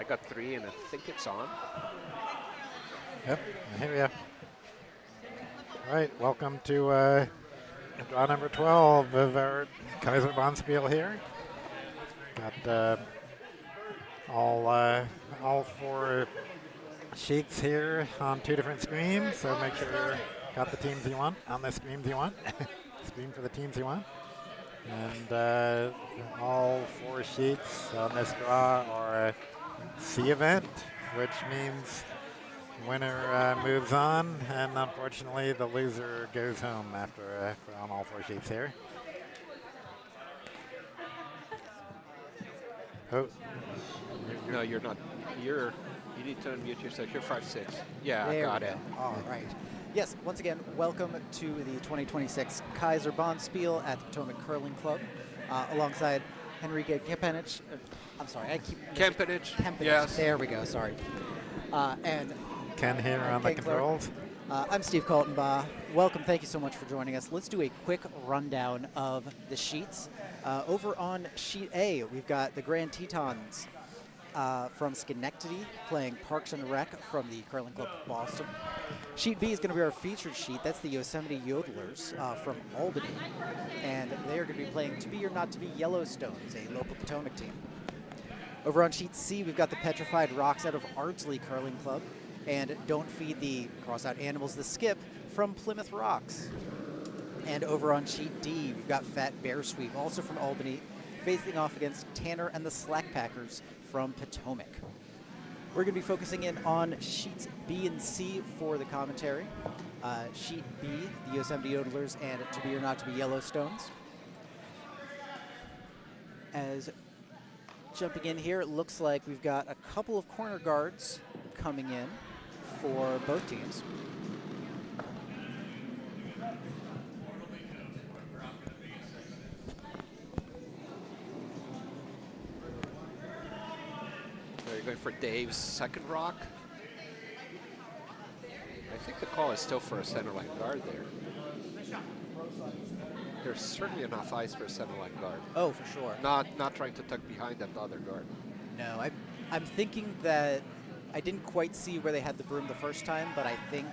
Got 3, and I think it's on. Yep, here we are. All right, welcome to draw number 12 of our Kayser Bonspiel here. Got all 4 sheets here on 2 different screens, so make sure you got the teams you want on the screens you want. Screen for the teams you want. And all 4 sheets on this draw are C event, which means winner moves on, and unfortunately the loser goes home after on all 4 sheets here. Oh, No, you're not. You need to unmute yourself. You're 5'6". Yeah, there got it. All right. Yes, once again, welcome to the 2026 Kayser Bonspiel at the Potomac Curling Club, alongside Henrique Kempenich. I'm sorry, I keep... Kempenich, yes. There we go, sorry. And Ken here on the controls. I'm Steve Kaltenbaugh. Welcome, thank you so much for joining us. Let's do a quick rundown of the sheets. Over on sheet A, we've got the Grand Tetons from Schenectady playing Parks and Rec from the Curling Club of Boston. Sheet B is going to be our featured sheet. That's the Yosemite Yodelers from Albany. And they are going to be playing To Be or Not to Be Yellowstones, a local Potomac team. Over on sheet C, we've got the Petrified Rocks out of Ardsley Curling Club. And Don't Feed the Cross-Out Animals the Skip from Plymouth Rocks. And over on sheet D, we've got Fat Bear Sweep, also from Albany, facing off against Tanner and the Slackpackers from Potomac. We're going to be focusing in on sheets B and C for the commentary. Sheet B, the Yosemite Yodelers and To Be or Not to Be Yellowstones. As jumping in here, it looks like we've got a couple of corner guards coming in for both teams. You're going for Dave's second rock. I think the call is still for a center line guard there. There's certainly enough ice for a center line guard. Oh, for sure. Not trying to tuck behind that other guard. No, I'm thinking that I didn't quite see where they had the broom the first time, but I think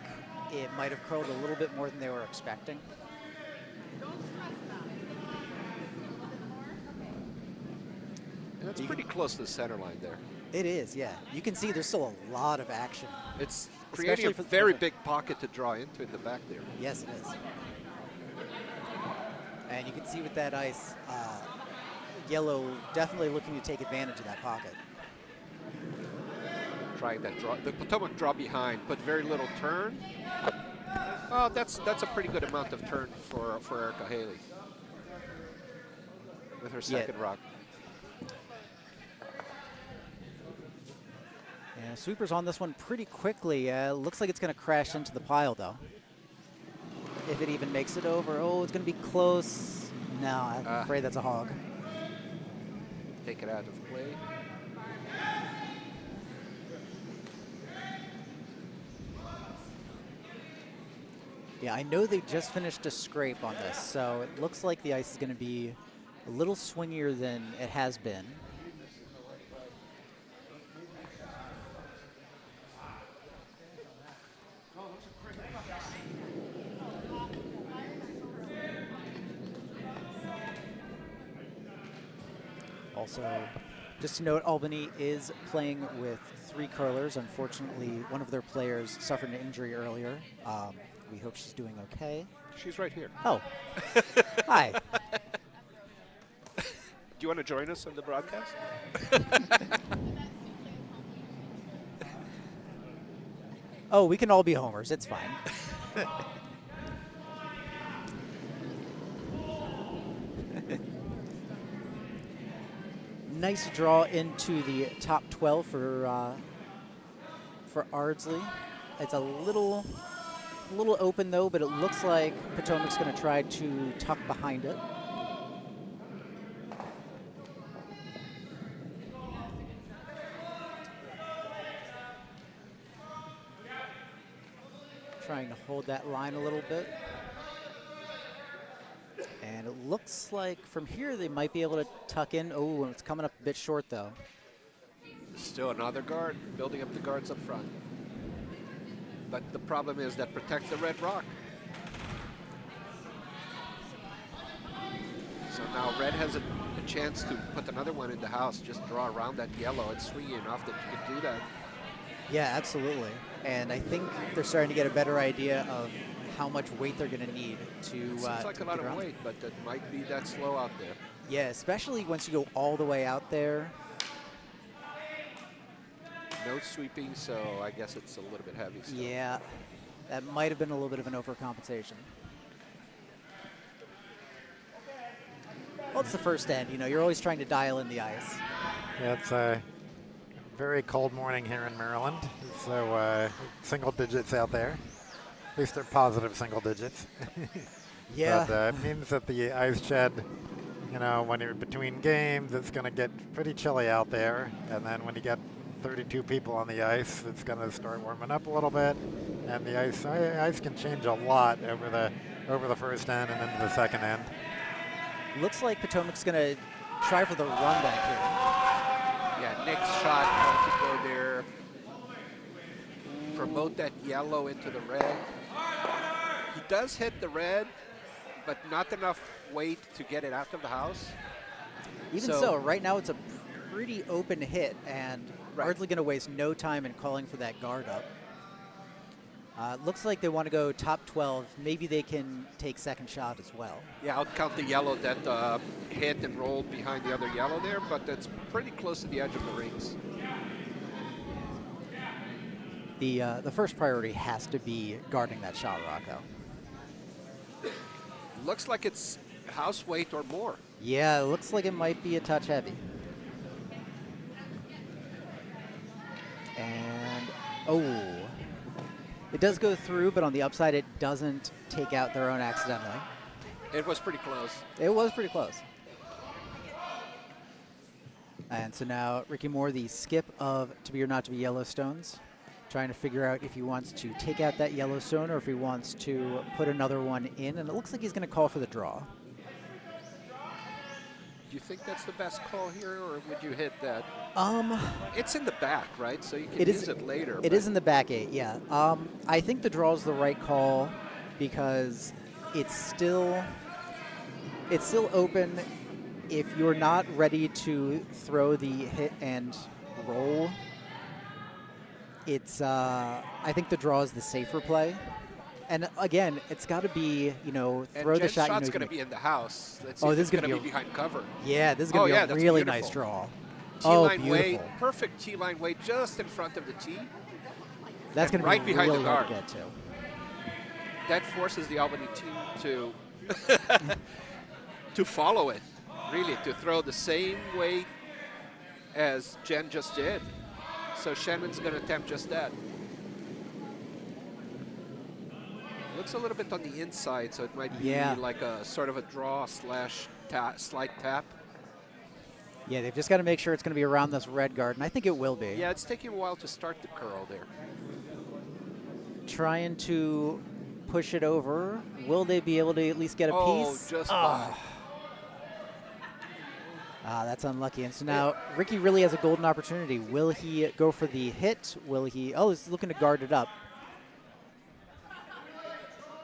it might have curled a little bit more than they were expecting. And that's pretty close to the center line there. It is, yeah. You can see there's still a lot of action. It's creating a very big pocket to draw into in the back there. Yes, it is. And you can see with that ice, yellow definitely looking to take advantage of that pocket. Trying that draw. The Potomac draw behind, but very little turn. Oh, that's a pretty good amount of turn for Erica Haley with her second rock. Yeah, Sweeper's on this one pretty quickly. Looks like it's going to crash into the pile, though. If it even makes it over. Oh, it's going to be close. No, I'm afraid that's a hog. Take it out of play. Yeah, I know they just finished a scrape on this, so it looks like the ice is going to be a little swingier than it has been. Also, just to note, Albany is playing with 3 curlers. Unfortunately, one of their players suffered an injury earlier. We hope she's doing okay. She's right here. Oh, hi. Do you want to join us on the broadcast? Oh, we can all be homers. It's fine. Nice draw into the top 12 for Ardsley. It's a little open though, but it looks like Potomac's going to try to tuck behind it. Trying to hold that line a little bit. And it looks like from here they might be able to tuck in. Oh, it's coming up a bit short though. Still another guard, building up the guards up front. But the problem is that protects the red rock. So now red has a chance to put another one in the house, just draw around that yellow. It's swingy enough that you can do that. Yeah, absolutely. And I think they're starting to get a better idea of how much weight they're going to need to. Seems like a lot of weight, but it might be that slow out there. Yeah, especially once you go all the way out there. No sweeping, so I guess it's a little bit heavy still. Yeah, that might have been a little bit of an overcompensation. Well, it's the first end. You know, you're always trying to dial in the ice. Yeah, it's a very cold morning here in Maryland, so single digits out there. At least they're positive single digits. Yeah. But it means that the ice shed, you know, when you're between games, it's going to get pretty chilly out there. And then when you get 32 people on the ice, it's going to start warming up a little bit. And the ice can change a lot over the first end and into the second end. Looks like Potomac's going to try for the run back here. Yeah, Nick's shot had to go there. Promote that yellow into the red. He does hit the red, but not enough weight to get it out of the house. Even so, right now it's a pretty open hit, and Ardsley going to waste no time in calling for that guard up. Looks like they want to go top 12. Maybe they can take second shot as well. Yeah, I'll count the yellow that hit and rolled behind the other yellow there, but that's pretty close to the edge of the rings. The first priority has to be guarding that shot rock, though. Looks like it's house weight or more. Yeah, it looks like it might be a touch heavy. And, oh. It does go through, but on the upside, it doesn't take out their own accidentally. It was pretty close. It was pretty close. And so now Ricky Moore, the skip of To Be or Not to Be Yellowstones, trying to figure out if he wants to take out that Yellowstone or if he wants to put another one in. And it looks like he's going to call for the draw. Do you think that's the best call here, or would you hit that? It's in the back, right? So you can use it later. It is in the back 8, yeah. I think the draw is the right call because it's still open. If you're not ready to throw the hit and roll, it's I think the draw is the safer play. And again, it's got to be, you know, throw and the shot. Shot's going to be in the house. Let's see oh, if this is going to be be behind cover. Yeah, this is going to be a really nice draw. T-line weight, perfect T-line weight just in front of the tee. That's going to right be behind really the guard. hard to get to. That forces the Albany team to to follow it, really, to throw the same weight as Jen just did. So Shannon's going to attempt just that. Looks a little bit on the inside, so it might be like a sort of a draw slash slight tap. Yeah, they've just got to make sure it's going to be around this red guard, and I think it will be. Yeah, it's taking a while to start the curl there. Trying to push it over. Will they be able to at least get a piece? Just by. That's unlucky. And so now Ricky really has a golden opportunity. Will he go for the hit? Will he? Oh, he's looking to guard it up.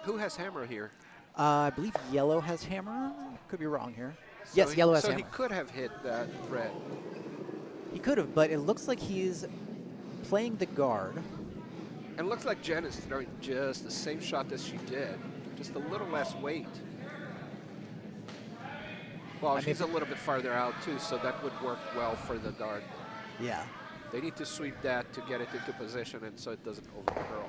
Who has hammer here? I believe yellow has hammer. Could be wrong here. So yes, yellow has hammer. So he could have hit that red. He could have, but it looks like he's playing the guard. And it looks like Jen is throwing just the same shot as she did, just a little less weight. Well, she's a little bit farther out too, so that would work well for the guard. Yeah. They need to sweep that to get it into position and so it doesn't overcurl.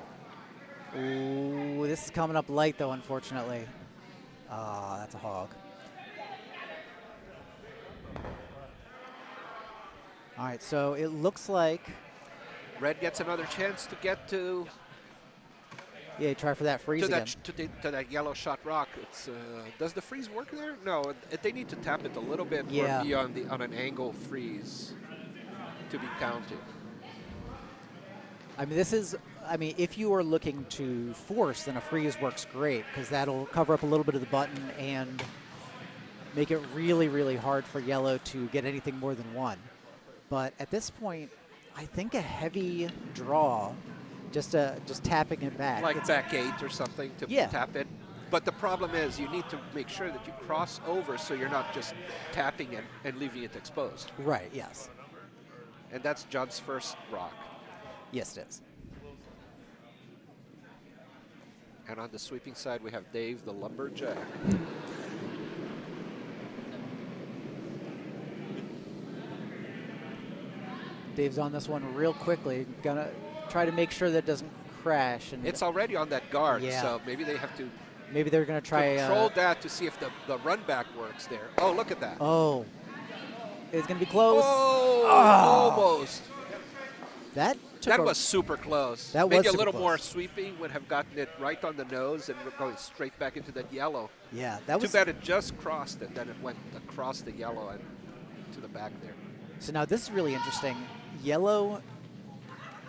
Ooh, this is coming up light though, unfortunately. That's a hog. All right, so it looks like, Red gets another chance to get to yeah, try for that freeze again. to that yellow shot rock. It's does the freeze work there? No, they need to tap it a little bit Yeah. or be on an angle freeze to be counted. I mean, if you are looking to force, then a freeze works great because that'll cover up a little bit of the button and make it really, really hard for yellow to get anything more than one. But at this point, I think a heavy draw, just tapping it back. Like back 8 or something to Yeah. tap it. But the problem is you need to make sure that you cross over so you're not just tapping it and leaving it exposed. Right, yes. And that's Judd's first rock. Yes, it is. And on the sweeping side, we have Dave, the lumberjack. Dave's on this one real quickly. Gonna try to make sure that it doesn't crash. And It's already on that guard, Yeah. so maybe they have to maybe they're gonna try. control that to see if the run back works there. Oh, look at that. Oh, it's gonna be close. Oh, Oh. almost. That took That a- was super close. That Maybe was a super little close. more sweeping would have gotten it right on the nose and we're going straight back into that yellow. Yeah, that Too was. bad it just crossed it, then it went across the yellow and to the back there. So now this is really interesting. Yellow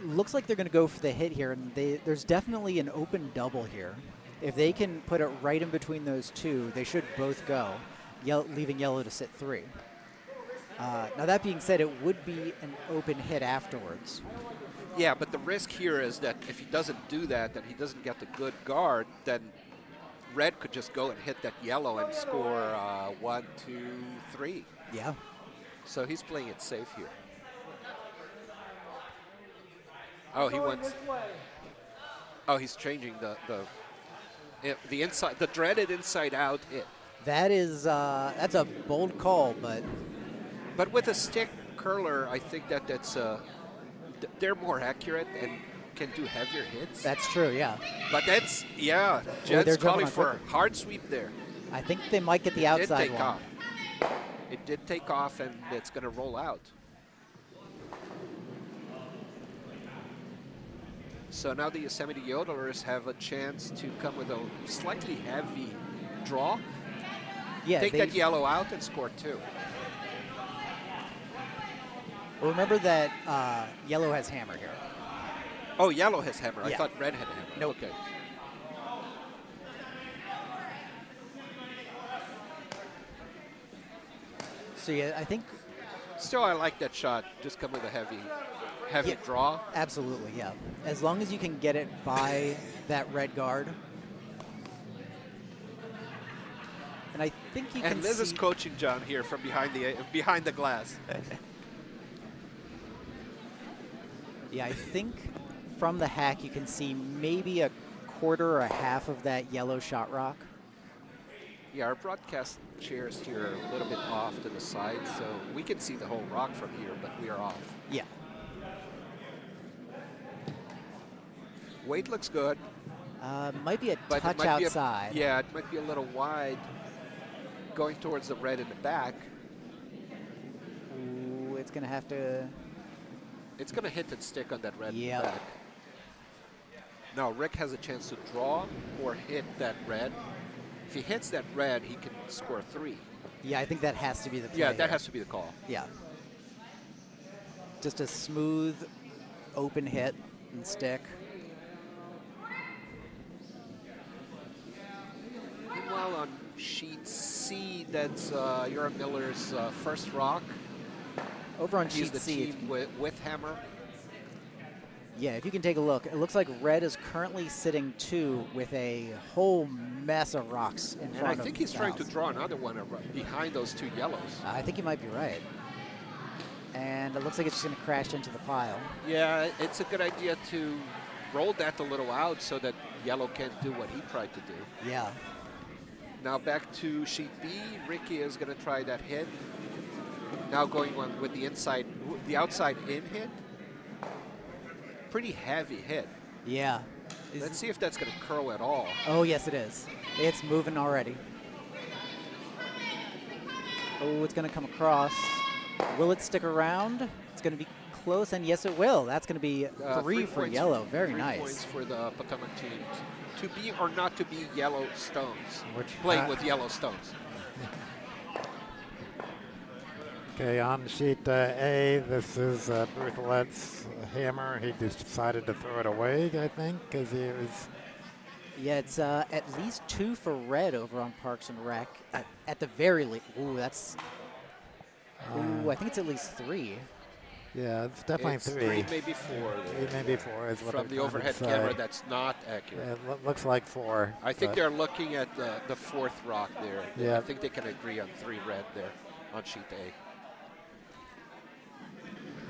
looks like they're going to go for the hit here, and there's definitely an open double here. If they can put it right in between those two, they should both go, leaving yellow to sit 3. Now that being said, it would be an open hit afterwards. Yeah, but the risk here is that if he doesn't do that, that he doesn't get the good guard, then red could just go and hit that yellow and score 1, 2, 3. Yeah. So he's playing it safe here. Oh, he wants. Oh, he's changing the inside, the dreaded inside out hit. That is that's a bold call, But with a stick curler, I think that's they're more accurate and can do heavier hits. that's true. Yeah. But that's they're Jed's jumping calling on for quicker. hard sweep there. I think they might get the It outside did take one. off. It did take off, and it's going to roll out. So now the Yosemite Yodelers have a chance to come with a slightly heavy draw. Yeah. Take that yellow out and score 2. Well, remember that yellow has hammer here. Oh, yellow has hammer. I Yeah. thought red had hammer. Nope. Okay. So yeah, I think Still, I like that shot. Just come with a heavy Yeah. draw. absolutely, yeah. As long as you can get it by that red guard. And I think you can And Liz is see- coaching John here from behind the glass. Yeah, I think from the hack you can see maybe a quarter or a half of that yellow shot rock. Yeah, our broadcast chairs here are a little bit off to the side, so we can see the whole rock from here, but we are off. Yeah. Weight looks good, Might be a but touch it might outside. be it might be a little wide, going towards the red in the back. Ooh, it's going to have to... It's going to hit and stick on that red in Yep. the back. Now Rick has a chance to draw or hit that red. If he hits that red, he can score 3. Yeah, I think that has to be the play Yeah, that here. has to be the call. Yeah. Just a smooth, open hit and stick. Meanwhile, on sheet C, that's Euro Miller's first rock. Over on He's sheet the C, team with hammer. yeah, if you can take a look, it looks like red is currently sitting 2 with a whole mess of rocks in And front I of think he's trying to Styles. draw another one behind those 2 yellows. I think you might be right. And it looks like it's just going to crash into the pile. Yeah, it's a good idea to roll that a little out so that yellow can't do what he tried to do. Yeah. Now back to sheet B. Ricky is going to try that hit. Now going on with the outside in hit. Pretty heavy hit. Yeah. Let's see if that's going to curl at all. Oh, yes, it is. It's moving already. Oh, it's going to come across. Will it stick around? It's going to be close, and yes, it will. That's going to be 3 for yellow. Very 3 nice. points for the Potomac team. To be or not to be yellow stones. Which Playing with yellow stones. Okay, on sheet A, this is Bouthilette's hammer. He just decided to throw it away, I think, because he was... Yeah, it's at least 2 for red over on Parks and Rec. At the very least. Ooh, that's... Ooh, I think it's at least 3. Yeah, it's definitely It's 3. 3, maybe 4. 3, maybe 4 is what From the I'm overhead say. camera, that's not accurate. Yeah, it looks like 4. I think they're looking at the 4th rock there. Yeah. I think they can agree on 3 red there on sheet A.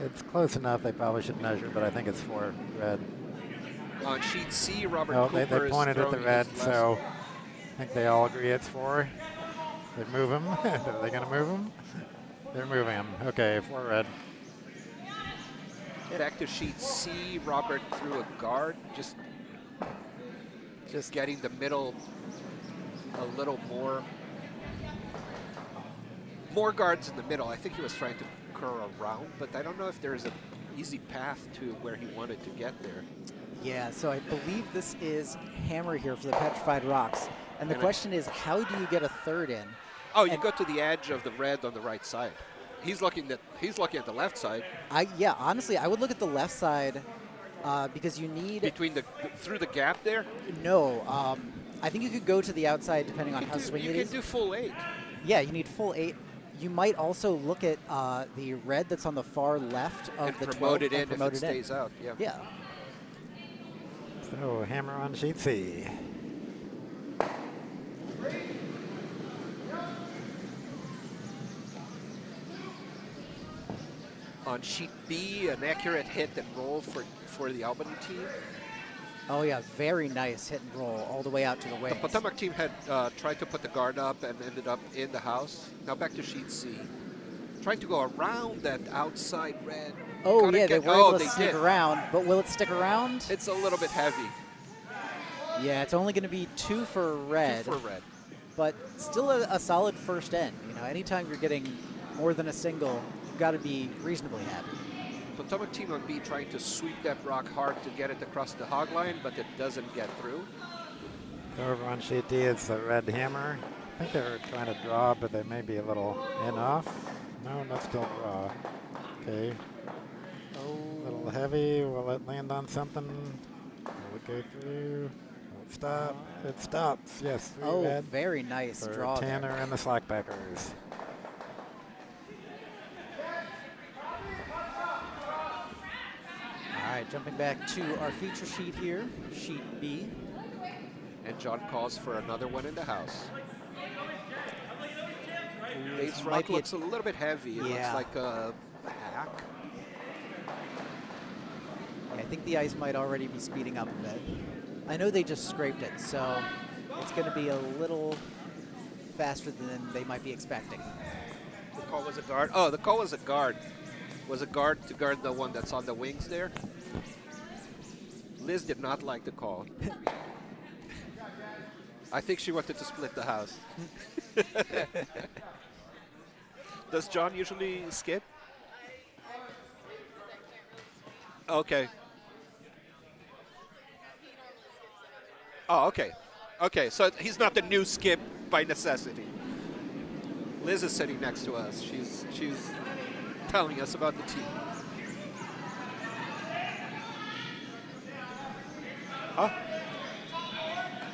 It's close enough. They probably should measure, but I think it's 4 red. On sheet C, Robert Oh, Cooper they is pointed at the throwing red, his last- so I think they all agree it's 4. They move him. Are they going to move him? They're moving him. Okay, 4 red. Back to sheet C, Robert threw a guard, just getting the middle a little more guards in the middle. I think he was trying to curl around, but I don't know if there's an easy path to where he wanted to get there. Yeah, so I believe this is hammer here for the petrified rocks. And the question is, how do you get a 3rd in? Oh, you go to the edge of the red on the right side. He's looking at the left side. Yeah, honestly, I would look at the left side because you need... Through the gap there? No, I think you could go to the outside depending on how swingy it is. You can do full 8. Yeah, you need full 8. You might also look at the red that's on the far left of And the promote 12 it in and if promote it stays out. Yeah. Yeah. So hammer on sheet C. On sheet B, an accurate hit and roll for the Albany team. Oh, yeah, very nice hit and roll all the way out to the wings. The Potomac team had tried to put the guard up and ended up in the house. Now back to sheet C. Trying to go around that outside red. Oh, yeah, they were able to sneak around, but will it stick around? It's a little bit heavy. Yeah, it's only going to be 2 for red. 2 for red. But still a solid first end. You know, anytime you're getting more than a single, you've got to be reasonably happy. Potomac team on B trying to sweep that rock hard to get it across the hog line, but it doesn't get through. Over on sheet D, it's the red hammer. I think they were trying to draw, but they may be a little in off. No, not still draw. Okay. Oh. A little heavy. Will it land on something? Will it go through? Will it stop? It stops. Yes. Oh, red very nice for draw Tanner there. and the Slackpackers. All right, jumping back to our feature sheet here, sheet B. And John calls for another one in the house. Ace might rock be looks a little bit heavy. It looks Yeah. like a hack. I think the ice might already be speeding up a bit. I know they just scraped it, so it's going to be a little faster than they might be expecting. The call was a guard. Oh, the call was a guard. Was a guard to guard the one that's on the wings there. Liz did not like the call. I think she wanted to split the house. Does John usually skip? Okay. Oh, okay. Okay, so he's not the new skip by necessity. Liz is sitting next to us. She's telling us about the team. Huh?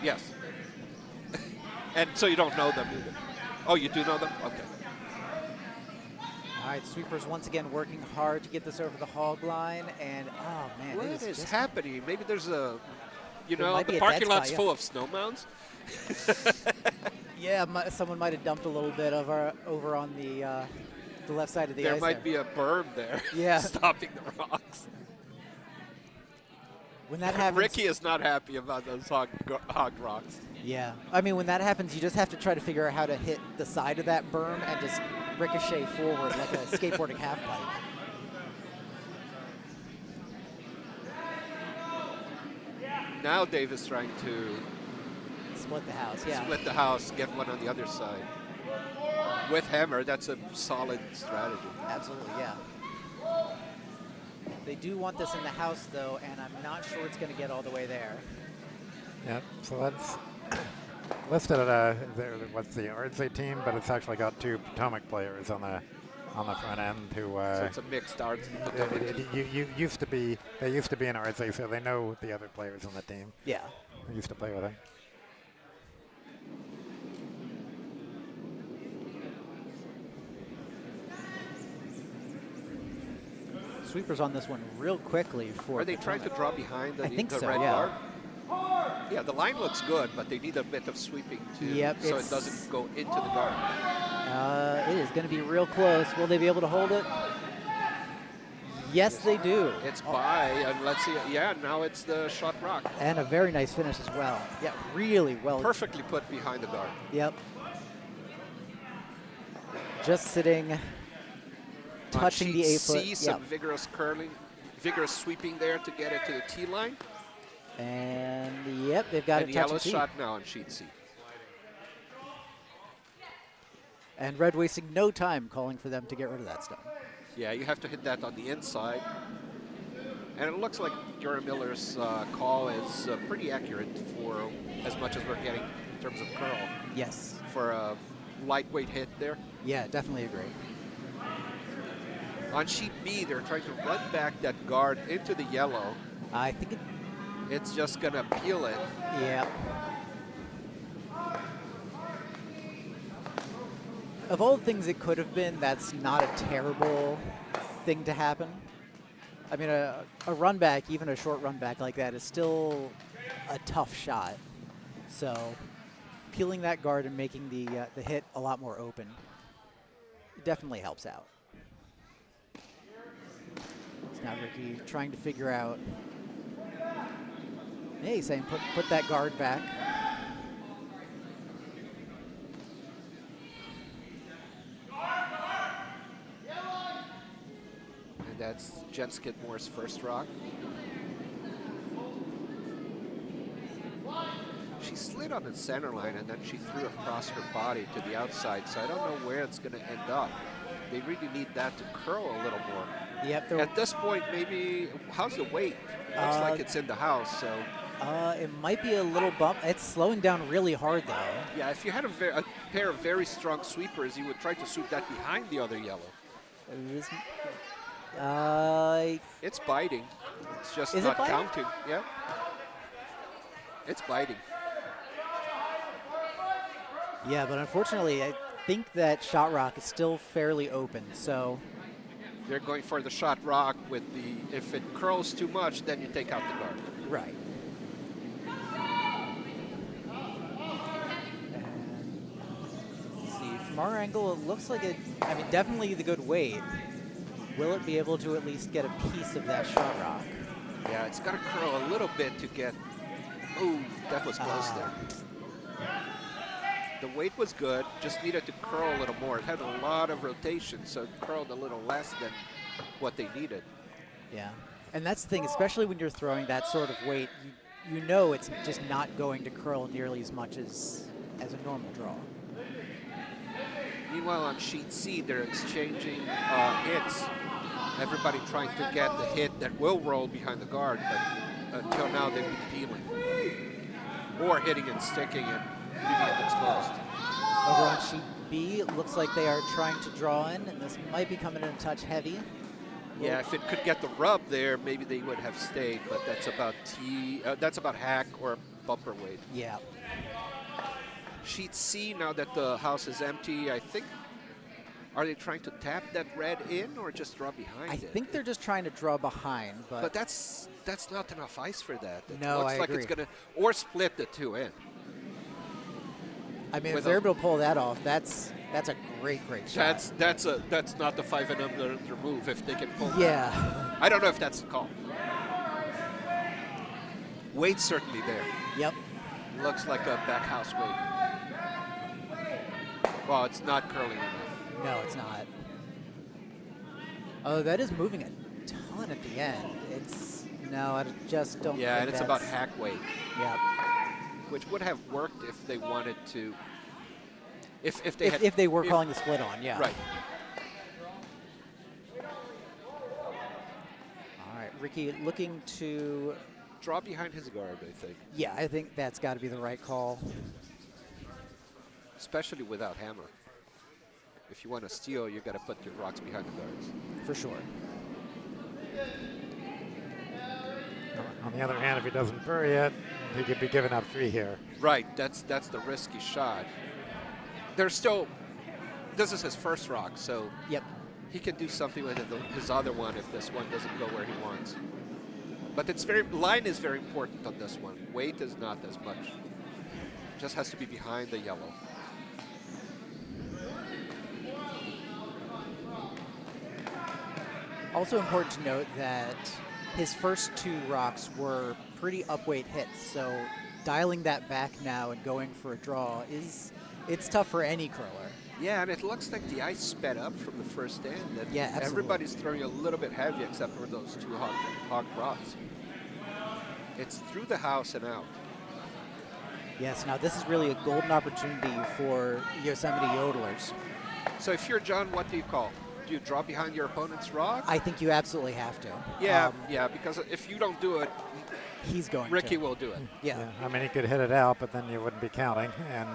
Yes. And so you don't know them either. Oh, you do know them? Okay. All right, sweepers once again working hard to get this over the hog line, and oh man, What it is just happening? Maybe there's a, There might be the a parking dead lot's spot, yeah. full of snow mounds. Yeah, someone might have dumped a little bit of over on the left side of the There ice. might be a berm there. Yeah. Stopping the rocks. When that happens, Ricky is not happy about those hog rocks. yeah, I mean when that happens, you just have to try to figure out how to hit the side of that berm and just ricochet forward like a skateboarding half pipe. Now Dave is trying to Split the house, yeah. split the house, get one on the other side. With hammer, that's a solid strategy. Absolutely, yeah. They do want this in the house, though, and I'm not sure it's going to get all the way there. Yep. So that's listed at what's the RZ team, but it's actually got 2 Potomac players on the front end who. So it's a mixed arts. You used to be. They used to be in RZ, so they know the other players on the team. Yeah. They used to play with them. Sweepers on this one real quickly for. Are they trying to draw behind the, I think the so, red yeah. guard? Yeah, the line looks good, but they need a bit of sweeping too, so it doesn't go into the guard. It is going to be real close. Will they be able to hold it? Yes, they do. It's by, and let's see. Yeah, now it's the shot rock. And a very nice finish as well. Yeah, really well. Perfectly put behind the guard. Yep. Just sitting, touching the 8-foot. See some vigorous curling, vigorous sweeping there to get it to the tee line. And yep, they've got and it yellow touching shot now on sheet C. And red wasting no time calling for them to get rid of that stone. Yeah, you have to hit that on the inside. And it looks like Gary Miller's call is pretty accurate for as much as we're getting in terms of curl. Yes. For a lightweight hit there. Yeah, definitely agree. On sheet B, they're trying to run back that guard into the yellow. I think it's just going to peel it. Yeah. Of all the things it could have been, that's not a terrible thing to happen. I mean, a run back, even a short run back like that, is still a tough shot. So peeling that guard and making the hit a lot more open definitely helps out. So now Ricky trying to figure out. Hey, saying put that guard back. And that's Jen Skidmore's first rock. She slid on the center line and then she threw across her body to the outside, so I don't know where it's going to end up. They really need that to curl a little more. Yep. At this point, maybe, how's the weight? Looks like it's in the house, so. It might be a little bump. It's slowing down really hard, though. Yeah, if you had a pair of very strong sweepers, you would try to sweep that behind the other yellow. It's biting. It's just not counting. Yeah. It's biting. Yeah, but unfortunately, I think that shot rock is still fairly open, so. They're going for the shot rock with the, if it curls too much, then you take out the guard. Right. From our angle, it looks like I mean, definitely the good weight. Will it be able to at least get a piece of that shot rock? Yeah, it's got to curl a little bit to get, ooh, that was close there. The weight was good, just needed to curl a little more. It had a lot of rotation, so it curled a little less than what they needed. Yeah, and that's the thing, especially when you're throwing that sort of weight, you know it's just not going to curl nearly as much as a normal draw. Meanwhile, on sheet C, they're exchanging hits. Everybody trying to get the hit that will roll behind the guard, but until now they've been peeling. Or hitting and sticking and leaving it exposed. Over on sheet B, it looks like they are trying to draw in, and this might be coming in a touch heavy. Yeah, if it could get the rub there, maybe they would have stayed, but that's about hack or bumper weight. Yeah. Sheet C, now that the house is empty, I think, are they trying to tap that red in or just draw behind it? I think they're just trying to draw behind, but that's not enough ice for that. It no, looks I like agree. It's gonna, or split the two in. I mean, if they're able to pull that off, that's a great shot. That's not the 5 and under move if they can pull that. Yeah. I don't know if that's the call. Weight's certainly there. Yep. Looks like a back house weight. Well, it's not curling enough. No, it's not. Oh, that is moving a ton at the end. No, I just don't. Yeah, and it's about hack weight. Yeah. Which would have worked if they wanted to. If they were calling the split on, yeah. Right. All Ricky looking to Draw behind his guard, I think. Yeah, I think that's got to be the right call. Especially without hammer. If you want to steal, you got to put your rocks behind the guards. For sure. On the other hand, if he doesn't bury it, he could be giving up 3 here. Right, that's the risky shot. There's still, this is his first rock, so Yep. he can do something with his other one if this one doesn't go where he wants. But line is very important on this one. Weight is not as much. Just has to be behind the yellow. Also important to note that his first 2 rocks were pretty upweight hits, so dialing that back now and going for a draw it's tough for any curler. Yeah, and it looks like the ice sped up from the first end. And Yeah, absolutely. everybody's throwing a little bit heavy except for those 2 hog rocks. It's through the house and out. Yes, now this is really a golden opportunity for Yosemite yodelers. So if you're John, what do you call? Do you draw behind your opponent's rock? I think you absolutely have to. Yeah, yeah, because if you don't do it, He's going Ricky to. will do it. Yeah. I mean, he could hit it out, but then you wouldn't be counting. And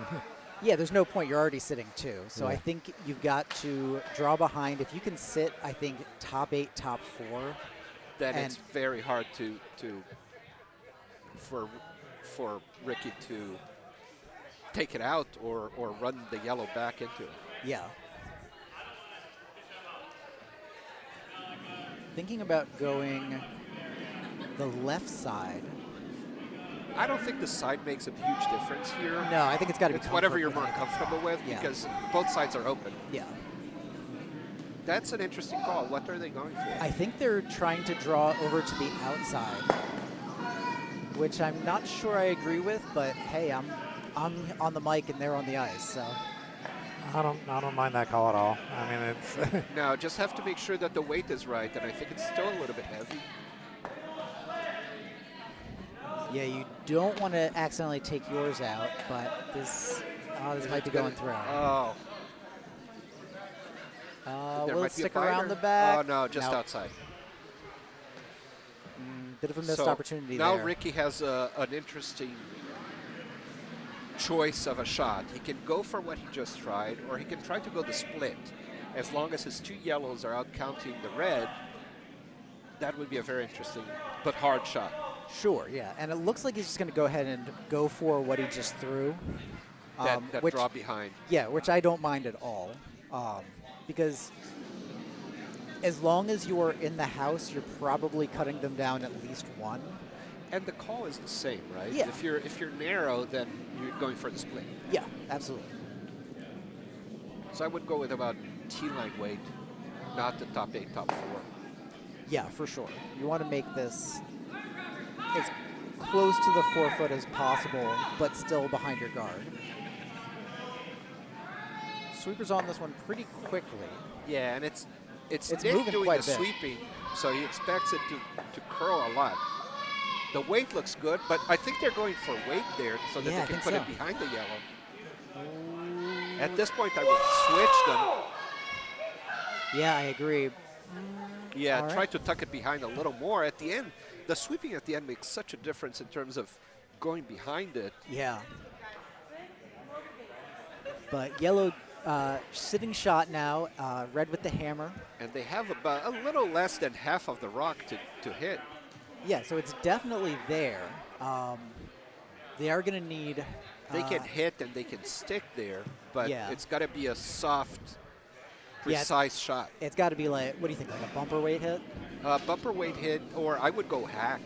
Yeah, there's no point. You're already sitting 2. So Yeah. I think you've got to draw behind. If you can sit, I think, top 8, top 4. Then And- it's very hard for Ricky to take it out or run the yellow back into it. Yeah. Thinking about going the left side. I don't think the side makes a huge difference here. No, I think it's got to be It's whatever you're comfort more with it. comfortable with Yeah. because both sides are open. Yeah. That's an interesting call. What are they going for? I think they're trying to draw over to the outside, which I'm not sure I agree with, but hey, I'm on the mic and they're on the ice, so. I don't mind that call at all. I mean, it's No, just have to make sure that the weight is right, and I think it's still a little bit heavy. Yeah, you don't want to accidentally take yours out, but this might be going through. Oh, there Will it might be a stick around biter. the back? Oh, no, just Nope. outside. Bit of a missed So opportunity now there. Ricky has an interesting choice of a shot. He can go for what he just tried, or he can try to go the split. As long as his 2 yellows are out counting the red, that would be a very interesting but hard shot. Sure, yeah. And it looks like he's just going to go ahead and go for what he just threw. That which, draw behind. Yeah, which I don't mind at all. Because as long as you're in the house, you're probably cutting them down at least 1. And the call is the same, right? Yeah. If you're narrow, then you're going for the split. Yeah, absolutely. So I would go with about T-line weight, not the top 8, top 4. Yeah, for sure. You want to make this as close to the 4 foot as possible, but still behind your guard. Sweeper's on this one pretty quickly. Yeah, and it's It's Nick moving doing quite the a bit. sweeping, so he expects it to curl a lot. The weight looks good, but I think they're going for weight there so that Yeah, I they can think put so. it behind the yellow. At this point, I would switch them. Yeah, I agree. Yeah, All try right. to tuck it behind a little more. At the end, the sweeping at the end makes such a difference in terms of going behind it. Yeah. But yellow sitting shot now, red with the hammer. And they have about a little less than half of the rock to hit. Yeah, so it's definitely there. They are going to need... They can hit and they can stick there, but Yeah. it's got to be a soft, Yeah, precise shot. It's got to be like, what do you think, like a bumper weight hit? Bumper weight hit, or I would go hack.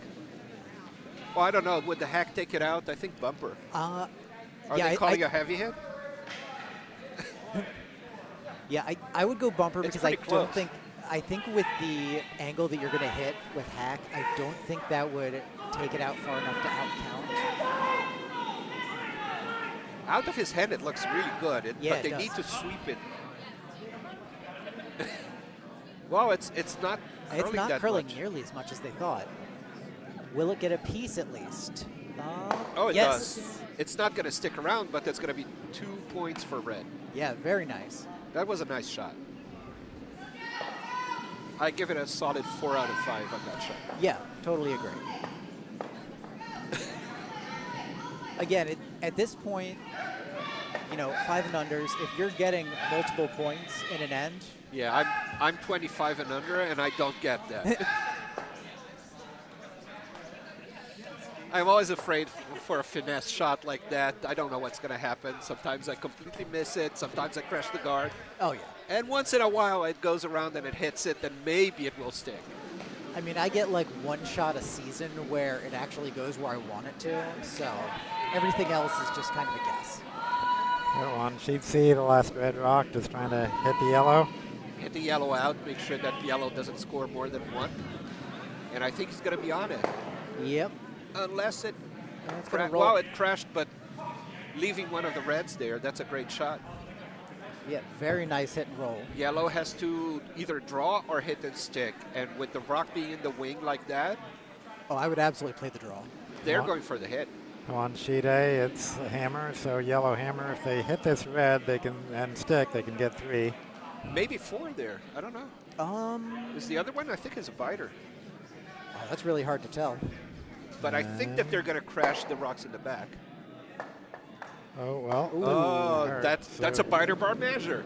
Well, I don't know. Would the hack take it out? I think bumper. Are yeah, they calling a heavy hit? Yeah, I would go bumper It's because I pretty don't close. think, I think with the angle that you're going to hit with hack, I don't think that would take it out far enough to outcount. Out of his hand, it looks really good, Yeah, but it they does. need to sweep it. Well, it's not curling It's not that curling much. nearly as much as they thought. Will it get a piece at least? Oh, it yes. does. It's not going to stick around, but it's going to be 2 points for red. Yeah, very nice. That was a nice shot. I give it a solid 4 out of 5 on that shot. Yeah, totally agree. Again, at this point, 5 and unders, if you're getting multiple points in an end. Yeah, I'm 25 and under, and I don't get that. I'm always afraid for a finesse shot like that. I don't know what's going to happen. Sometimes I completely miss it. Sometimes I crash the guard. Oh, yeah. And once in a while, it goes around and it hits it, then maybe it will stick. I mean, I get like one shot a season where it actually goes where I want it to. So everything else is just kind of a guess. So on sheet C, the last red rock, just trying to hit the yellow. Hit the yellow out, make sure that yellow doesn't score more than 1. And I think he's going to be on it. Yep. Unless it, roll. well, it crashed, but leaving one of the reds there, that's a great shot. Yeah, very nice hit and roll. Yellow has to either draw or hit and stick. And with the rock being in the wing like that, oh, I would absolutely play the draw. Yeah. they're going for the hit. On sheet A, it's a hammer, so yellow hammer. If they hit this red, they can and stick, they can get 3. Maybe 4 there. I don't know. Is the other one? I think is a biter. Oh, that's really hard to tell. But I think that they're going to crash the rocks in the back. Oh, well. Ooh. Oh, that's a biter bar measure.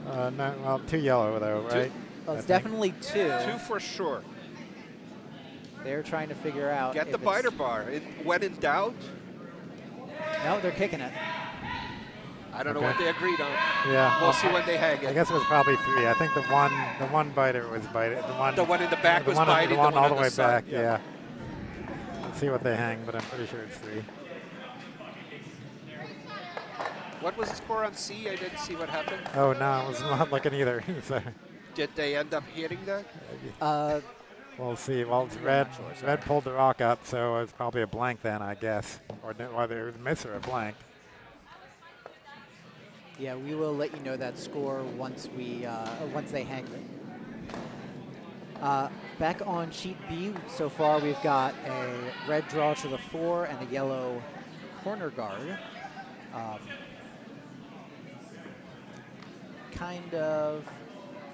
No, well, 2 yellow, though, right? Oh, it's definitely 2. 2 for sure. They're trying to figure out. Get the biter bar. When in doubt, no, they're kicking it. I don't know what they agreed on. Yeah. We'll see when they hang it. I guess it was probably 3. I think the one biter was biting. The one in the back was biting. The one all the on way side, back, yeah. Let's see what they hang, but I'm pretty sure it's 3. What was the score on C? I didn't see what happened. Oh, no, it was not looking either. So, Did they end up hitting that? we'll see. Well, it's red. Red pulled the rock up, so it's probably a blank then, I guess. Or whether it was a miss or a blank. Yeah, we will let you know that score once they hang it. Back on sheet B, so far we've got a red draw to the 4 and a yellow corner guard. Kind of,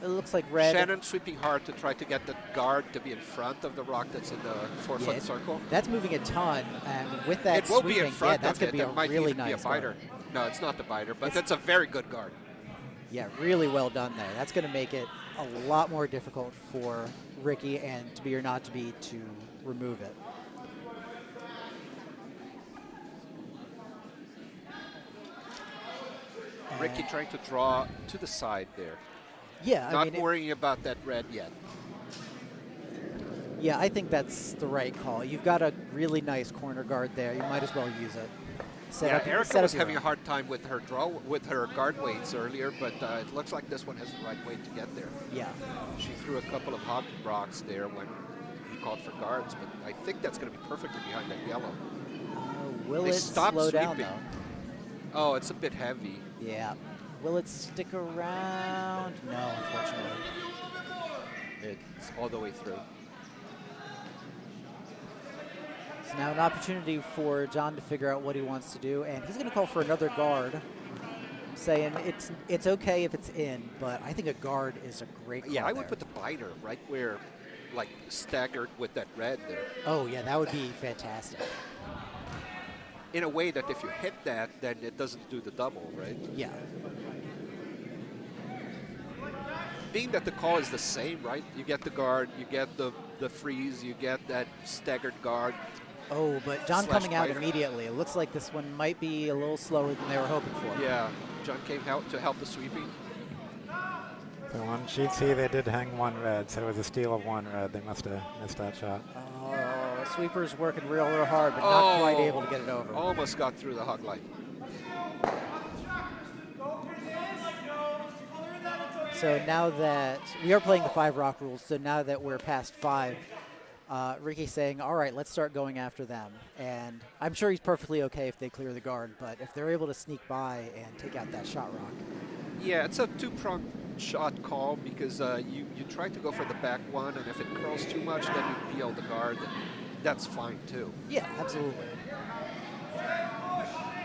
it looks like red. Shannon sweeping hard to try to get the guard to be in front of the rock that's in the 4-foot circle. That's moving a ton, and with that it will sweeping, be in front that's of going it. to be That might really even nice be a biter. guard. No, it's not the biter, but that's a very good guard. Yeah, really well done there. That's going to make it a lot more difficult for Ricky and to be or not to be to remove it. Ricky trying to draw to the side there. Yeah, Not worrying about that red yet. Yeah, I think that's the right call. You've got a really nice corner guard there. You might as well use it. Erica was having a hard time with her guard weights earlier, but it looks like this one has the right weight to get there. Yeah. She threw a couple of hot rocks there when he called for guards, but I think that's going to be perfectly behind that yellow. Will They it stopped slow down, sweeping. though? Oh, it's a bit heavy. Yeah. Will it stick around? No, unfortunately. It's all the way through. So now an opportunity for John to figure out what he wants to do, and he's going to call for another guard, saying it's okay if it's in, but I think a guard is a great call. Yeah, I would there. put the biter right where, like, staggered with that red there. Oh, yeah, that would be fantastic. In a way that if you hit that, then it doesn't do the double, right? Yeah. Being that the call is the same, right? You get the guard, you get the freeze, you get that staggered guard. Oh, but John Slash coming out biter. immediately. It looks like this one might be a little slower than they were hoping for. Yeah, John came out to help the sweeping. So on sheet C, they did hang 1 red, so it was a steal of 1 red. They must have missed that shot. Oh, sweeper's working real hard, but not quite able to get it over. Almost got through the hog line. So now that we are playing the 5 rock rules, so now that we're past 5, Ricky's saying, all right, let's start going after them. And I'm sure he's perfectly okay if they clear the guard, but if they're able to sneak by and take out that shot rock. Yeah, it's a 2-pronged shot call because you try to go for the back one, and if it curls too much, then you peel the guard, and that's fine too. Yeah, absolutely.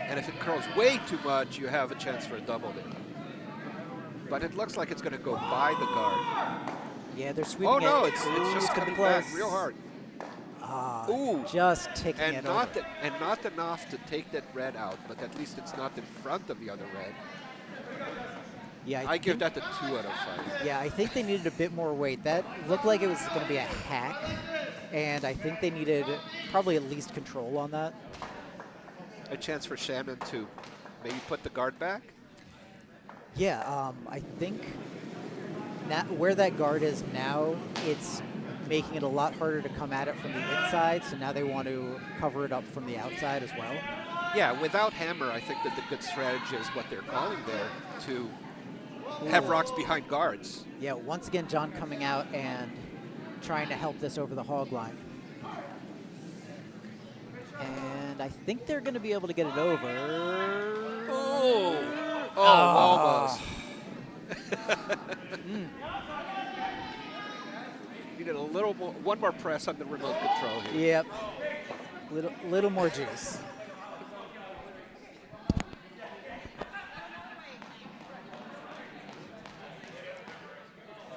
And if it curls way too much, you have a chance for a double there. But it looks like it's going to go by the guard. Yeah, they're sweeping Oh it. no, it's Ooh, just coming coming back close. real hard. Ah, Ooh. just taking And it not over. and not enough to take that red out, but at least it's not in front of the other red. Yeah, I give that a 2 out of 5. Yeah, I think they needed a bit more weight. That looked like it was going to be a hack, and I think they needed probably at least control on that. A chance for Shannon to maybe put the guard back. Yeah, I think where that guard is now, it's making it a lot harder to come at it from the inside, so now they want to cover it up from the outside as well. Yeah, without hammer, I think that the good strategy is what they're calling there, to have rocks behind guards. Yeah, once again, John coming out and trying to help this over the hog line. And I think they're going to be able to get it over. Oh, almost. Needed a little more, one more press on the remote control here. Yep, little more juice.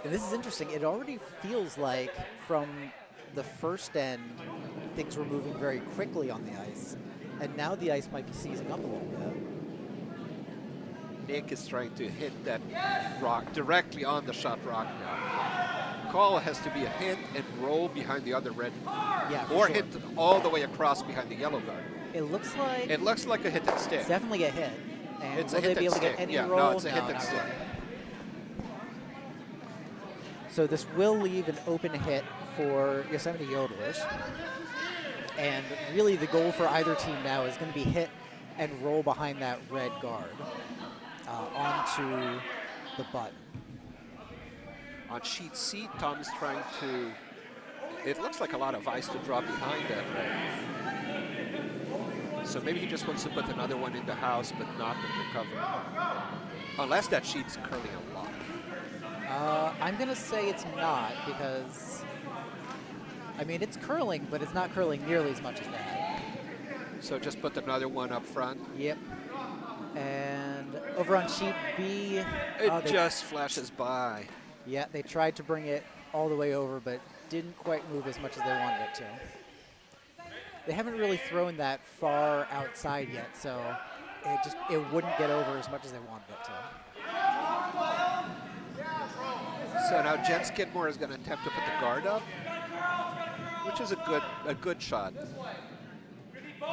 And this is interesting. It already feels like from the first end, things were moving very quickly on the ice. And now the ice might be seizing up a little bit. Nick is trying to hit that rock directly on the shot rock now. Call has to be a hit and roll behind the other red. Yeah, or sure. hit all the way across behind the yellow guard. It looks like It looks like a hit and stick. it's definitely a hit. And It's will a hit they be and able to get stick. any Yeah, roll? no, it's a hit No, and not stick. really. So this will leave an open hit for Yosemite Yodelers. And really the goal for either team now is going to be hit and roll behind that red guard onto the button. On sheet C, Tom is trying to, it looks like a lot of ice to draw behind that red. So maybe he just wants to put another one in the house, but not to recover. Unless that sheet's curling a lot. I'm going to say it's not because, I mean, it's curling, but it's not curling nearly as much as that. So just put another one up front. Yep. And over on sheet B, It just flashes by. yeah, they tried to bring it all the way over, but didn't quite move as much as they wanted it to. They haven't really thrown that far outside yet, so it wouldn't get over as much as they wanted it to. So now Jen Skidmore is going to attempt to put the guard up, which is a good shot.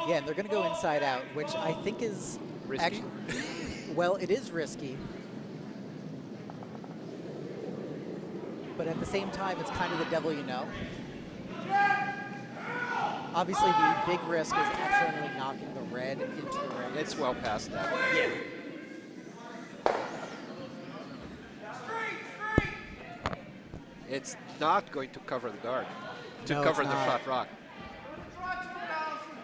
Yeah, and they're going to go inside out, which I think is Risky? well, it is risky. But at the same time, it's kind of the devil you know. Obviously, the big risk is accidentally knocking the red into the red. It's well past that. Yeah. It's not going to cover the guard, to No, cover it's the not. shot rock.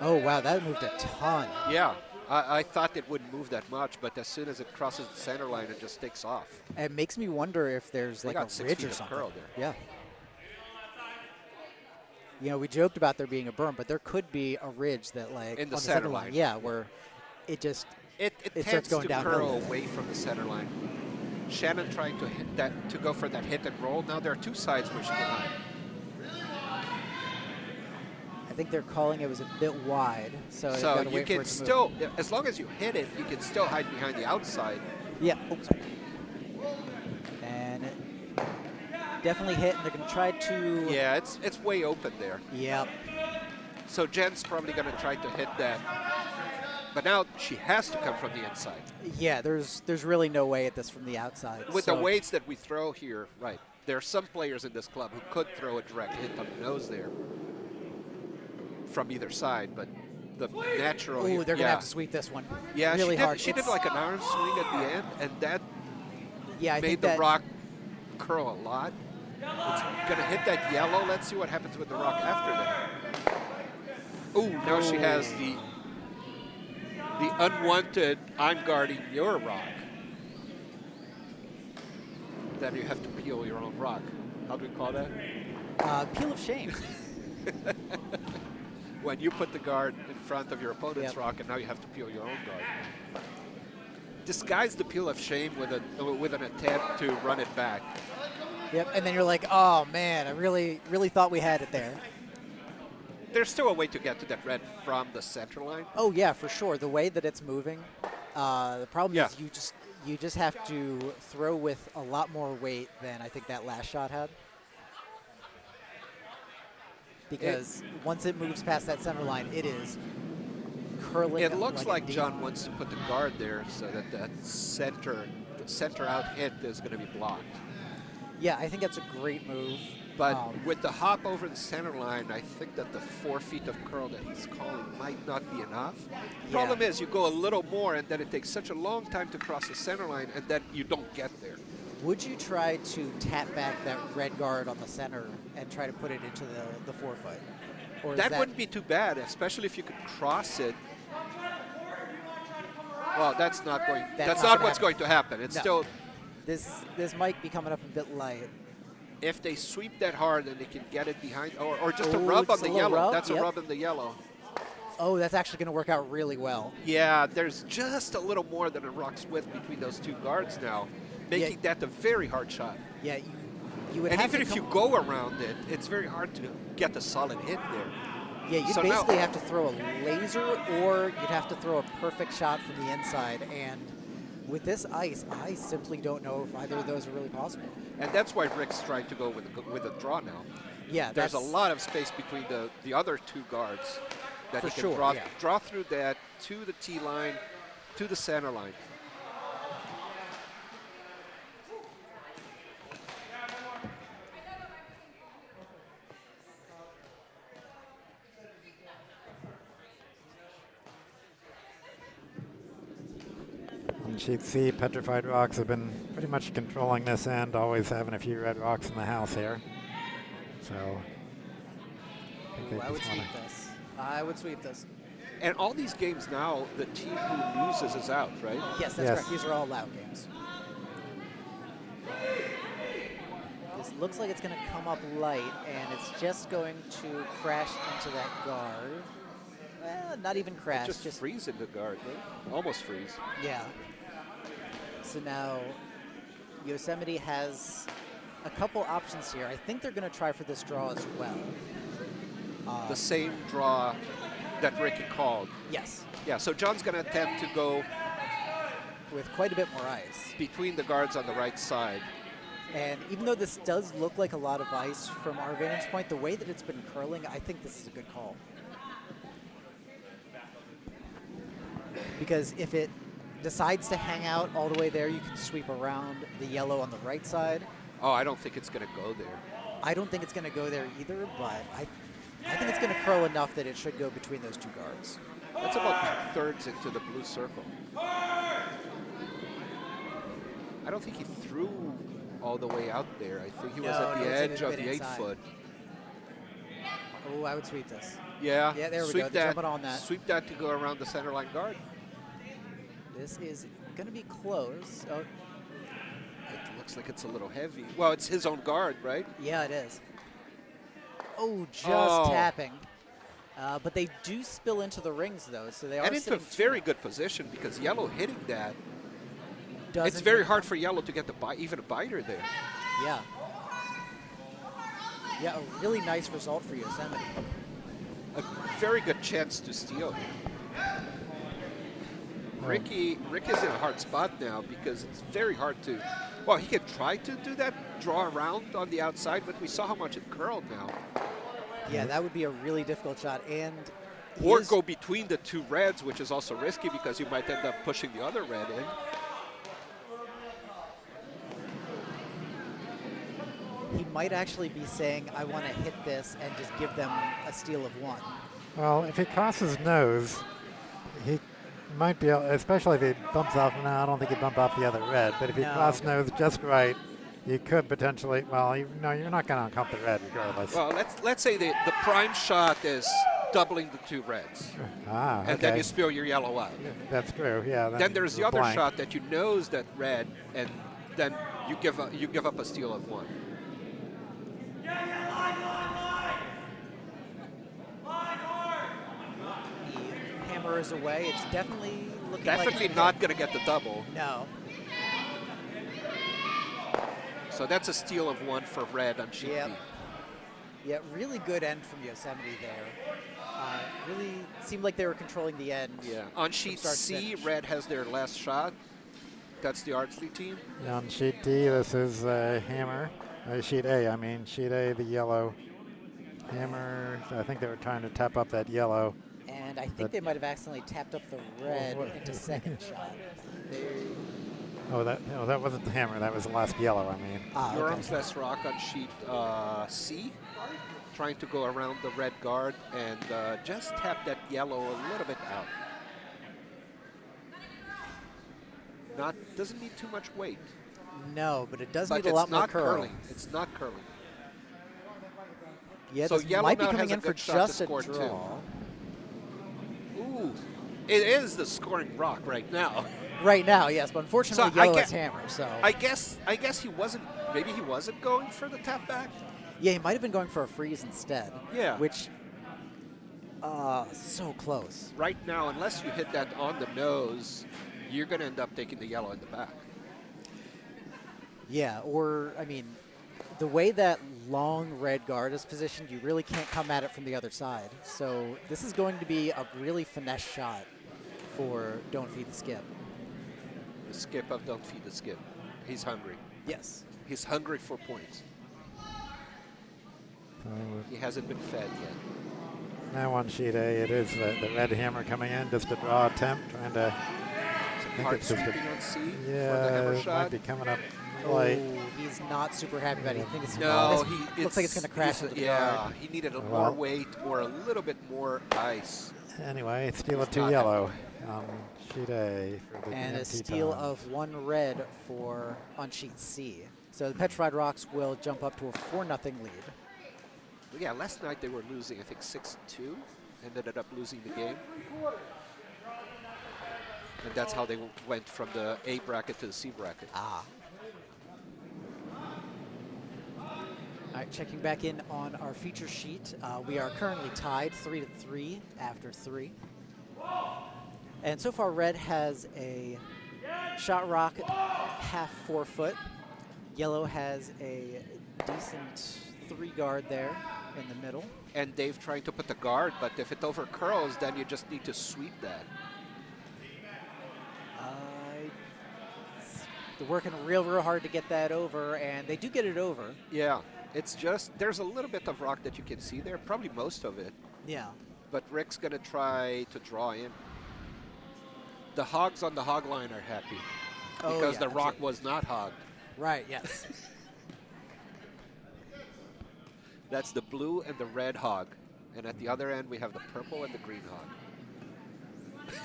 Oh, wow, that moved a ton. Yeah, I thought it wouldn't move that much, but as soon as it crosses the center line, it just takes off. It makes me wonder if there's They like got a 6 ridge feet or of something. curl there. Yeah. You know, we joked about there being a berm, but there could be a ridge that, like, In the on center line. Yeah, where it just It starts tends going to downhill. curl away from the center line. Shannon trying to hit that, to go for that hit and roll. Now there are 2 sides where she can hide. I think they're calling it was a bit wide, so they've So gotta you wait for can it to move. still, as long as you hit it, you can still hide behind the outside. Yeah. Oh, sorry. And it definitely hit, and they're going to try to. Yeah, it's way open there. Yep. So Jen's probably going to try to hit that. But now she has to come from the inside. Yeah, there's really no way at this from the outside. With so the weights that we throw here, right, there are some players in this club who could throw a direct hit on the nose there from either side, but the natural... Ooh, they're going to yeah. have to sweep this one. Yeah, really hard. She did like an arm swing at the end, and that Yeah, I made think the that rock curl a lot. It's going to hit that yellow. Let's see what happens with the rock after that. Ooh, now she has the unwanted, I'm guarding your rock. Then you have to peel your own rock. How do we call that? peel of shame. When you put the guard in front of your opponent's Yep. rock, and now you have to peel your own guard. Disguise the peel of shame with an attempt to run it back. Yep, and then you're like, oh man, I really thought we had it there. There's still a way to get to that red from the center line. Oh yeah, for sure. The way that it's moving, the problem Yeah. is you just have to throw with a lot more weight than I think that last shot had. Because once it moves past that center line, it is curling. It looks like a John demon. wants to put the guard there so that the center out hit is going to be blocked. Yeah, I think that's a great move. But with the hop over the center line, I think that the 4 feet of curl that he's calling might not be enough. Yeah. Problem is, you go a little more, and then it takes such a long time to cross the center line, and then you don't get there. Would you try to tap back that red guard on the center and try to put it into the forefoot? Or is That wouldn't be too bad, especially if you could cross it. Well, that's not going. That's not what's going to happen. It's No. still. This might be coming up a bit light. If they sweep that hard and they can get it behind, or just a Oh, rub on just a the little yellow. rub, That's a yep. rub in the yellow. Oh, that's actually going to work out really well. Yeah, there's just a little more than a rock's width between those two guards now, making that a very hard shot. Yeah, you would And have even to if you go around it, it's very hard to get a solid hit there. Yeah, you'd So now- basically have to throw a laser, or you'd have to throw a perfect shot from the inside. And with this ice, I simply don't know if either of those are really possible. And that's why Rick's trying to go with a draw now. Yeah, There's a that's- lot of space between the other two guards that For he can sure, draw through that to the T line, to the center line. On sheet C, petrified rocks have been pretty much controlling this end, always having a few red rocks in the house here. So Ooh, I would sweep this. I would sweep this. And all these games now, the team who loses is out, right? Yes, that's Yes. correct. These are all loud games. This looks like it's going to come up light, and it's just going to crash into that guard. Well, not even crash. Just freeze in the guard, right? Almost freeze. Yeah. So now Yosemite has a couple options here. I think they're going to try for this draw as well. The same draw that Ricky called. Yes, Yeah, so John's going to attempt to go with quite a bit more ice. between the guards on the right side. And even though this does look like a lot of ice from our vantage point, the way that it's been curling, I think this is a good call. Because if it decides to hang out all the way there, you can sweep around the yellow on the right side. Oh, I don't think it's going to go there. I don't think it's going to go there either, but I think it's going to curl enough that it should go between those two guards. That's about 2/3 into the blue circle. I don't think he threw all the way out there. I think he was No, at no, the it's edge a of bit the inside. 8-foot. Oh, I would sweep this. Yeah, Yeah, there we sweep go. that, Jumping on that. Sweep that to go around the center line guard. This is going to be close. Oh, It looks like it's a little heavy. Well, it's his own guard, right? yeah, it is. Oh, just Oh. tapping. But they do spill into the rings, though, so they are And into a sitting very good position because Yellow hitting that. doesn't It's very hit hard them. for Yellow to get even a biter there. Yeah. Yeah, a really nice result for Yosemite. A very good chance to steal here. Rick is in a hard spot now because it's very hard to. Well, he can try to do that draw around on the outside, but we saw how much it curled now. Yeah, that would be a really difficult shot. And Or his- go between the two reds, which is also risky because you might end up pushing the other red in. he might actually be saying, I want to hit this and just give them a steal of one. Well, if he crosses nose, he might be able, especially if he bumps off. No, I don't think he'd bump off the other red. But if he No. cross nose just right, you could potentially. Well, no, you're not going to count the red regardless. Well, let's say the prime shot is doubling the two reds, Okay. and then you spill your yellow out. That's true. Yeah. Then there's the a other blank. shot that you knows that red, and then you give up a steal of one. The hammer is away. It's definitely looking like Definitely it's not going to get the double. No. So that's a steal of 1 for red on sheet Yep. B. Yeah, really good end from Yosemite there. Really seemed like they were controlling the end. Yeah. On from sheet start to C, finish. red has their last shot. That's the Ardsley team. On sheet D, this is Hammer. Sheet A, I mean. Sheet A, the yellow. Hammer, I think they were trying to tap up that yellow. And I think they might have accidentally tapped up the red into second shot. That wasn't the Hammer. That was the last yellow, I mean. Yoram's last rock on sheet C. Trying to go around the red guard and just tap that yellow a little bit out. Doesn't need too much weight. No, but it does But need a lot it's more not curl. curling. It's not curling. Yeah, So this yellow might be now coming has a in for good shot to just a score, too. draw. Ooh, it is the scoring rock right now. Right now, yes, but unfortunately, So I yellow get- has hammer. So I guess he wasn't. Maybe he wasn't going for the tap back. yeah, he might have been going for a freeze instead. Yeah. Which, so close. Right now, unless you hit that on the nose, you're going to end up taking the yellow in the back. Yeah, or I mean, the way that long red guard is positioned, you really can't come at it from the other side. So this is going to be a really finesse shot for Don't Feed the Skip. The skip of Don't Feed the Skip. He's hungry. Yes. He's hungry for points. He hasn't been fed yet. Now on sheet A, it is the red Hammer coming in, just a draw attempt, trying to. I think Hard it's just sweeping a, on C for the yeah, hammer it might shot. be coming up light. Oh, he's not super happy about it. I think it's No, this looks like it's going to crash into the yeah, guard. he needed more Well. weight or a little bit more ice. Anyway, steal of It's 2 not yellow on sheet A for the And a empty steal time. of 1 red for on sheet C. So the Petrified Rocks will jump up to a 4-0 lead. Yeah, last night they were losing, I think 6-2, and ended up losing the game. And that's how they went from the A bracket to the C bracket. Ah. All right, checking back in on our feature sheet. We are currently tied 3-3 after 3. And so far, red has a shot rock half 4 foot. Yellow has a decent 3 guard there in the middle. And Dave trying to put the guard, but if it over curls, then you just need to sweep that. They're working real hard to get that over, and they do get it over. Yeah, it's just, there's a little bit of rock that you can see there, probably most of it. Yeah. But Rick's going to try to draw in. The hogs on the hog line are happy Oh, because yeah, the rock absolutely. was not hogged. Right, yes. That's the blue and the red hog. And at the other end, we have the purple and the green hog.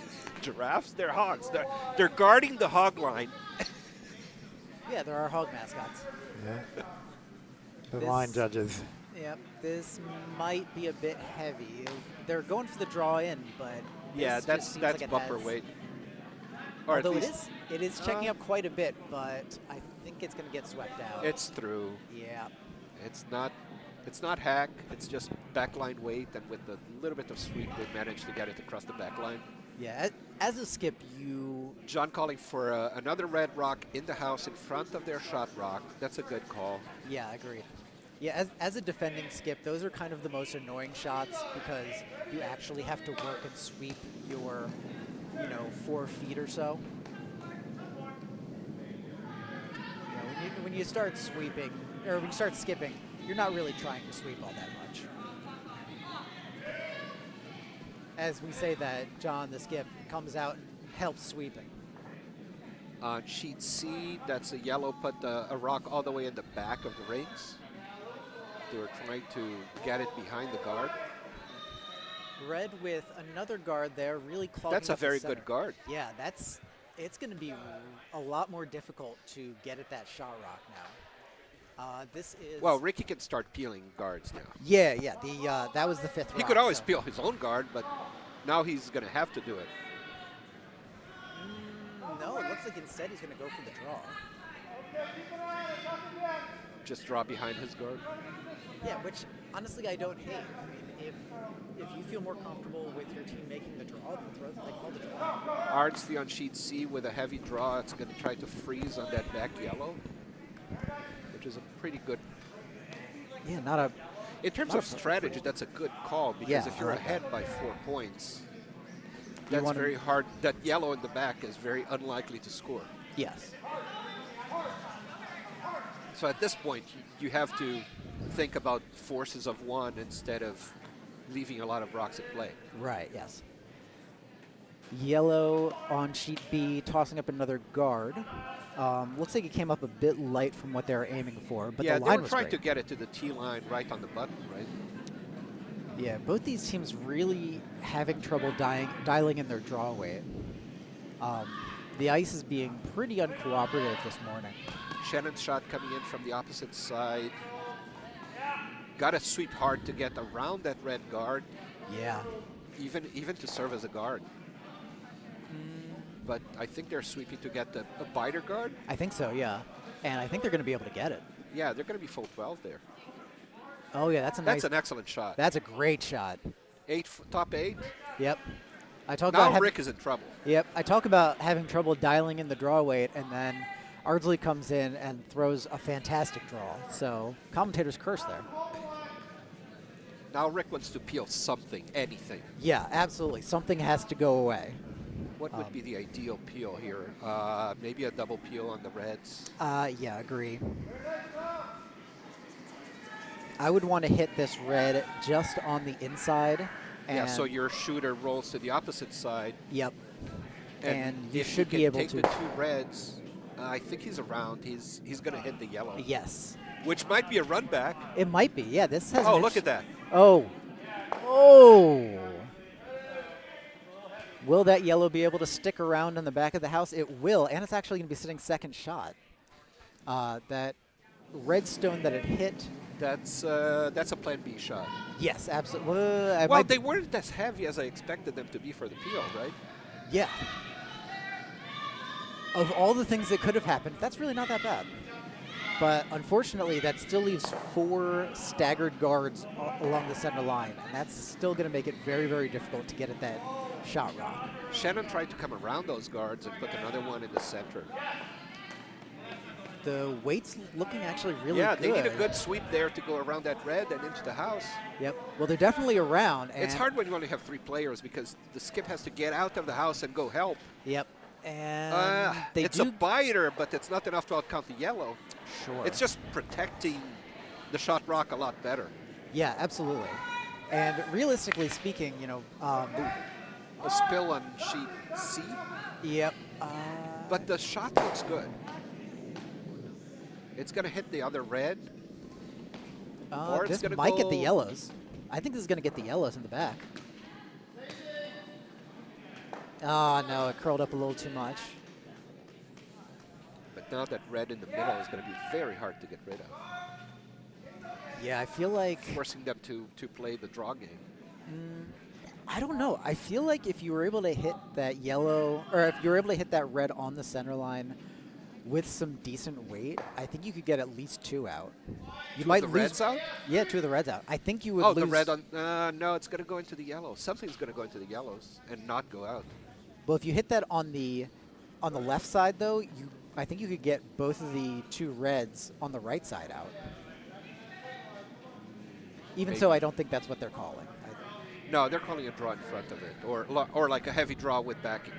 Giraffes, they're hogs. They're guarding the hog line. Yeah, there are hog mascots. Yeah. The This- line judges. Yep, this might be a bit heavy. They're going for the draw in, but Yeah, this just that's seems like it bumper has- weight. Or at Although least it is checking up quite a bit, but I think it's going to get swept out. it's through. Yeah. It's not hack. It's just backline weight, and with a little bit of sweep, they managed to get it across the backline. Yeah, as a skip, you... John calling for another red rock in the house in front of their shot rock. That's a good call. Yeah, agreed. Yeah, as a defending skip, those are kind of the most annoying shots because you actually have to work and sweep your, 4 feet or so. When you start sweeping, or when you start skipping, you're not really trying to sweep all that much. As we say that, John, the skip, comes out and helps sweeping. On sheet C, that's a yellow put a rock all the way in the back of the rings. They were trying to get it behind the guard. Red with another guard there, really clogging That's a up the very center. good guard. Yeah, it's going to be a lot more difficult to get at that shot rock now. This is Well, Ricky can start peeling guards now. yeah. That was the 5th rock. He could always so- peel his own guard, but now he's going to have to do it. No, it looks like instead he's going to go for the draw. Just draw behind his guard. Yeah, which honestly I don't hate. I mean, if you feel more comfortable with your team making the draw, then call the draw. Ardsley on sheet C with a heavy draw. It's going to try to freeze on that back yellow, which is pretty good. Yeah, not a. In terms of strategy, that's a good call because Yeah, if you're I like ahead that. by 4 points, You that's wanna- very hard. That yellow in the back is very unlikely to score. Yes. So at this point, you have to think about forces of one instead of leaving a lot of rocks at play. Right. Yes. Yellow on sheet B, tossing up another guard. Looks like it came up a bit light from what they were aiming for, but yeah, the they line were was trying great. to get it to the T line right on the button, right? Yeah, both these teams really having trouble dialing in their draw weight. The ice is being pretty uncooperative this morning. Shannon's shot coming in from the opposite side. Got to sweep hard to get around that red guard, Yeah. even to serve as a guard. But I think they're sweeping to get a biter guard. I think so, yeah. And I think they're going to be able to get it. Yeah, they're going to be full 12 there. Oh, yeah, that's a nice. That's an excellent shot. That's a great shot. Top 8. Yep. I talk Now about Rick is in trouble. Yep. I talk about having trouble dialing in the draw weight, and then Ardsley comes in and throws a fantastic draw. So commentator's curse there. Now Rick wants to peel something, anything. Yeah, absolutely. Something has to go away. What would be the ideal peel here? Maybe a double peel on the reds. Yeah, agree. I would want to hit this red just on the inside. And Yeah, so your shooter rolls to the opposite side. Yep. And you if should can be able take to. the 2 reds. I think he's around. He's going to hit the yellow. Yes. Which might be a run back. It might be. Yeah, this has. Oh, an look at that. Oh. Oh. Will that yellow be able to stick around in the back of the house? It will, and it's actually going to be sitting second shot. That redstone that it hit. That's a plan B shot. Yes, absolutely. Well, they weren't as heavy as I expected them to be for the peel, right? Yeah. Of all the things that could have happened, that's really not that bad. But unfortunately, that still leaves 4 staggered guards along the center line, and that's still going to make it very, very difficult to get at that shot rock. Shannon tried to come around those guards and put another one in the center. The weight's looking actually really Yeah, good. they need a good sweep there to go around that red and into the house. Yep. Well, they're definitely around. And It's hard when you only have 3 players because the skip has to get out of the house and go help. Yep. And It's a biter, but it's not enough to outcount the yellow. Sure. It's just protecting the shot rock a lot better. Yeah, absolutely. And realistically speaking, you know. A spill on sheet C. Yep. But the shot looks good. It's going to hit the other red. Or it's this gonna might get the go- yellows. I think this is going to get the yellows in the back. Oh, no, it curled up a little too much. But now that red in the middle is going to be very hard to get rid of. Yeah, I feel like... Forcing them to play the draw game. I don't know. I feel like if you were able to hit that yellow, or if you were able to hit that red on the center line with some decent weight, I think you could get at least 2 out. You might the lose. reds out? Yeah, 2 of the reds out. I think you would Oh, lose. the red on... no, it's going to go into the yellow. Something's going to go into the yellows and not go out. Well, if you hit that on the left side, though, I think you could get both of the 2 reds on the right side out. Even so, Maybe. I don't think that's what they're calling. No, they're calling a draw in front of it, or like a heavy draw with backing.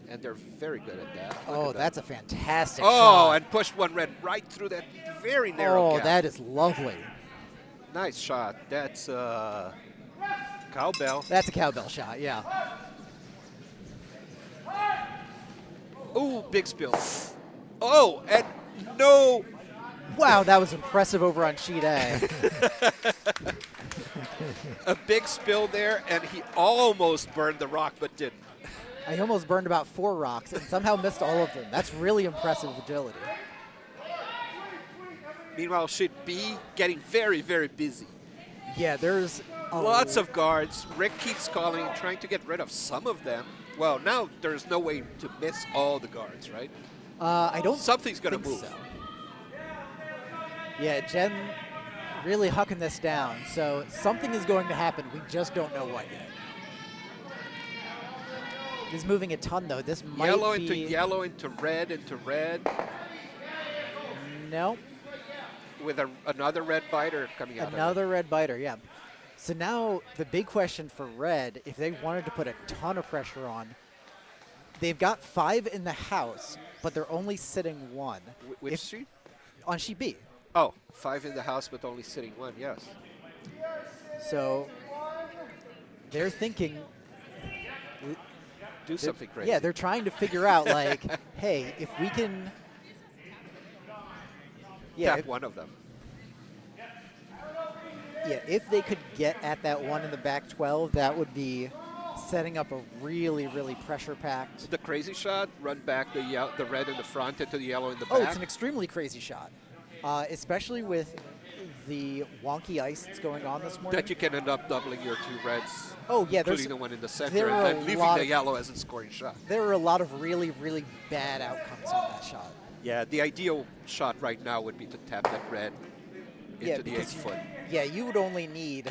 And they're very good at that. Look Oh, at that. that's a fantastic Oh, shot. and pushed one red right through that very narrow Oh, gap. that is lovely. Nice shot. That's cowbell. That's a cowbell shot, yeah. Ooh, big spill. Oh, and no. Wow, that was impressive over on sheet A. A big spill there, and he almost burned the rock, but didn't. I almost burned about 4 rocks and somehow missed all of them. That's really impressive agility. Meanwhile, should be getting very, very busy. Yeah, there's Lots of guards. Rick keeps calling, trying to get rid of some of them. Well, now there's no way to miss all the guards, right? I don't Something's going to think move. so. Yeah, Jen really hucking this down. So something is going to happen. We just don't know what yet. This is moving a ton, though. This might Yellow be... into yellow into red into red. No. With another red biter coming out. Another red biter, yeah. So now the big question for red, if they wanted to put a ton of pressure on, they've got 5 in the house, but they're only sitting 1. Which sheet? On sheet B. Oh, 5 in the house, but only sitting 1, yes. So they're thinking... Do something crazy. Yeah, they're trying to figure out, like, hey, if we can... Yeah, Tap one of them. Yeah, if they could get at that one in the back 12, that would be setting up a really, really pressure-packed... The crazy shot, run back the red in the front into the yellow in the back. Oh, it's an extremely crazy shot, especially with the wonky ice that's going on this morning. That you can end up doubling your 2 reds. Oh, yeah. Including the one in the center, there and are then a leaving lot the of- yellow as a scoring shot. There are a lot of really, really bad outcomes on that shot. Yeah, the ideal shot right now would be to tap that red Yeah, into the 8 because foot. Yeah, you would only need,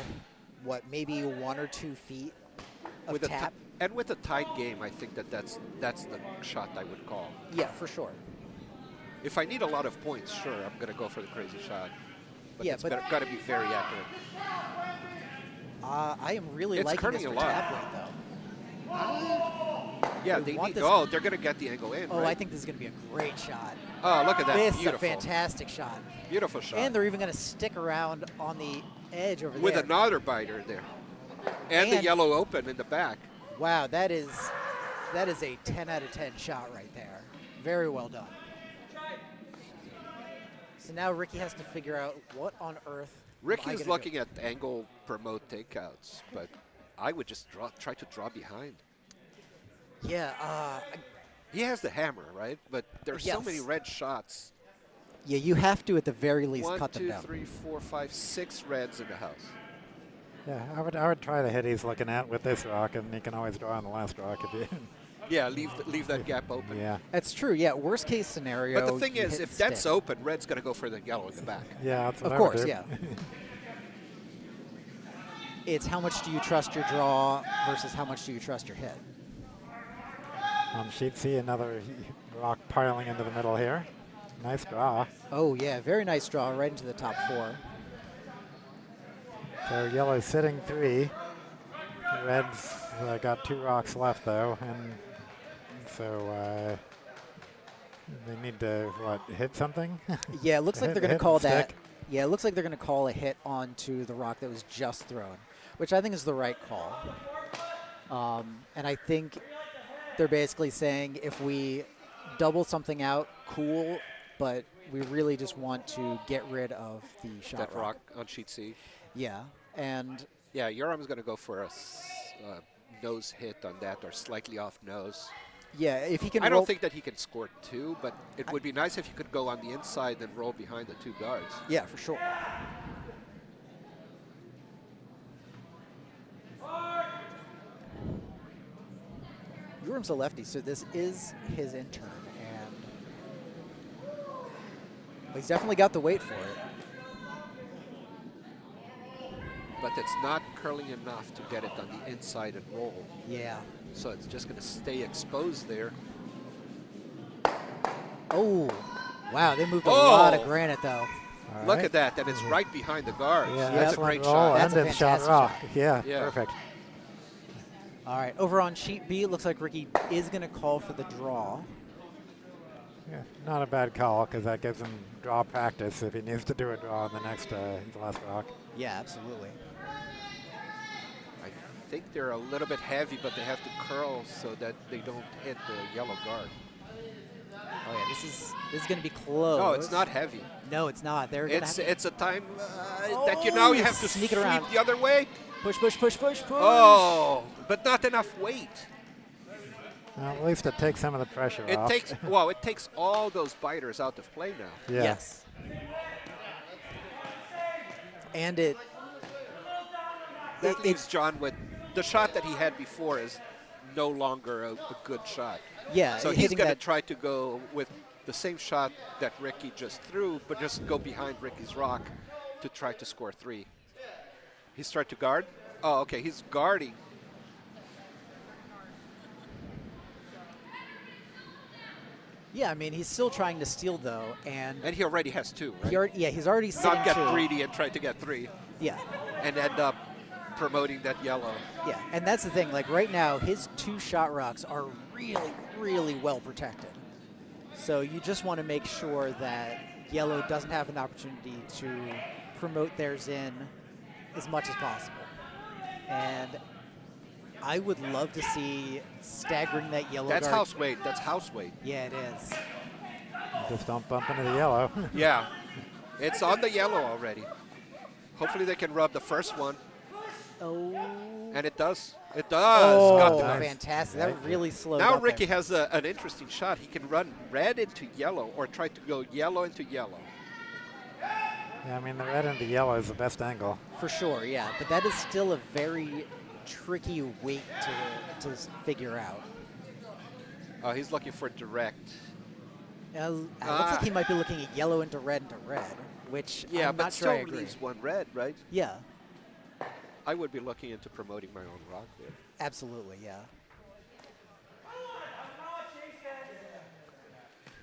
what, maybe 1 or 2 feet of With tap? and with a tied game, I think that's the shot I would call. Yeah, for sure. If I need a lot of points, sure, I'm going to go for the crazy shot. But Yeah, it's but- got to be very accurate. I am really It's liking this curling for a lot. tap rate, though. Yeah, We they want need. this- Oh, they're going to get the angle in. Oh, right? I think this is going to be a great shot. Oh, look at that! This is a Beautiful, fantastic shot. beautiful shot. And they're even going to stick around on the edge over with there. another biter there, and the And- yellow open in the back. Wow, that is a 10 out of 10 shot right there. Very well done. So now Ricky has to figure out what on earth. Ricky is looking at angle promote takeouts, but I would just try to draw behind. Yeah, He has the hammer, right? But there's so Yes. many red shots. yeah, you have to at the very least 1, cut them 2, down. 3, 4, 5, 6 reds in the house. Yeah, I would try the hit he's looking at with this rock, and you can always draw on the last rock if you. Yeah, leave that gap open. Yeah. That's true. Yeah, worst case scenario. But the thing you is, hit if that's stick. open, red's going to go for the yellow in the back. Yeah, that's what Of I would course, do. yeah. It's how much do you trust your draw versus how much do you trust your hit. On sheet C, another rock piling into the middle here. Nice draw. Oh yeah, very nice draw right into the top 4. So yellow's sitting 3. The red's got 2 rocks left though, and so they need to hit something. Yeah, it looks like they're going to Hit call and that. stick. Yeah, it looks like they're going to call a hit onto the rock that was just thrown, which I think is the right call. And I think they're basically saying if we double something out, cool, but we really just want to get rid of the shot That rock on sheet C. Yeah, and Yeah, Yoram's going to go for a nose hit on that, or slightly off nose. yeah, if he can. I roll, don't think that he can score 2, but it would be nice if he could go on the inside and roll behind the 2 guards. Yeah, for sure. Yoram's a lefty, so this is his intern, and he's definitely got the weight for it. But it's not curling enough to get it on the inside and roll. Yeah. So it's just going to stay exposed there. Oh, wow, they moved a Oh! lot of granite, though. All Look right. at that, and it's right behind the guards. Yeah, That's a excellent great roll shot. That's and a it's shot fantastic rock. shot. Yeah, Yeah. perfect. All right, over on sheet B, it looks like Ricky is going to call for the draw. Yeah, not a bad call because that gives him draw practice if he needs to do a draw on the next his last rock. Yeah, absolutely. I think they're a little bit heavy, but they have to curl so that they don't hit the yellow guard. Oh yeah, this is going to be close. No, it's not heavy. No, it's not. They're going to have to It's a time that you know you have to sneak sweep it around. the other way. push, push, push, push, push. Oh, but not enough weight. Well, at least it takes some of the pressure It off. takes all those biters out of play now. Yeah. Yes. And it That leaves John with the shot that he had before is no longer a good shot. yeah. So he's hitting going to that- try to go with the same shot that Ricky just threw, but just go behind Ricky's rock to try to score 3. He's trying to guard. Oh, okay. He's guarding. Yeah, I mean, he's still trying to steal, though, and he already has 2, right? he's already sitting Not get 2. greedy and try to get 3 Yeah, and end up promoting that yellow. yeah, and that's the thing. Like right now, his 2 shot rocks are really, really well protected. So you just want to make sure that yellow doesn't have an opportunity to promote theirs in as much as possible. And I would love to see staggering that yellow That's guard. house weight. That's house weight. Yeah, it is. Just don't bump into the yellow. Yeah. It's on the yellow already. Hopefully they can rub the first one. Oh. And it does. It does. Got Oh, the nice. fantastic. That really slowed Now up Ricky there. has an interesting shot. He can run red into yellow or try to go yellow into yellow. Yeah, I mean, the red and the yellow is the best angle. For sure, yeah. But that is still a very tricky weight to figure out. Oh, he's looking for direct. It looks like he might be looking at yellow into red, which Yeah, I'm but not still sure I agree. leaves 1 red, right? Yeah, I would be looking into promoting my own rock there. absolutely, yeah.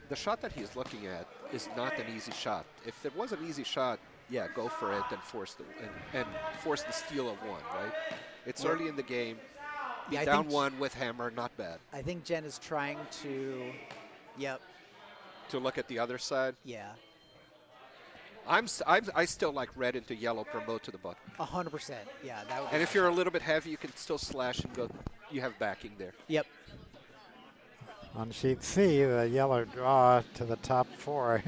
The shot that he's looking at is not an easy shot. If it was an easy shot, yeah, go for it and force the steal of 1, right? It's Yeah. early in the game. Yeah, I Down think 1 with hammer, not bad. I think Jen is trying to, yep, To look at the other side, yeah, I still like red into yellow promote to the button. 100%, yeah. That would. And if you're a little bit heavy, you can still slash and go. You have backing there. Yep. On sheet C, the yellow draw to the top 4.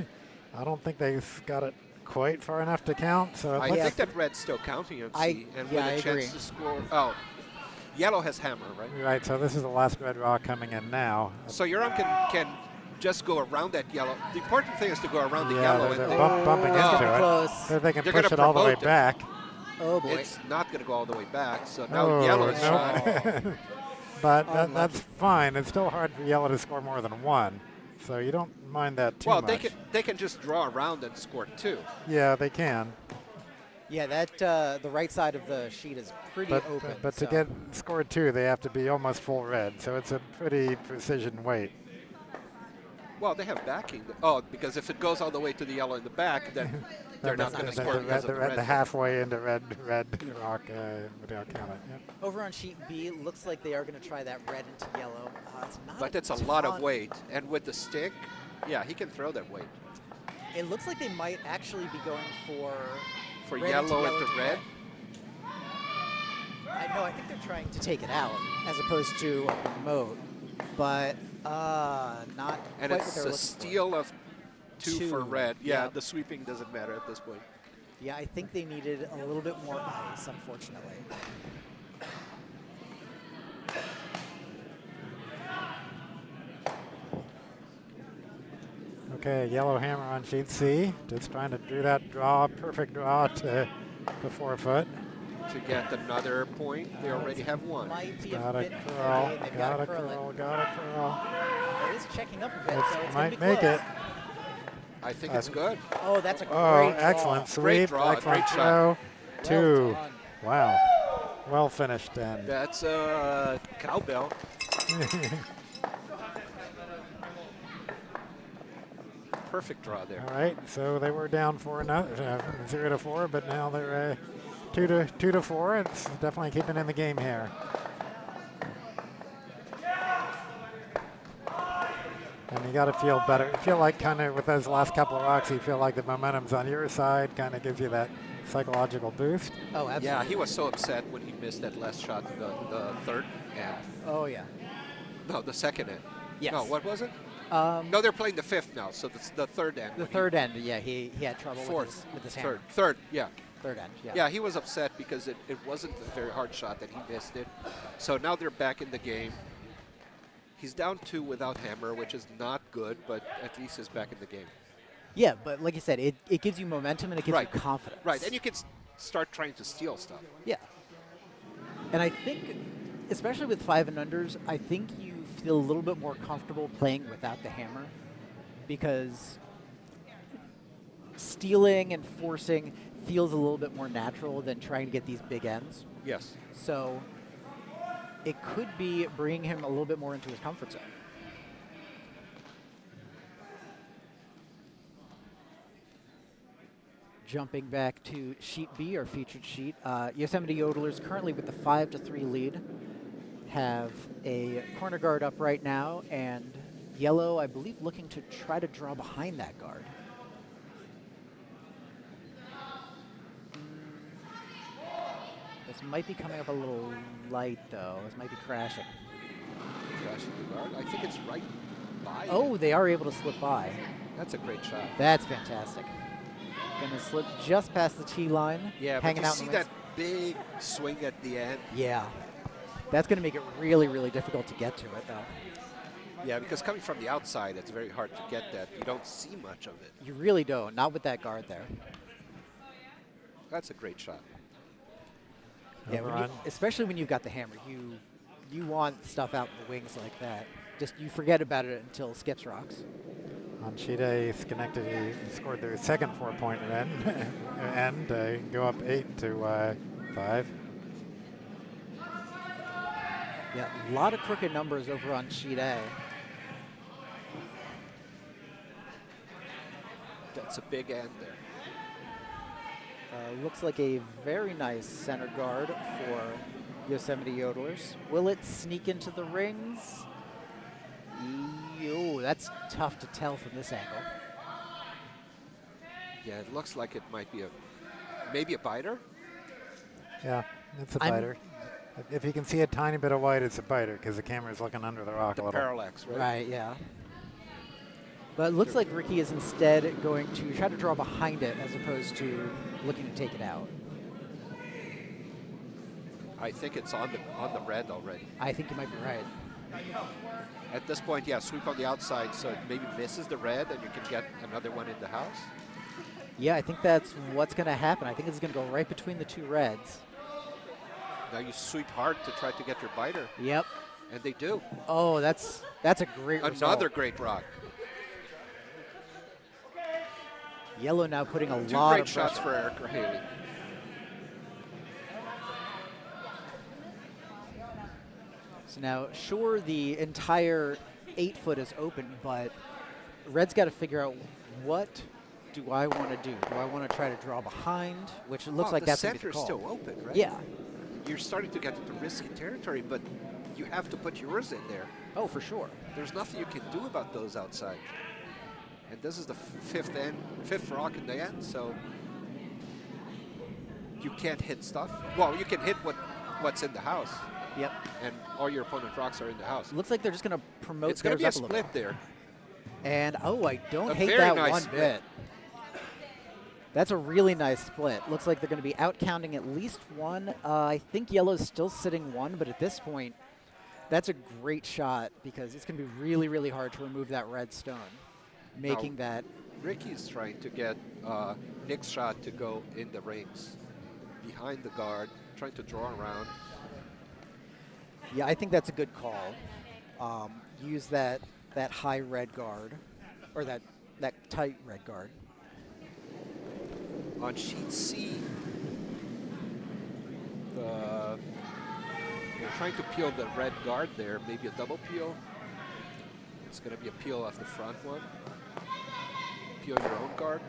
I don't think they've got it quite far enough to count. So it I looks think that red's still counting on I- C, and yeah, with I a chance agree. to score. Oh, yellow has hammer, right? right. So this is the last red draw coming in now. So Euron can just go around that yellow. The important thing is to go around the Yeah, yellow. they're and bumping it's into getting it. close. So they can They're push gonna it all the way promote it. back. Oh boy. It's not going to go all the way back. So now Oh, yellow's no. shot. But Unlucky. that's fine. It's still hard for yellow to score more than 1. So you don't mind that too Well, much. they can just draw around and score 2. Yeah, they can. Yeah, that the right side of the sheet is pretty But, open. but to so- get scored 2, they have to be almost full red. So it's a pretty precision weight. Well, they have backing. Oh, because if it goes all the way to the yellow in the back, then they're not going to score because of the red. The halfway into red rock without count it. Yep. Over on sheet B, looks like they are going to try that red into yellow. It's not But it's a lot of ton. weight. And with the stick, yeah, he can throw that weight. It looks like they might actually be going for red Yellow into red? I think they're trying to take it out as opposed to promote, but not And quite what it's they're a looking steal of 2 for Two, red. Yeah, yeah. the sweeping doesn't matter at this point. for. Yeah, I think they needed a little bit more ice, unfortunately. Okay, yellow hammer on sheet C. Just trying to do that draw, perfect draw to the 4-foot. To get another point, they already have 1. Might be a Gotta bit curl, early. They've gotta curl it. curl, gotta curl. It is checking up a bit, It so it's might gonna be make close. it. I think it's good. Oh, that's a great Oh, draw. excellent Great sweep, draw, excellent great shot. throw. Well 2. done. Wow. Well finished then. That's cowbell. Perfect draw there. All right, so they were down 0 to 4, but now they're 2 to 4. It's definitely keeping in the game here. And you got to feel better. You feel like kind of with those last couple of rocks, you feel like the momentum's on your side, kind of gives you that psychological boost. Oh, absolutely. Yeah, he was so upset when he missed that last shot, the third end. Oh, yeah. No, the second end. Yes. No, what was it? No, they're playing the 5th now, so it's the third end. The when third end, yeah, he had trouble Fourth. with his hammer. Third, yeah. Third end, yeah. Yeah, he was upset because it wasn't a very hard shot that he missed it. So now they're back in the game. He's down 2 without hammer, which is not good, but at least he's back in the game. Yeah, but like you said, it gives you momentum and it gives Right. you confidence. Right, and you can start trying to steal stuff. Yeah. And I think, especially with 5 and unders, I think you feel a little bit more comfortable playing without the hammer because stealing and forcing feels a little bit more natural than trying to get these big ends. Yes. So it could be bringing him a little bit more into his comfort zone. Jumping back to sheet B, our featured sheet. Yosemite Yodelers currently with the 5-3 lead. Have a corner guard up right now, and yellow, I believe, looking to try to draw behind that guard. This might be coming up a little light, though. This might be crashing. Crashing the guard. I think it's right by. Oh, they are able to slip by. That's a great shot. That's fantastic. Gonna slip just past the tee line. Yeah, hanging but you out see in the that big swing at the end? Yeah. That's going to make it really, really difficult to get to it, though. Yeah, because coming from the outside, it's very hard to get that. You don't see much of it. You really don't. Not with that guard there. That's a great shot. Yeah, especially when you've got the hammer. You want stuff out in the wings like that. Just you forget about it until skips rocks. On sheet A, Schenectady scored their second 4-point and go up 8-5. Yeah, a lot of crooked numbers over on sheet A. That's a big end there. Looks like a very nice center guard for Yosemite Yodelers. Will it sneak into the rings? Ooh, that's tough to tell from this angle. Yeah, it looks like it might be maybe a biter. Yeah, it's a biter. If you can see a tiny bit of white, it's a biter because the camera's looking under the rock a little. Parallax, right? Right, yeah. But it looks like Ricky is instead going to try to draw behind it as opposed to looking to take it out. I think it's on the red already. I think you might be right. At this point, yeah, sweep on the outside so it maybe misses the red and you can get another one in the house. Yeah, I think that's what's going to happen. I think it's going to go right between the two reds. Now you sweep hard to try to get your biter. Yep. And they do. Oh, that's a great result. Another great rock. Yellow now putting a lot of Two great pressure. shots for Eric Haley. So now, sure, the entire 8-foot is open, but Red's got to figure out what do I want to do? Do I want to try to draw behind, which it looks like that's going to be the call. The center's still open, right? Yeah. You're starting to get into risky territory, but you have to put yours in there. Oh, for sure. There's nothing you can do about those outside. And this is the fifth rock in the end, so you can't hit stuff. Well, you can hit what's in the house. Yep. And all your opponent rocks are in the house. Looks like they're just going to promote it's going to be a theirs up split little. there. And, oh, I don't hate very that nice one split. bit. That's a really nice split. Looks like they're going to be out-counting at least one. I think yellow's still sitting one, but at this point, that's a great shot because it's going to be really, really hard to remove that red stone, making that. Ricky's trying to get Nick's shot to go in the rings, behind the guard, trying to draw around. Yeah, I think that's a good call. Use that high red guard, or that tight red guard. On sheet C, you're trying to peel the red guard there, maybe a double peel. It's going to be a peel off the front one. Peel your own guard.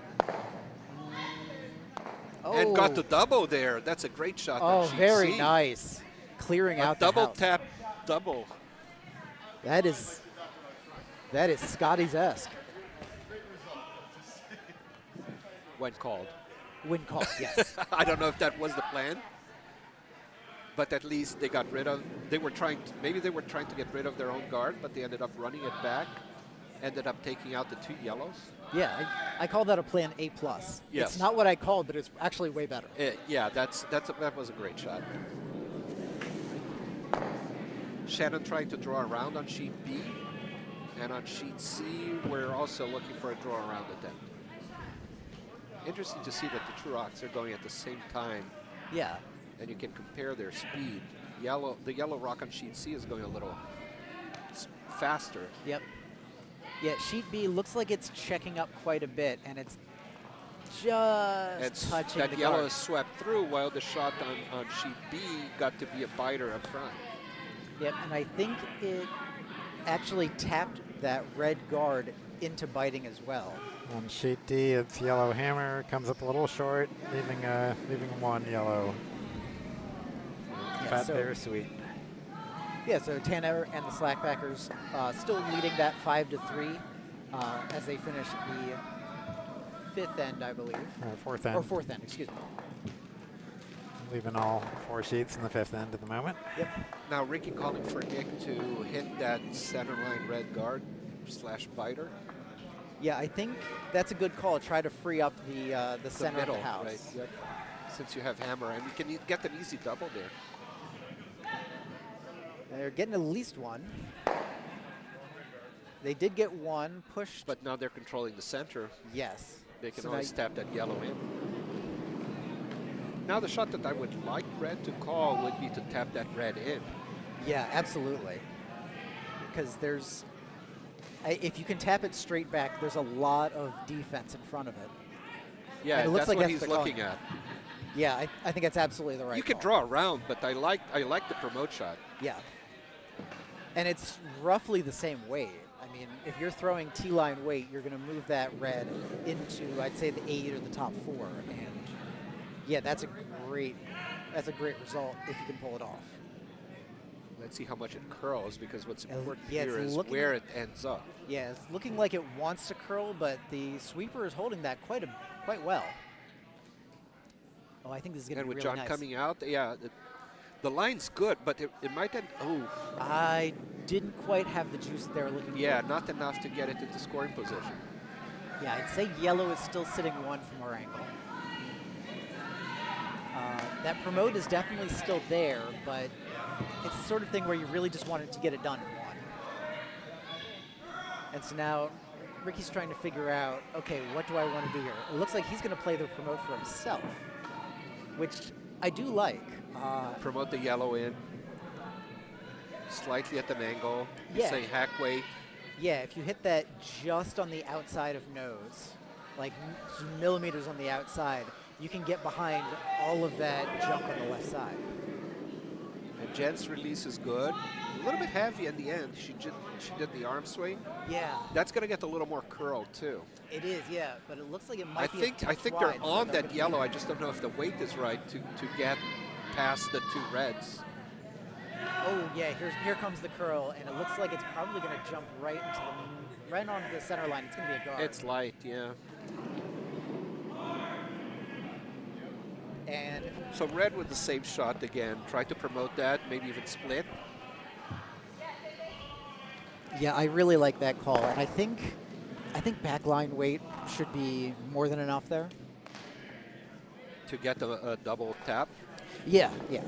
Oh. And got the double there. That's a great shot. Oh, on sheet very C. nice. Clearing A out the double house. tap double. That is Scotty's-esque. When called. When called, yes. I don't know if that was the plan, but at least they got rid of. Maybe they were trying to get rid of their own guard, but they ended up running it back. Ended up taking out the two yellows. Yeah, I call that a plan A+. Yes. It's not what I called, but it's actually way better. Yeah, that was a great shot. Shannon trying to draw around on sheet B, and on sheet C, we're also looking for a draw around attempt. Interesting to see that the two rocks are going at the same time. Yeah. And you can compare their speed. The yellow rock on sheet C is going a little faster. Yep. Yeah, sheet B looks like it's checking up quite a bit, and it's just touching that the yellow guard. is swept through, while the shot on sheet B got to be a biter up front. Yep, and I think it actually tapped that red guard into biting as well. On sheet D, it's yellow hammer, comes up a little short, leaving one yellow. Fat bittersweet. Yeah, so Tanner and the Slackpackers still leading that 5-3 as they finish the 5th end, I believe. Fourth end. Or 4th end, excuse me. Leaving all 4 sheets in the 5th end at the moment. Yep. Now Ricky calling for Nick to hit that center line red guard / biter. Yeah, I think that's a good call. Try to free up the center middle, of the house. right? Yep. Since you have hammer, and you can get an easy double there. They're getting at least one. They did get one pushed. But now they're controlling the center. Yes. They can So always now tap that yellow in. Now the shot that I would like red to call would be to tap that red in. Yeah, absolutely. Because there's, if you can tap it straight back, there's a lot of defense in front of it. Yeah, And it looks that's like what that's he's the call. looking at. Yeah, I think that's absolutely the right You can call. draw around, but I like the promote shot. Yeah. And it's roughly the same weight. I mean, if you're throwing T-line weight, you're going to move that red into, I'd say, the 8 or the top 4. And yeah, that's a great result if you can pull it off. Let's see how much it curls, because what's important yeah, here it's is where it ends up. Yeah, it's looking like it wants to curl, but the sweeper is holding that quite well. Oh, I think this is going to And be with really John nice. coming out, yeah, the line's good, but it might end. Oh, I didn't quite have the juice they were looking yeah, for. not enough to get it into scoring position. Yeah, I'd say yellow is still sitting 1 from our angle. That promote is definitely still there, but it's the sort of thing where you really just wanted to get it done in 1. And so now Ricky's trying to figure out, okay, what do I want to do here? It looks like he's going to play the promote for himself, which I do like. Promote the yellow in, slightly at an angle. You Yeah. say hack weight. Yeah, if you hit that just on the outside of nose, like millimeters on the outside, you can get behind all of that junk on the left side. And Jen's release is good. A little bit heavy in the end. She did the arm swing. Yeah, That's going to get a little more curl too. it is, yeah, but it looks like it I might be a think touch they're wide, so on that that would- yellow. I just don't know if the weight is right to get past the 2 reds. Oh, yeah, here comes the curl, and it looks like it's probably going to jump right onto the center line. It's going to be a guard. It's light, yeah. And So red with the same shot again. Try to promote that, maybe even split. yeah, I really like that call, and I think backline weight should be more than enough there. To get a double tap. Yeah, yeah.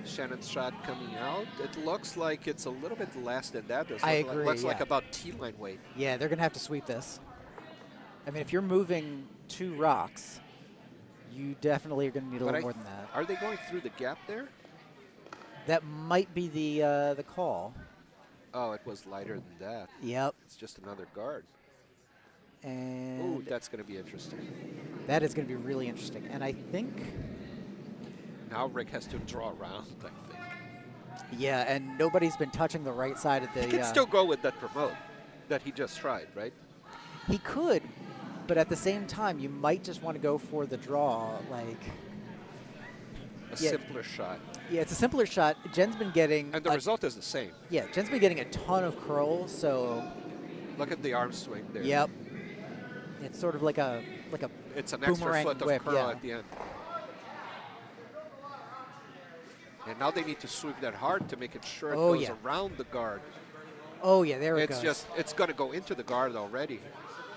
Shannon's shot coming out. It looks like it's a little bit less than that. I agree, Looks like yeah. about T-line weight. Yeah, they're going to have to sweep this. I mean, if you're moving 2 rocks, you definitely are going to need a little more than that. Are they going through the gap there? That might be the call. Oh, it was lighter than that. Yep. It's just another guard. And Ooh, that's going to be interesting. that is going to be really interesting. And I think, Now Rick has to draw around, I think. yeah, and nobody's been touching the right side of the... He can still go with that promote that he just tried, right? He could, but at the same time, you might just want to go for the draw. Like, A Yeah. simpler shot. yeah, it's a simpler shot. Jen's been getting... And the result is the same. Yeah, Jen's been getting a ton of curl, so... Look at the arm swing there. Yep. It's sort of like a It's an extra boomerang foot of whip, curl yeah. at the end. And now they need to sweep that hard to make it sure it Oh, goes yeah. around the guard. Oh, yeah, there it goes. It's going to go into the guard already.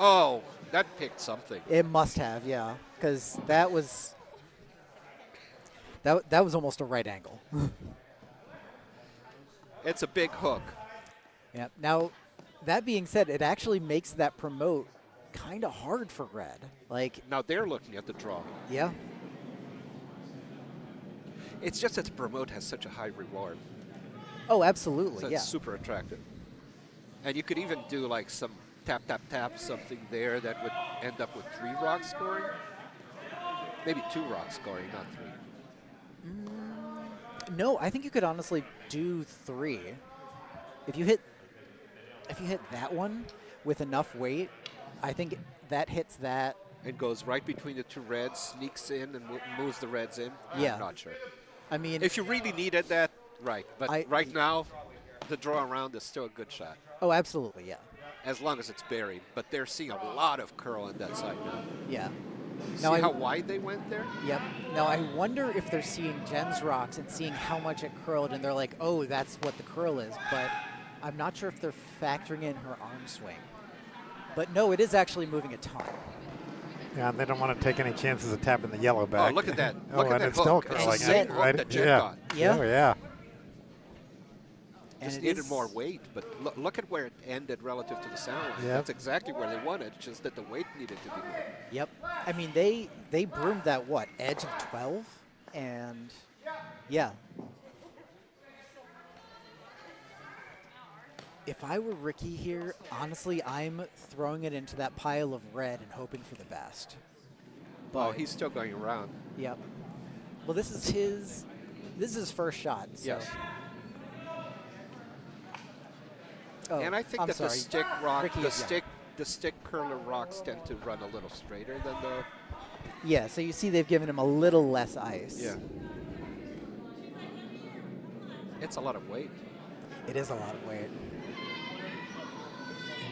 Oh, that picked something. It must have, yeah, because that was that was almost a right angle. It's a big hook. Yeah. Now, that being said, it actually makes that promote kind of hard for red. Like, Now they're looking at the draw. yeah, It's just that the promote has such a high reward. oh, absolutely, So yeah. it's super attractive. And you could even do like some tap, tap, tap, something there that would end up with 3 rocks scoring. Maybe 2 rocks scoring, not 3. No, I think you could honestly do 3. If you hit if you hit that one with enough weight, I think that hits that. It goes right between the two reds, sneaks in, and moves the reds in. Yeah. I'm not sure. I mean, If you really needed that, right. But right now, the draw around is still a good shot, oh, absolutely, yeah. as long as it's buried. But they're seeing a lot of curl on that side now. Yeah. See how wide they went there? Yep. Now, I wonder if they're seeing Jen's rocks and seeing how much it curled, and they're like, oh, that's what the curl is. But I'm not sure if they're factoring in her arm swing. But no, it is actually moving a ton. Yeah, and they don't want to take any chances of tapping the yellow back. Oh, look at that. Oh, Look at and that it's still hook. It's curling. the same right? hook that Jen Yeah. got. Yeah. Oh, yeah. And Just it needed is- more weight, but look at where it ended relative to the center line. Yep. That's exactly where they wanted, just that the weight needed to be more. Yep. I mean, they broomed that, what, edge of 12? And, yeah. If I were Ricky here, honestly, I'm throwing it into that pile of red and hoping for the best. Oh, he's still going around. Yep. Well, this is his first shot. So. Yes. Oh, And I think I'm that sorry. the stick rock, Ricky the is young. stick curler rocks tend to run a little straighter than the. Yeah, so you see they've given him a little less ice. Yeah. It's a lot of weight. It is a lot of weight.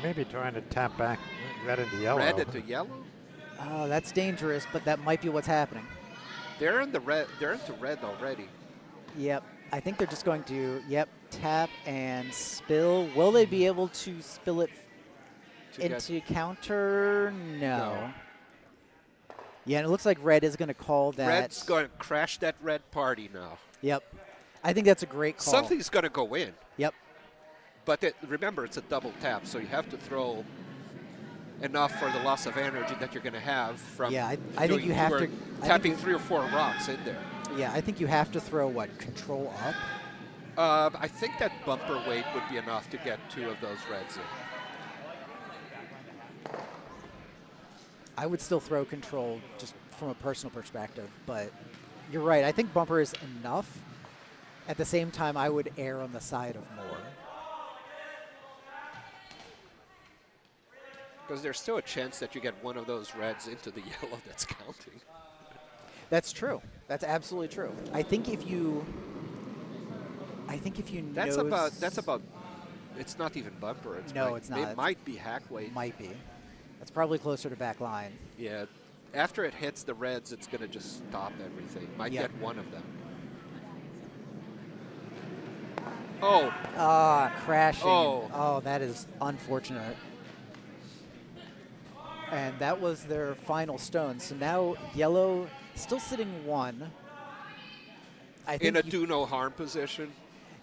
Maybe trying to tap back red into yellow. Red into yellow. Oh, that's dangerous, but that might be what's happening. They're in the red. They're into red already. Yep. I think they're just going to, tap and spill. Will they be able to spill it To get- into counter? No. No. Yeah, and it looks like red is going to call that. Red's going to crash that red party now. Yep. I think that's a great call. Something's going to go in. Yep. But remember, it's a double tap, so you have to throw enough for the loss of energy that you're going to have from Yeah, I think you have to. tapping 3 or 4 rocks in there. Yeah, I think you have to throw what? Control up? I think that bumper weight would be enough to get 2 of those reds in. I would still throw control just from a personal perspective, but you're right. I think bumper is enough. At the same time, I would err on the side of more. Because there's still a chance that you get one of those reds into the yellow that's counting. That's true. That's absolutely true. I think if you That's nose- about. It's not even bumper. It's not. It might be hack weight. Might be. That's probably closer to back line. Yeah. After it hits the reds, it's going to just stop everything. Might Yep. get one of them. Oh, Crashing. Oh. That is unfortunate. And that was their final stone. So now yellow still sitting 1. I think in a do no harm position.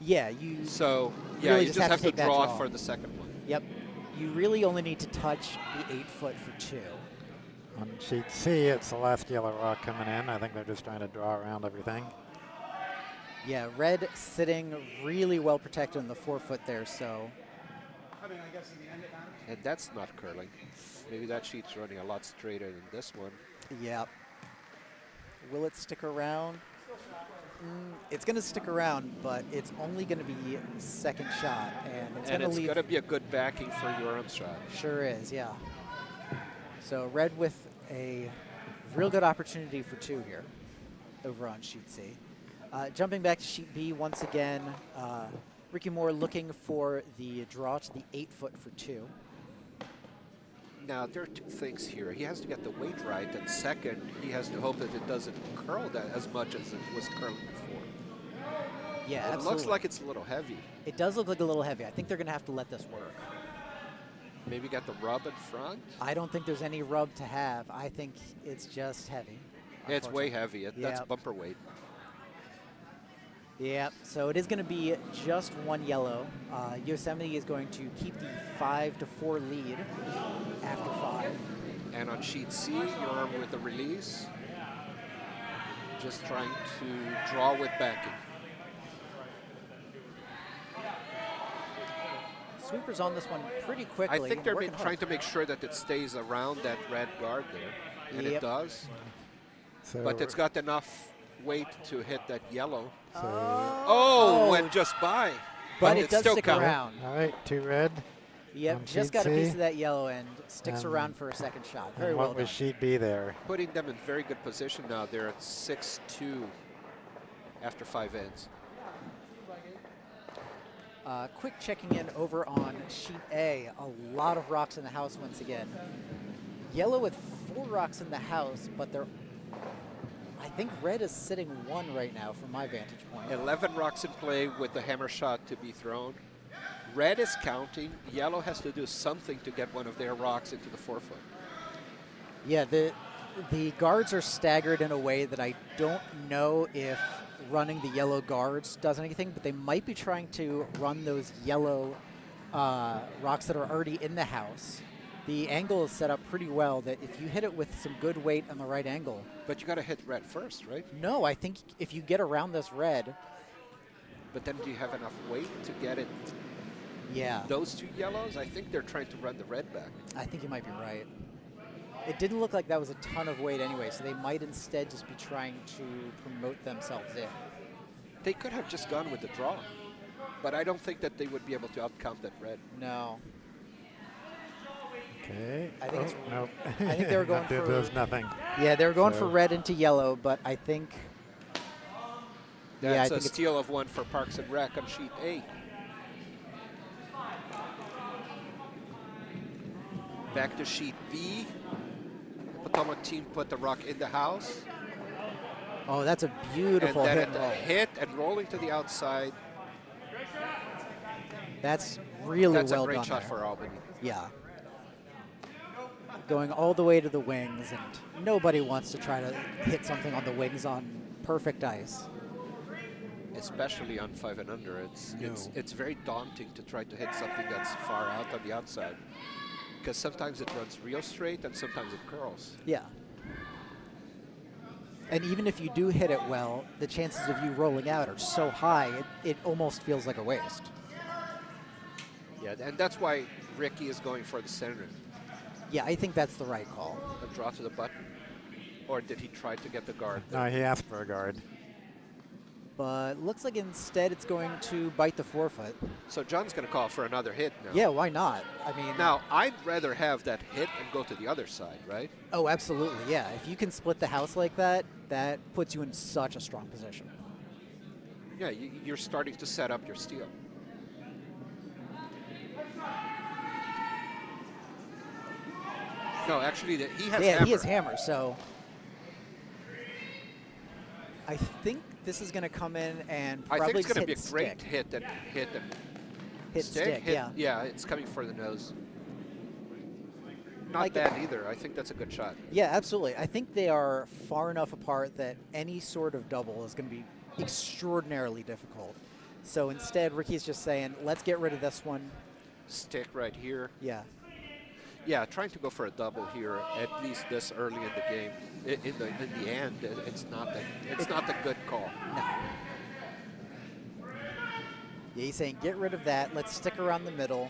Yeah, you. So, yeah, really you just have to take that draw draw. for the second one. Yep. You really only need to touch the 8-foot for 2. On sheet C, it's the last yellow rock coming in. I think they're just trying to draw around everything. Yeah, red sitting really well protected in the 4-foot there. So And that's not curling. Maybe that sheet's running a lot straighter than this one. yeah. Will it stick around? It's going to stick around, but it's only going to be second shot, and it's going to leave. going to be a good backing for your arm shot. Sure is, yeah. So red with a real good opportunity for 2 here over on sheet C. Jumping back to sheet B once again, Ricky Moore looking for the draw to the 8-foot for 2. Now, there are 2 things here. He has to get the weight right, and second, he has to hope that it doesn't curl that as much as it was curling before. Yeah, It absolutely. looks like it's a little heavy. It does look like a little heavy. I think they're going to have to let this work. Maybe get the rub in front. I don't think there's any rub to have. I think it's just heavy. It's way unfortunately. heavy. That's Yeah. bumper weight. Yeah, so it is going to be just 1 yellow. Yosemite is going to keep the 5-4 lead after 5. And on sheet C, you're with the release. Just trying to draw with backing. Sweepers on this one pretty quickly. I think they're working hard. trying to make sure that it stays around that red guard there. And it Yep. does. So But it's got enough weight to hit that yellow. So, Oh, went just by. but it it's does still stick counting. around. all right, 2 red. Yep, just got a piece of that yellow end. Sticks around for a second shot. Very well done. What was Sheet B there? Putting them in very good position now. They're at 6-2 after 5 ends. Quick checking in over on Sheet A. A lot of rocks in the house once again. Yellow with 4 rocks in the house, but I think red is sitting 1 right now from my vantage point. 11 rocks in play with the hammer shot to be thrown. Red is counting. Yellow has to do something to get one of their rocks into the 4-foot. Yeah, the guards are staggered in a way that I don't know if running the yellow guards does anything, but they might be trying to run those yellow rocks that are already in the house. The angle is set up pretty well that if you hit it with some good weight on the right angle. But you got to hit red first, right? No, I think if you get around this red. But then do you have enough weight to get it? Yeah. Those 2 yellows, I think they're trying to run the red back. I think you might be right. It didn't look like that was a ton of weight anyway, so they might instead just be trying to promote themselves in. They could have just gone with the draw, but I don't think that they would be able to outcount that red. No. Okay. I think nope. I think they were going for. There's nothing. Yeah, they were going for red into yellow, but I think. That's a steal of 1 for Parks and Rec on Sheet A. Back to Sheet B. The Potomac team put the rock in the house. Oh, that's a beautiful and hit then and roll. Hit and rolling to the outside. That's really well done. That's a great shot for Albany. Yeah. Going all the way to the wings, and nobody wants to try to hit something on the wings on perfect ice. Especially on 5 and under. It's very daunting to try to hit something that's far out on the outside. Because sometimes it runs real straight and sometimes it curls. Yeah. And even if you do hit it well, the chances of you rolling out are so high, it almost feels like a waste. Yeah, and that's why Ricky is going for the center. Yeah, I think that's the right call. A draw to the button? Or did he try to get the guard? No, he asked for a guard. But looks like instead it's going to bite the 4-foot. So John's going to call for another hit now. Yeah, why not? I mean, now, I'd rather have that hit and go to the other side, right? Oh, absolutely, yeah. If you can split the house like that, that puts you in such a strong position. Yeah, you're starting to set up your steal. No, actually, he has hammer. He has hammer, so I think this is going to come in and probably I think it's going to be a stick. great hit and stick, hit, yeah. Yeah, it's coming for the nose. Not Like bad either. I think that's a good shot. Yeah, absolutely. I think they are far enough apart that any sort of double is going to be extraordinarily difficult. So instead, Ricky's just saying, let's get rid of this one. Stick right here. Yeah. Yeah, trying to go for a double here, at least this early in the game. In the end, it's not the good call. No. Yeah, he's saying get rid of that. Let's stick around the middle,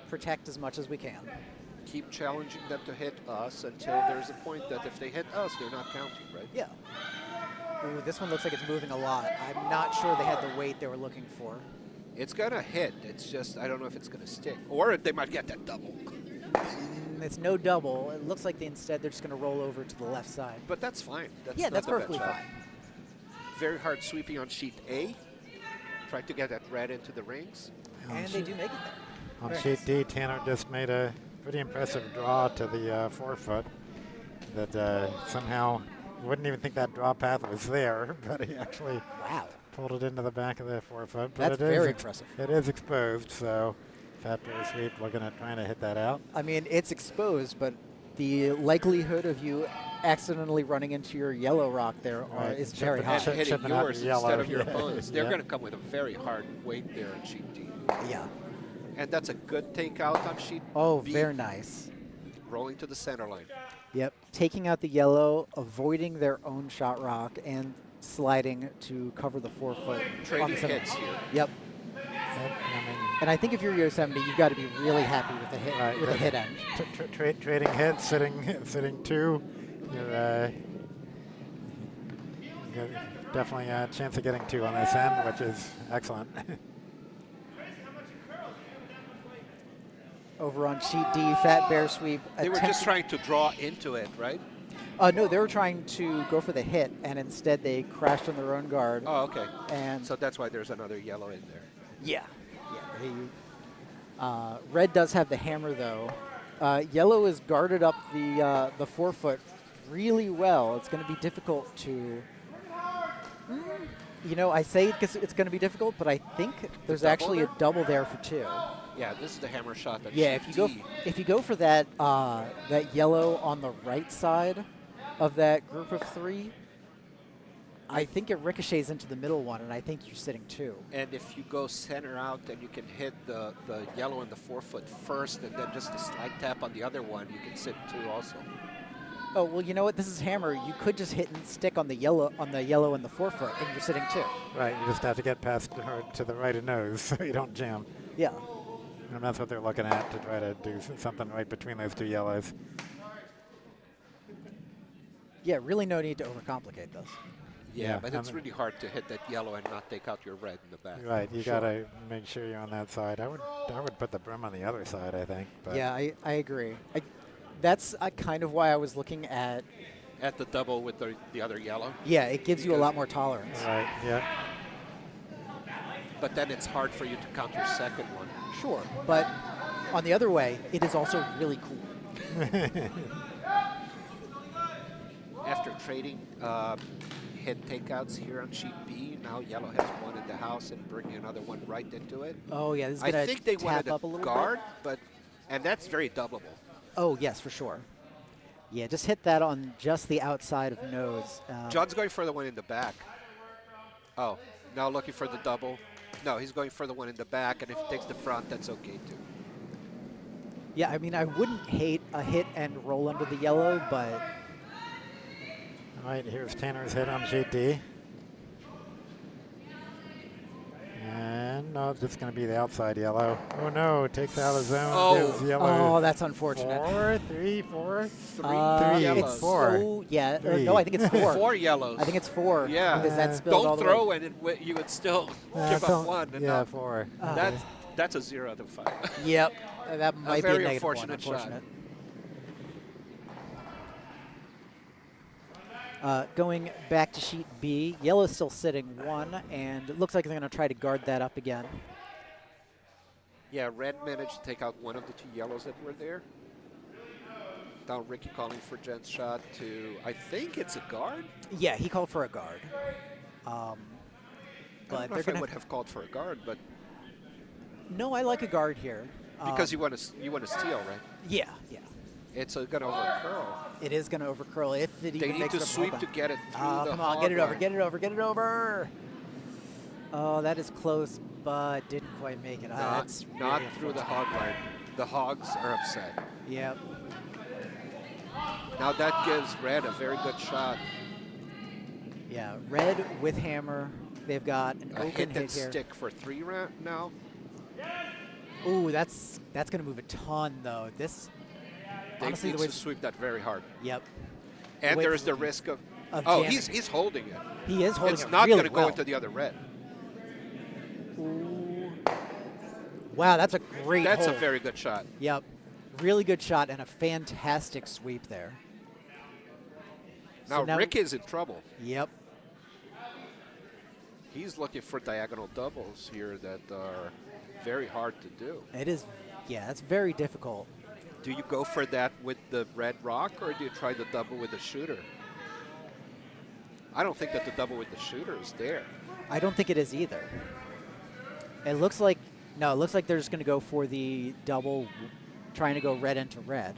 protect as much as we can. Keep challenging them to hit us until there's a point that if they hit us, they're not counting, right? Yeah. Ooh, this one looks like it's moving a lot. I'm not sure they had the weight they were looking for. It's gonna hit. It's just I don't know if it's gonna stick, or they might get that double. It's no double. It looks like instead they're just going to roll over to the left side. But that's fine. That's perfectly fine. Very hard sweeping on Sheet A. Try to get that red into the rings. And they do make it there. On Very Sheet nice. D, Tanner just made a pretty impressive draw to the 4-foot that somehow you wouldn't even think that draw path was there, but he actually pulled it into the back of the 4-foot. That's very impressive. It is exposed, so after a sweep, we're going to try to hit that out. I mean, it's exposed, but the likelihood of you accidentally running into your yellow rock there is very high. And hitting yours instead of your yeah. opponents. They're going to come with a very hard weight there on Sheet D. Yeah. And that's a good takeout on Sheet B. Very nice. Rolling to the center line. Yep. Taking out the yellow, avoiding their own shot rock, and sliding to cover the 4-foot. Trading hits here. Yep. I mean, And I think if you're Yosemite, you've got to be really happy with the hit with the hit end. Trading hits, sitting 2. You're definitely a chance of getting 2 on this end, which is excellent. over on sheet D, Fat Bear Sweep. They were just trying to draw into it, right? No, they were trying to go for the hit, and instead they crashed on their own guard. Oh, okay. And so that's why there's another yellow in there. Yeah. Red does have the hammer, though. Yellow has guarded up the forefoot really well. It's going to be difficult to... You know, I say it's going to be difficult, but I think there's actually a double there for 2. Yeah, this is the hammer shot. That yeah, if you go for that that yellow on the right side of that group of 3, I think it ricochets into the middle one, and I think you're sitting 2. And if you go center out, then you can hit the yellow in the forefoot first, and then just a slide tap on the other one, you can sit 2 also. Oh, well, you know what? This is hammer. You could just hit and stick on the yellow in the forefoot, and you're sitting 2. Right, you just have to get past her to the right of nose so you don't jam. Yeah. And that's what they're looking at, to try to do something right between those 2 yellows. Yeah, really no need to overcomplicate this. Yeah, but it's really hard to hit that yellow and not take out your red in the back. Right, you got to make sure you're on that side. I would put the brim on the other side, I think. But yeah, I agree. That's kind of why I was looking at the double with the other yellow. Yeah, it gives you a lot more tolerance. Right, yeah. But then it's hard for you to count your second one. Sure, but on the other way, it is also really cool. After trading hit takeouts here on sheet B, now yellow has one in the house and bringing another one right into it. Oh yeah, this is gonna I think they wanted up a little guard, bit. and that's very doubleable. Oh yes, for sure. Yeah, just hit that on just the outside of nose. John's going for the one in the back. Oh, now looking for the double. No, he's going for the one in the back, and if he takes the front, that's okay too. Yeah, I mean, I wouldn't hate a hit and roll under the yellow, but... All right, here's Tanner's hit on JD. And no, it's just going to be the outside yellow. Oh no, it takes out of zone. Oh, yellow. Oh, that's unfortunate. 4, 3, 4? Three yellows. It's 4. Yeah, no, I think it's 4. 4 yellows. I think it's 4. Yeah. Because that spilled all Don't the throw, way. and you would still give up one. And yeah, not, 4. That's a 0 out of 5. Yep, that might be a very negative one, unfortunate shot. Going back to sheet B, yellow's still sitting 1, and it looks like they're going to try to guard that up again. Yeah, red managed to take out one of the 2 yellows that were there. Now Ricky calling for Jen's shot to, I think it's a guard? Yeah, he called for a guard. I don't But know they're if I going would to... have called for a guard, but No, I like a guard here. because you want to steal, right? Yeah, yeah. It's going to overcurl. It is going to overcurl if it They even need makes to it a sweep ball to down. get it through the Come on, hog get it over, line. get it over, get it over. Oh, that is close, but didn't quite make it. That's Not really through the unfortunate. hog line. The hogs are upset. Yep. Now that gives red a very good shot. Yeah, red with hammer. They've got an A open hit and hit here. stick for 3 round now. Ooh, that's going to move a ton, though. This, They honestly, need the way... to sweep that very hard. Yep. And way there is it's the looking risk of jamming. he's holding it. He is holding It's it not really going to well. go into the other red. Ooh. Wow, that's a great That's hold. a very good shot. Yep. Really good shot and a fantastic sweep there. Now, So Rick is in trouble. Yep. He's looking for diagonal doubles here that are very hard to do. It is, yeah, it's very difficult. Do you go for that with the red rock, or do you try the double with the shooter? I don't think that the double with the shooter is there. I don't think it is either. It looks like, no, it looks like they're just going to go for the double, trying to go red into red.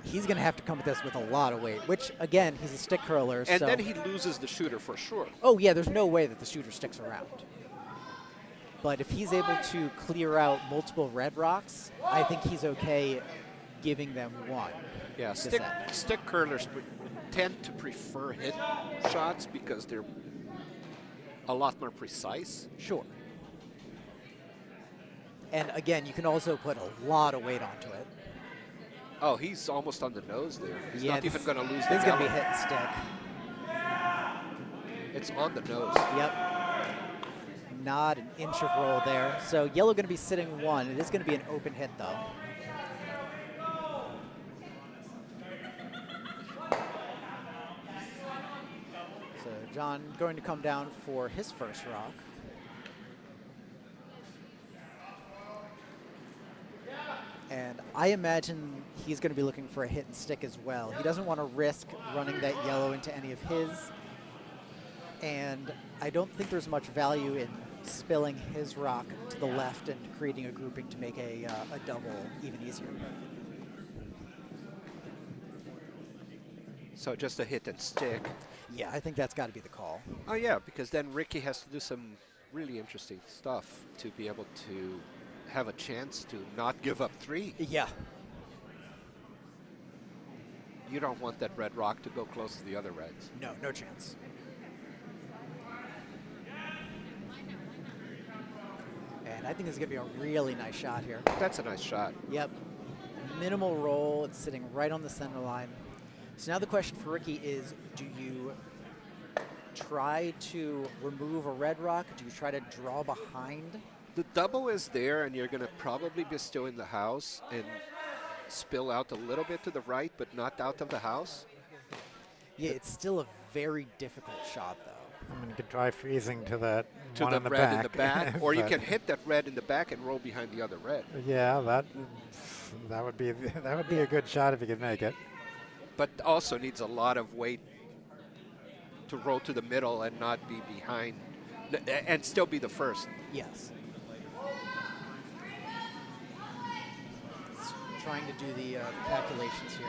He's going to have to come at this with a lot of weight, which, again, he's a stick curler. And so. then he loses the shooter for sure. Oh, yeah, there's no way that the shooter sticks around. But if he's able to clear out multiple red rocks, I think he's okay giving them one. Yeah, this end. stick curlers tend to prefer hit shots because they're a lot more precise. Sure. And again, you can also put a lot of weight onto it. Oh, he's almost on the nose there. He's Yeah, not even going to lose the This is going to be yellow. hit and stick. It's on the nose. Yep. not an inch of roll there. So yellow going to be sitting 1. It is going to be an open hit, though. So John going to come down for his first rock. And I imagine he's going to be looking for a hit and stick as well. He doesn't want to risk running that yellow into any of his. And I don't think there's much value in spilling his rock to the left and creating a grouping to make a double even easier. So just a hit and stick. Yeah, I think that's got to be the call. Oh, yeah, because then Ricky has to do some really interesting stuff to be able to have a chance to not give up 3. Yeah. You don't want that red rock to go close to the other reds. No, no chance. And I think this is going to be a really nice shot here. That's a nice shot. Yep. Minimal roll. It's sitting right on the center line. So now the question for Ricky is, do you try to remove a red rock? Do you try to draw behind? The double is there, and you're going to probably be still in the house and spill out a little bit to the right, but not out of the house. Yeah, it's still a very difficult shot, though. I mean, you could try freezing to that To one the in the red back. in the back, or you can hit that red in the back and roll behind the other red. Yeah, that would be a good shot if you could make it. But also needs a lot of weight to roll to the middle and not be behind, and still be the first. Yes. Trying to do the calculations here.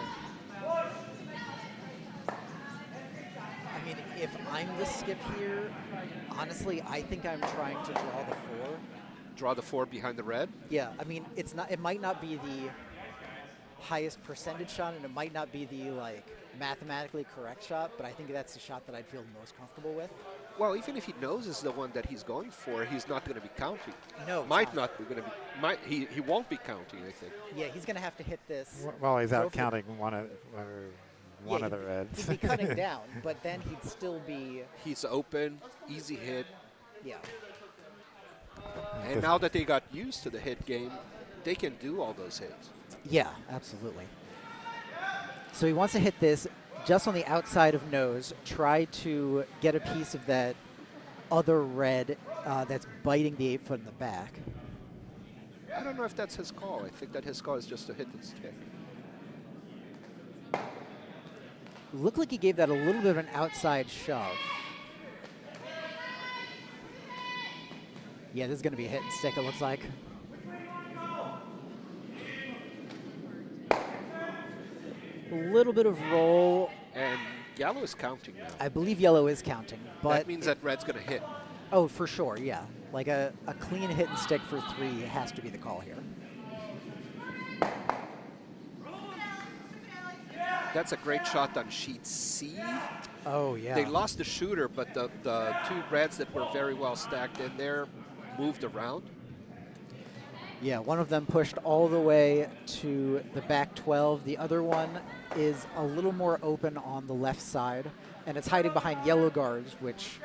I mean, if I'm the skip here, honestly, I think I'm trying to draw the 4. Draw the 4 behind the red? Yeah, I mean, it's not. It might not be the highest percentage shot, and it might not be the mathematically correct shot, but I think that's the shot that I'd feel most comfortable with. Well, even if he knows it's the one that he's going for, he's not going to be counting. No, might not be going to be. He won't be counting, I think. Yeah, he's going to have to hit this. Well, he's out counting one of the reds. He'd be cutting down, but then he'd still be. He's open, easy hit. Yeah. And now that they got used to the hit game, they can do all those hits. Yeah, absolutely. So he wants to hit this just on the outside of nose, try to get a piece of that other red that's biting the 8-foot in the back. I don't know if that's his call. I think that his call is just to hit and stick. Looked like he gave that a little bit of an outside shove. Yeah, this is going to be a hit and stick, it looks like. A little bit of roll. And yellow is counting now. I believe yellow is counting, but that means that red's going to hit. Oh, for sure, yeah. Like a clean hit and stick for 3 has to be the call here. That's a great shot on sheet C. Oh, yeah. They lost the shooter, but the 2 reds that were very well stacked in there moved around. Yeah, one of them pushed all the way to the back 12. The other one is a little more open on the left side, and it's hiding behind yellow guards, which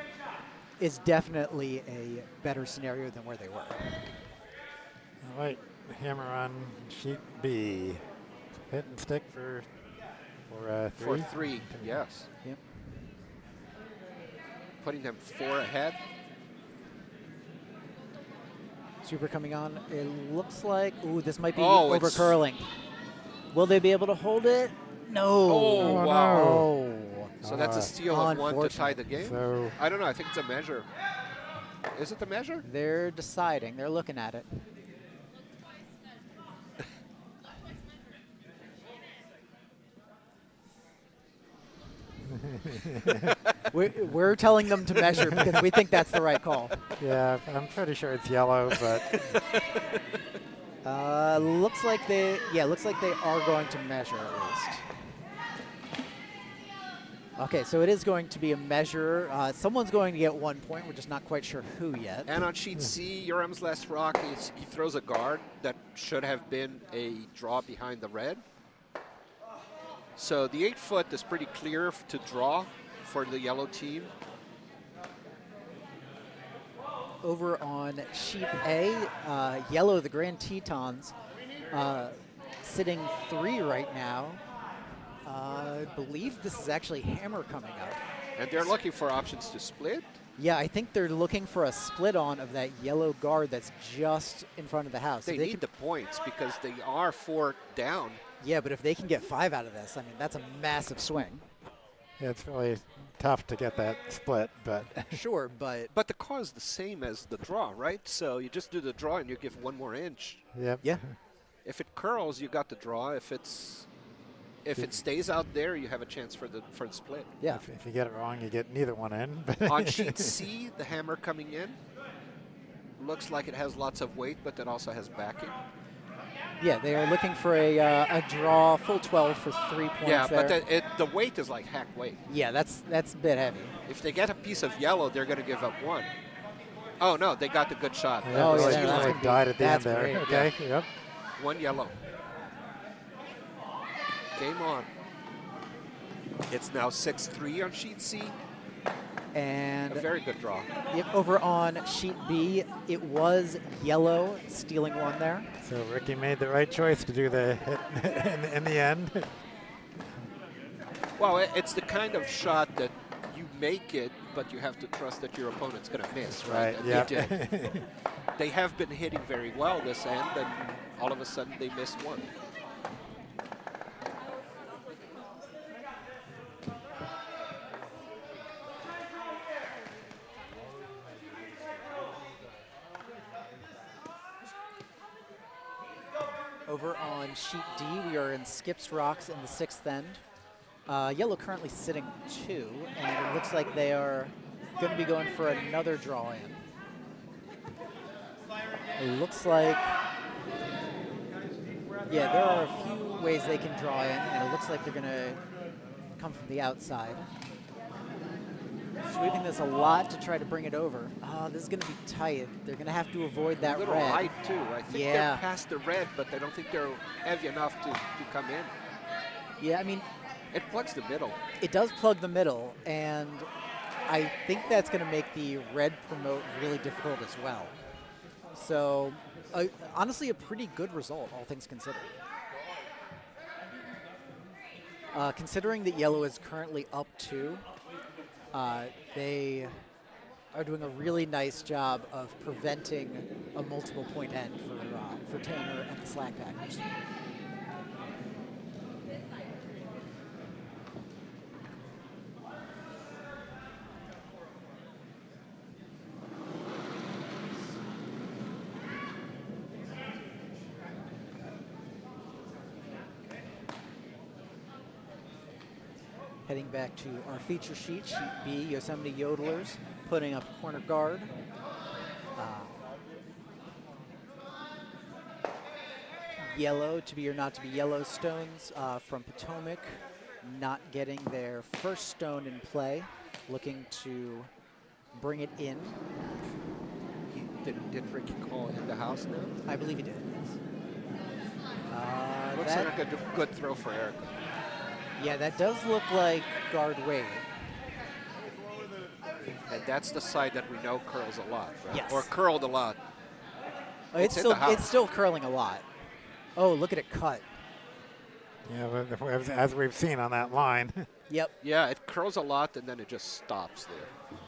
is definitely a better scenario than where they were. All right, hammer on sheet B. Hit and stick for 3. For 3, yes. Yep. Putting them 4 ahead. Super coming on. It looks like, ooh, this might be Oh, over curling. Will they be able to hold it? No. Oh, wow. Oh. So that's a steal of 1 to tie the game? So I don't know. I think it's a measure. Is it the measure? They're deciding. They're looking at it. We're telling them to measure because we think that's the right call. yeah, I'm pretty sure it's yellow, but Looks like they are going to measure at least. Okay, so it is going to be a measure. Someone's going to get 1 point. We're just not quite sure who yet. And on sheet C, Yoram's last rock, he throws a guard that should have been a draw behind the red. So the 8-foot is pretty clear to draw for the yellow team. over on sheet A, yellow, the Grand Tetons, sitting 3 right now. I believe this is actually hammer coming up. And they're looking for options to split. Yeah, I think they're looking for a split on of that yellow guard that's just in front of the house. They need the points because they are 4 down. Yeah, but if they can get 5 out of this, I mean, that's a massive swing. Yeah, it's really tough to get that split, but Sure, but But the call is the same as the draw, right? So you just do the draw and you give 1 more inch. yep. yeah, If it curls, you got the draw. If it stays out there, you have a chance for the split. yeah. If you get it wrong, you get neither one in. On sheet C, the hammer coming in looks like it has lots of weight, but it also has backing. Yeah, they are looking for a draw, full 12 for 3 points Yeah, there. but the weight is like hack weight. Yeah, that's a bit heavy. If they get a piece of yellow, they're going to give up 1. Oh, no, they got the good shot. Yeah, Oh, it yeah, was that's really gonna be- died at the end that's there. great, Okay, yep. 1 yellow. Game on. It's now 6-3 on sheet C. And A very good draw. yep, over on sheet B, it was yellow stealing 1 there. So Ricky made the right choice to do the hit in the end. Well, it's the kind of shot that you make it, but you have to trust that your opponent's going to miss, right? And yeah. they did. They have been hitting very well this end, and all of a sudden they missed 1. Over on sheet D, we are in Skips Rocks in the 6th end. Yellow currently sitting 2, and it looks like they are going to be going for another draw in. It looks like, yeah, there are a few ways they can draw in, and it looks like they're going to come from the outside. Sweeping this a lot to try to bring it over. Oh, this is going to be tight. They're going to have to avoid that A little red. light, too. I think Yeah. they're past the red, but I don't think they're heavy enough to come in. Yeah, I mean, It plugs the middle. it does plug the middle, and I think that's going to make the red promote really difficult as well. So, honestly, a pretty good result, all things considered. Considering that yellow is currently up 2, they are doing a really nice job of preventing a multiple point end for Tanner and the Slackpackers. Heading back to our feature sheet, sheet B, Yosemite Yodelers, putting up corner guard. Yellow, to be or not to be Yellowstones from Potomac, not getting their first stone in play, looking to bring it in. Did Ricky call in the house now? I believe he did. Looks like a good throw for Eric. Yeah, that does look like guard weight. And that's the side that we know curls a lot, right? Yes. Or curled a lot. It's in the house. still curling a lot. Oh, look at it cut. Yeah, but as we've seen on that line. Yep. Yeah, it curls a lot and then it just stops there.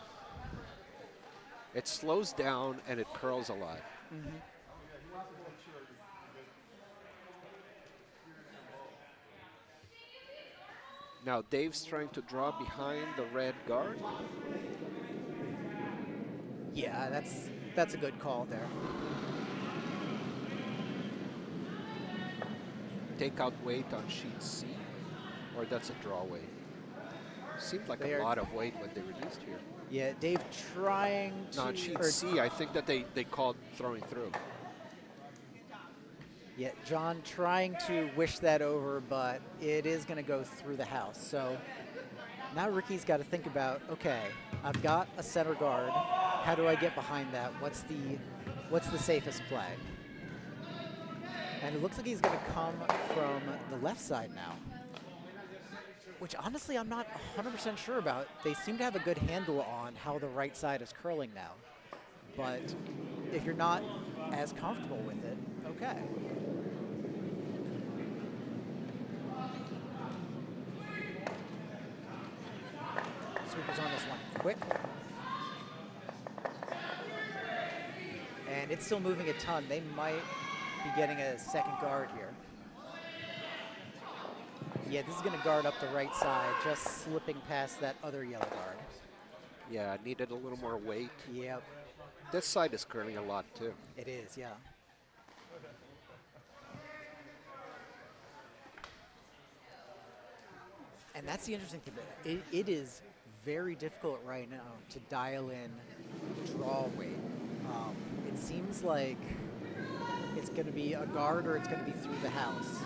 It slows down and it curls a lot. Mm-hmm. Now Dave's trying to draw behind the red guard. Yeah, that's a good call there. Take out weight on sheet C, or that's a draw weight. Seemed like They a are- lot of weight when they reduced here. Yeah, Dave trying to. No, on sheet or- C, I think that they called throwing through. Yeah, John trying to wish that over, but it is going to go through the house. So now Ricky's got to think about, okay, I've got a center guard. How do I get behind that? What's the safest play? And it looks like he's going to come from the left side now, which honestly I'm not 100% sure about. They seem to have a good handle on how the right side is curling now. but if you're not as comfortable with it, okay. Sweepers on this one, quick. And it's still moving a ton. They might be getting a second guard here. Yeah, this is going to guard up the right side, just slipping past that other yellow guard. Yeah, needed a little more weight. Yep. This side is curling a lot too. It is, yeah. And that's the interesting thing. It is very difficult right now to dial in draw weight. It seems like it's going to be a guard or it's going to be through the house.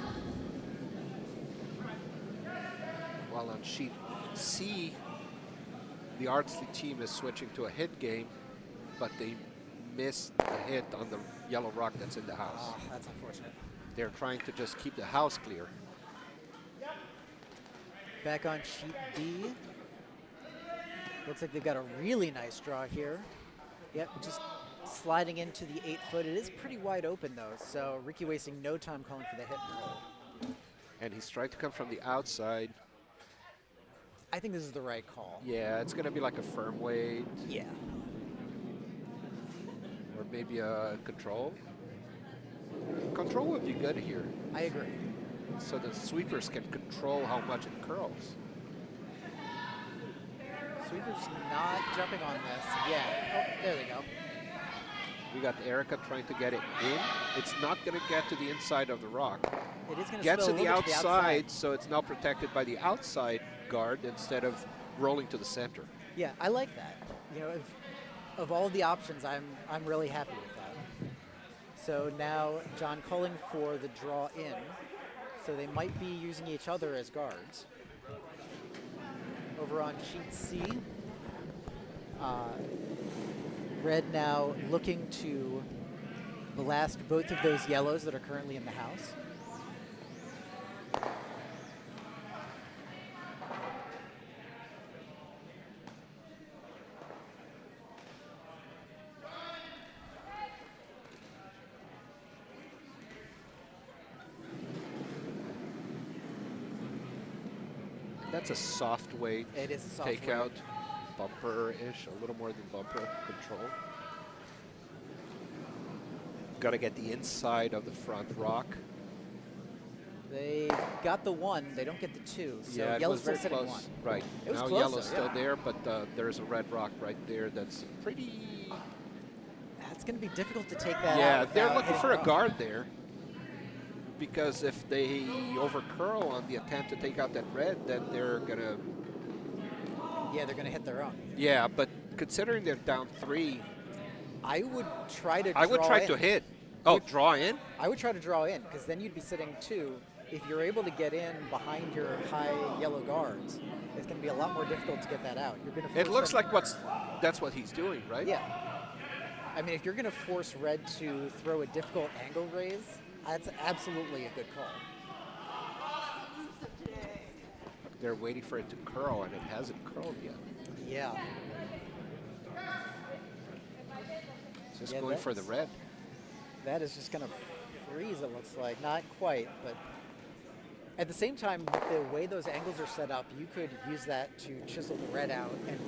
While on sheet C, the Ardsley team is switching to a hit game, but they missed the hit on the yellow rock that's in the house. Oh, that's unfortunate. They're trying to just keep the house clear. Back on sheet D. Looks like they've got a really nice draw here. Yep, just sliding into the 8-foot. It is pretty wide open though, so Ricky wasting no time calling for the hit and roll. And he's trying to come from the outside. I think this is the right call. Yeah, it's going to be like a firm weight. Yeah. Or maybe a control. Control would be good here. I agree. So the sweepers can control how much it curls. Sweeper's not jumping on this. Yeah. Oh, there they go. We got Erica trying to get it in. It's not going to get to the inside of the rock. It is going to Gets spill to a the little bit outside, so it's now protected by the outside guard instead of rolling to the center. Yeah, I like that. You know, of all the options, I'm really happy with that. So now John calling for the draw in. So they might be using each other as guards. Over on sheet C, red now looking to blast both of those yellows that are currently in the house. That's a soft weight. It is a soft takeout, weight. bumper-ish, a little more than bumper control. Got to get the inside of the front rock. They got the one, they don't get the two. So Yeah, it yellow's was very still sitting close. one. Right. It was Now close, yellow's though, still yeah. there, but there's a red rock right there that's pretty... It's going to be difficult to take that out. Yeah, they're without looking hitting for a rock. guard there. Because if they over-curl on the attempt to take out that red, then they're going to... Yeah, they're going to hit their own. Yeah, but considering they're down 3, I would try to I would draw try in. to hit. Oh, draw in? I would try to draw in, because then you'd be sitting 2. If you're able to get in behind your high yellow guards, it's going to be a lot more difficult to get that out. You're going to. It looks like that's what he's doing, right? Yeah. I mean, if you're going to force red to throw a difficult angle raise, that's absolutely a good call. They're waiting for it to curl, and it hasn't curled yet. Yeah. Just Yeah, going for the red. That is just going to freeze, it looks like. Not quite, but at the same time, with the way those angles are set up, you could use that to chisel the red out, and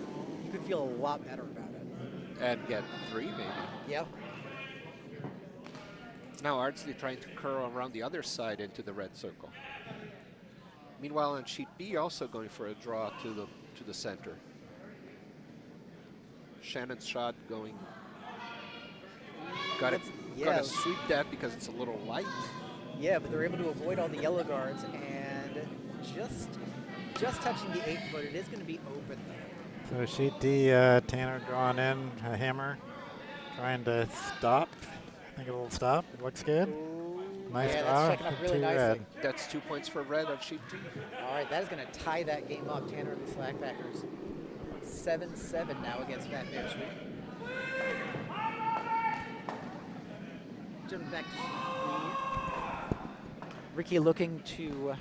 you could feel a lot better about it. And get 3, maybe. Yeah. Now Ardsley trying to curl around the other side into the red circle. Meanwhile, on sheet B, also going for a draw to the center. Shannon's shot going. Got to sweep that because it's a little light. Yeah, but they're able to avoid all the yellow guards and just touching the 8-foot. It is going to be open though. So sheet D, Tanner drawing in a hammer, trying to stop. I think it'll stop. It looks good. Nice yeah, draw. that's checking up really 2 nicely. red. That's 2 points for red on sheet D. All right, that is going to tie that game up. Tanner and the Slackpackers 7-7 now against Fat Bear Sweep. Jumping back to sheet B. Ricky looking to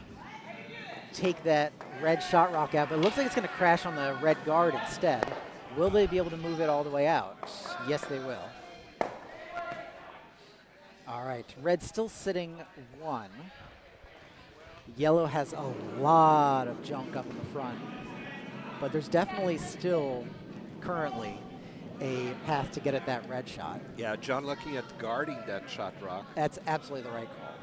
take that red shot rock out, but it looks like it's going to crash on the red guard instead. Will they be able to move it all the way out? Yes, they will. All right, red still sitting 1. Yellow has a lot of junk up in the front, but there's definitely still currently a path to get at that red shot. Yeah, John looking at guarding that shot rock. That's absolutely the right call.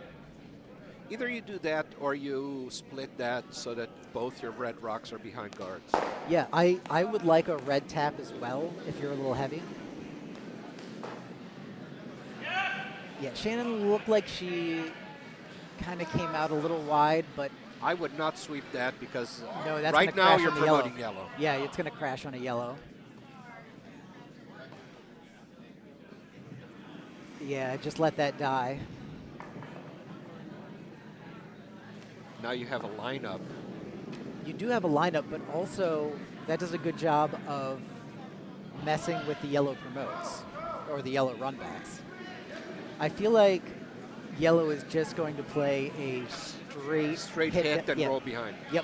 Either you do that or you split that so that both your red rocks are behind guards. Yeah, I would like a red tap as well if you're a little heavy. Yeah, Shannon looked like she kind of came out a little wide, but I would not sweep that because no, that's right gonna now crash you're on the promoting yellow. Yeah, it's going to crash on a yellow. Yeah, just let that die. Now you have a lineup. You do have a lineup, but also that does a good job of messing with the yellow promotes or the yellow runbacks. I feel like yellow is just going to play a straight hit and roll behind. Yep.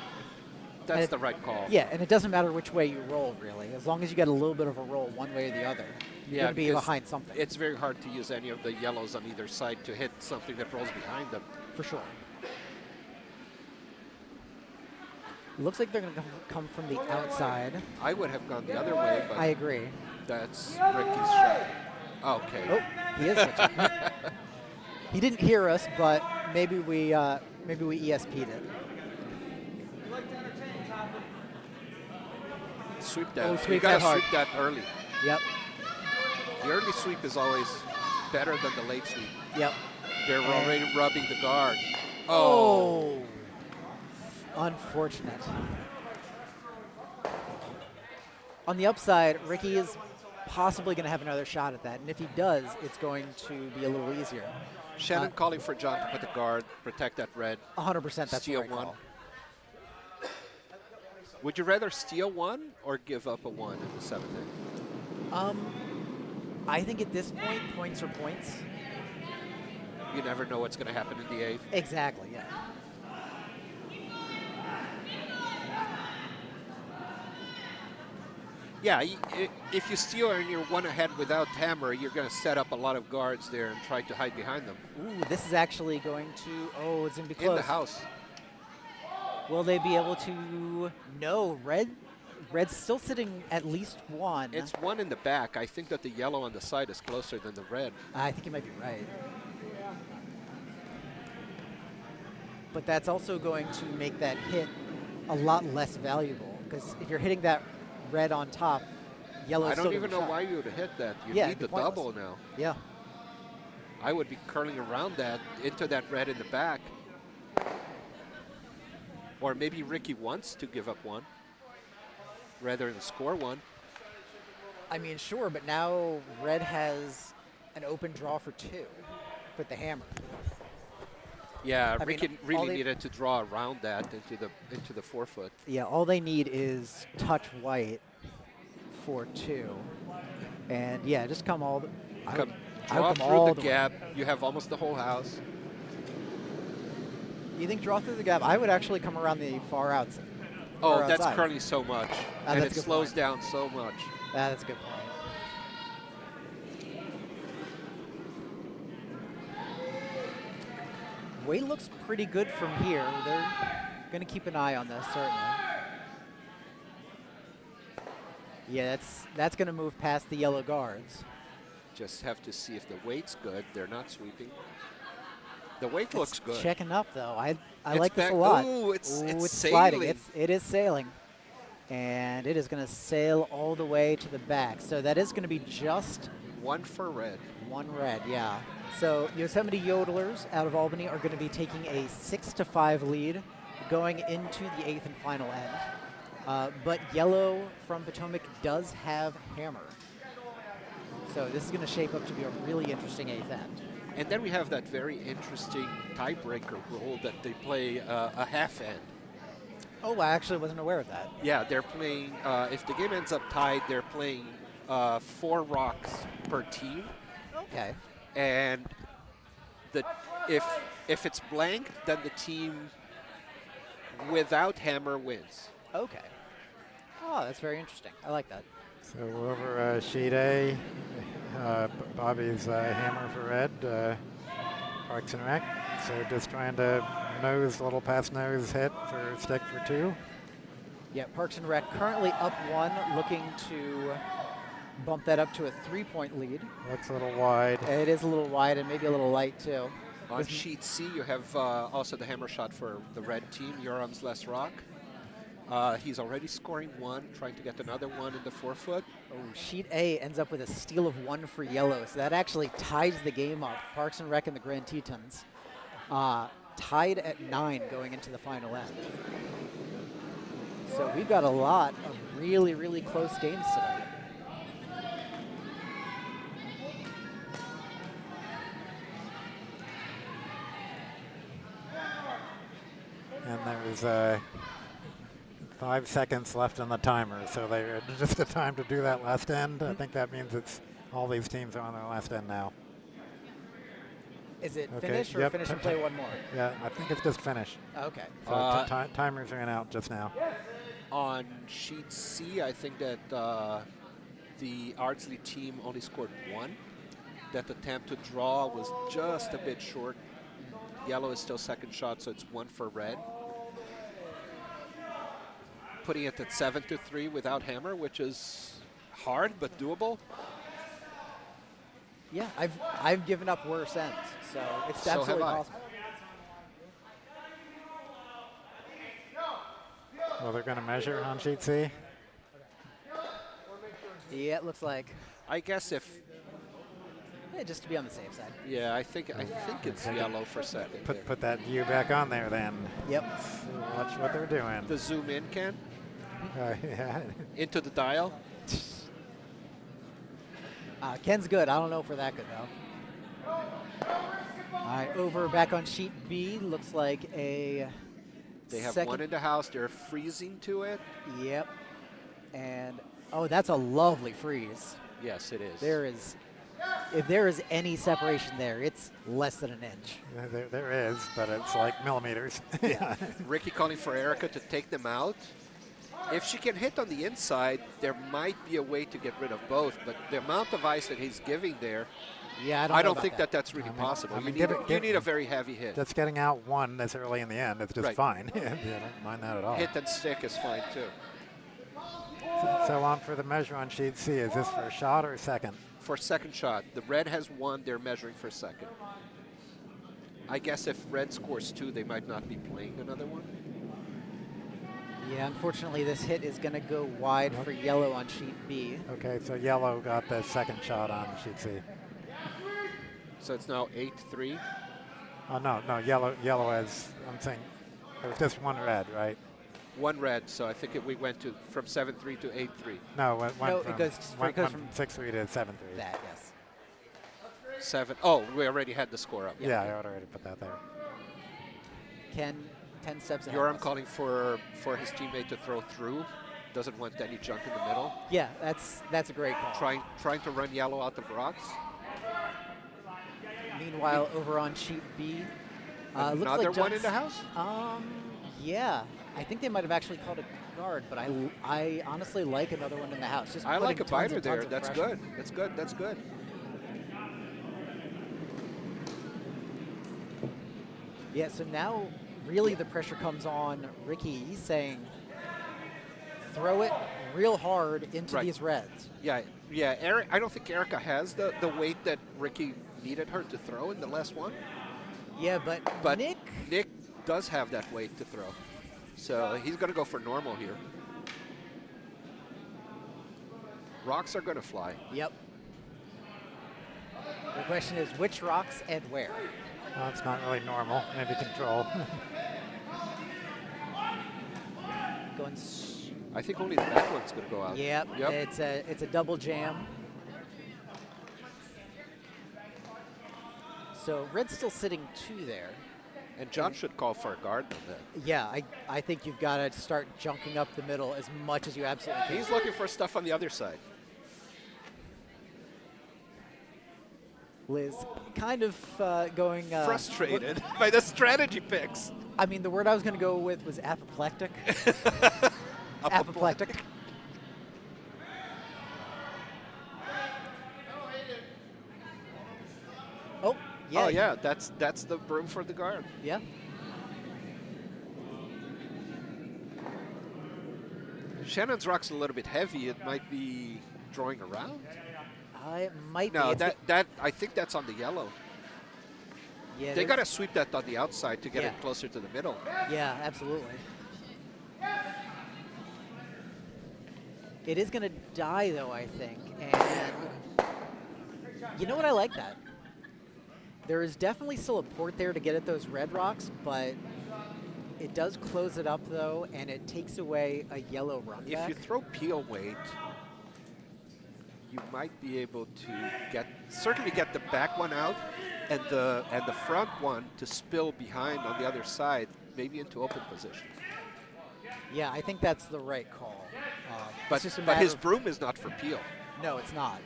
That's the right call. Yeah, and it doesn't matter which way you roll, really. As long as you get a little bit of a roll one way or the other, you're going to be behind something. It's very hard to use any of the yellows on either side to hit something that rolls behind them. For sure. Looks like they're going to come from the outside. I would have gone the other way, but I agree. That's Ricky's shot. Okay. Oh, he is switching. He didn't hear us, but maybe we ESP'd it. Sweep that. Oh, You sweep gotta that hard. sweep that early. Yep. The early sweep is always better than the late sweep. Yep. They're already rubbing the guard. Oh. Unfortunate. On the upside, Ricky is possibly going to have another shot at that, and if he does, it's going to be a little easier. Shannon calling for John to put the guard, protect that red. 100%, that's steal the right one. call. Would you rather steal one or give up a 1 in the 7th inning? I think at this point, points are points. You never know what's going to happen in the 8th. Exactly, yeah. Yeah, if you steal and you're 1 ahead without hammer, you're going to set up a lot of guards there and try to hide behind them. Ooh, this is actually going to, oh, it's going to be close. In the house. Will they be able to, no, red's still sitting at least 1. It's 1 in the back. I think that the yellow on the side is closer than the red. I think you might be right. But that's also going to make that hit a lot less valuable, because if you're hitting that red on top, yellow. I don't even know why you would have hit that. You need the double now. Yeah. I would be curling around that into that red in the back. Or maybe Ricky wants to give up 1 rather than score 1. I mean, sure, but now red has an open draw for 2 with the hammer. Yeah, Ricky really needed to draw around that into the 4-foot. Yeah, all they need is touch white for 2, and yeah, just come all the. Draw through the gap. You have almost the whole house. You think draw through the gap? I would actually come around the far outside. Oh, that's curling so much, and it slows point. Down so much. That's a good point. Weight looks pretty good from here. They're going to keep an eye on this, certainly. Yeah, that's going to move past the yellow guards. Just have to see if the weight's good. They're not sweeping. The weight looks good. Checking up, though. I like this a lot. Ooh, it's sliding. sailing. It is sailing. And it is going to sail all the way to the back. So that is going to be just 1 for red. 1 red, yeah. So Yosemite Yodelers out of Albany are going to be taking a 6-5 lead going into the 8th and final end. But yellow from Potomac does have hammer. So this is going to shape up to be a really interesting 8th end. And then we have that very interesting tiebreaker rule that they play a half end. Oh, I actually wasn't aware of that. Yeah, they're playing, if the game ends up tied, they're playing 4 rocks per team. Okay. And if it's blank, then the team without hammer wins. Okay. Oh, that's very interesting. I like that. So over sheet A, Bobby's hammer for red, Parks and Rec. So just trying to nose, a little past nose hit for stick for 2. Yeah, Parks and Rec currently up 1, looking to bump that up to a 3-point lead. Looks a little wide. It is a little wide and maybe a little light too. On sheet C, you have also the hammer shot for the red team, Yoram's less rock. He's already scoring 1, trying to get another 1 in the forefoot. Oh, sheet A ends up with a steal of 1 for yellow, so that actually ties the game up. Parks and Rec and the Grand Tetons tied at 9 going into the final end. So we've got a lot of really, really close games tonight. And there was 5 seconds left on the timer, so they just the time to do that last end. I think that means it's all these teams are on their last end now. Is it Okay, finish or yep. finish and play 1 more? Yeah, I think it's just finish. Okay. So timers ran out just now. On sheet C, I think that the Ardsley team only scored 1. That attempt to draw was just a bit short. Yellow is still second shot, so it's 1 for red. Putting it at 7-3 without hammer, which is hard but doable. Yeah, I've given up worse ends, so it's So have absolutely I. possible. Well, they're going to measure on sheet C. Yeah, it looks like. I guess if, Just to be on the safe side. yeah, I think it's yellow for second. there. Put that view back on there then. Yep. Watch what they're doing. The zoom in, Ken, Yeah. into the dial. Ken's good. I don't know if we're that good, though. All right, over back on sheet B. Looks like a They have second. 1 in the house. They're freezing to it. Yep. And, oh, that's a lovely freeze. Yes, it is. If there is any separation there, it's less than an inch. There is, but it's like millimeters. Yeah. Ricky calling for Erica to take them out. If she can hit on the inside, there might be a way to get rid of both, but the amount of ice that he's giving there, Yeah, I know don't about think that. that's really possible. I mean, You need a very heavy hit. Just getting out 1 this early in the end, it's just Right. fine. Yeah, I don't mind that at all. Hit and stick is fine, too. So on for the measure on sheet C. Is this for a shot or a second? For second shot, the red has 1, they're measuring for second. I guess if red scores 2, they might not be playing another one. Yeah, unfortunately, this hit is going to go wide for yellow on sheet B. Okay, so yellow got the second shot on sheet C. So it's now 8-3. Oh, no, yellow has, I'm saying, there was just 1 red, right? 1 red, so I think we went from 7-3 to 8-3. No, No, it goes from 6-3 to 7-3. That, yes. 7. Oh, we already had the score up. Yeah, I already put that there. Ken, 10 steps ahead. Yoram calling for his teammate to throw through. Doesn't want any junk in the middle. Yeah, that's a great call. Trying to run yellow out of rocks. Meanwhile, over on sheet B, looks Another like one in the house? Yeah, I think they might have actually called a guard, but I honestly like another one in the house. Just I like a putting tons biter and there. tons of That's pressure. good. That's good. That's good. Yeah, so now really the pressure comes on Ricky. He's saying throw it real hard into Right. these reds. Yeah. Eric, I don't think Erica has the weight that Ricky needed her to throw in the last one. Yeah, but Nick, does have that weight to throw. So he's going to go for normal here. Rocks are going to fly. yep. The question is which rocks and where? Well, it's not really normal. Maybe control. Going. I think only the back one's going to go out. Yep. Yep. It's a double jam. So red's still sitting 2 there. And John should call for a guard on that. Yeah, I think you've got to start junking up the middle as much as you absolutely can. He's looking for stuff on the other side. Liz kind of going... Frustrated by the strategy picks. I mean, the word I was going to go with was apoplectic. Apoplectic. Oh, yeah. Oh, yeah, that's the broom for the guard. Yeah. Shannon's rock's a little bit heavy. It might be drawing around. It might be. No, It's that I think that's on the yellow. yeah, They there's- got to sweep that on the outside to get Yeah. it closer to the middle. Yeah, absolutely. It is going to die, though, I think. And you know what? I like that. There is definitely still a port there to get at those red rocks, but it does close it up, though, and it takes away a yellow run If back. you throw peel weight, you might be able to certainly get the back one out and the front one to spill behind on the other side, maybe into open position. Yeah, I think that's the right call. But, it's just a but matter his of- broom is not for peel. No, it's not.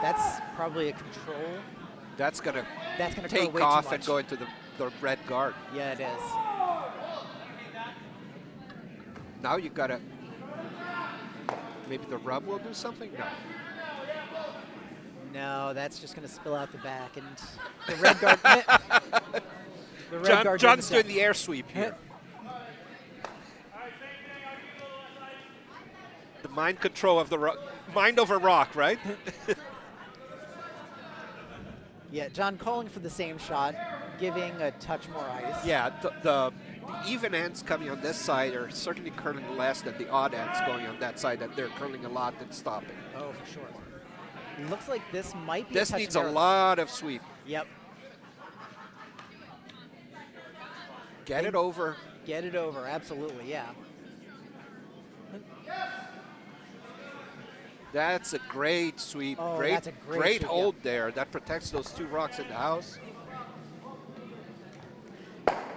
That's probably a control. That's going That's going to to curl take way off too much. and go into the red guard. Yeah, it is. Now you got to, maybe the rub will do something? No. No, that's just going to spill out the back, and the red guard. The red guard John's doesn't doing the air sweep here. The mind control of the rock, mind over rock, right? Yeah, John calling for the same shot, giving a touch more ice. Yeah, the even ends coming on this side are certainly curling less than the odd ends going on that side, that they're curling a lot and stopping. Oh, for sure. Looks like this might be This a touch needs a narrow. lot of sweep. Yep. Get it over. Get it over, absolutely, yeah. That's a great sweep. Oh, great, that's a great sweep, hold there. That protects those two rocks in the house.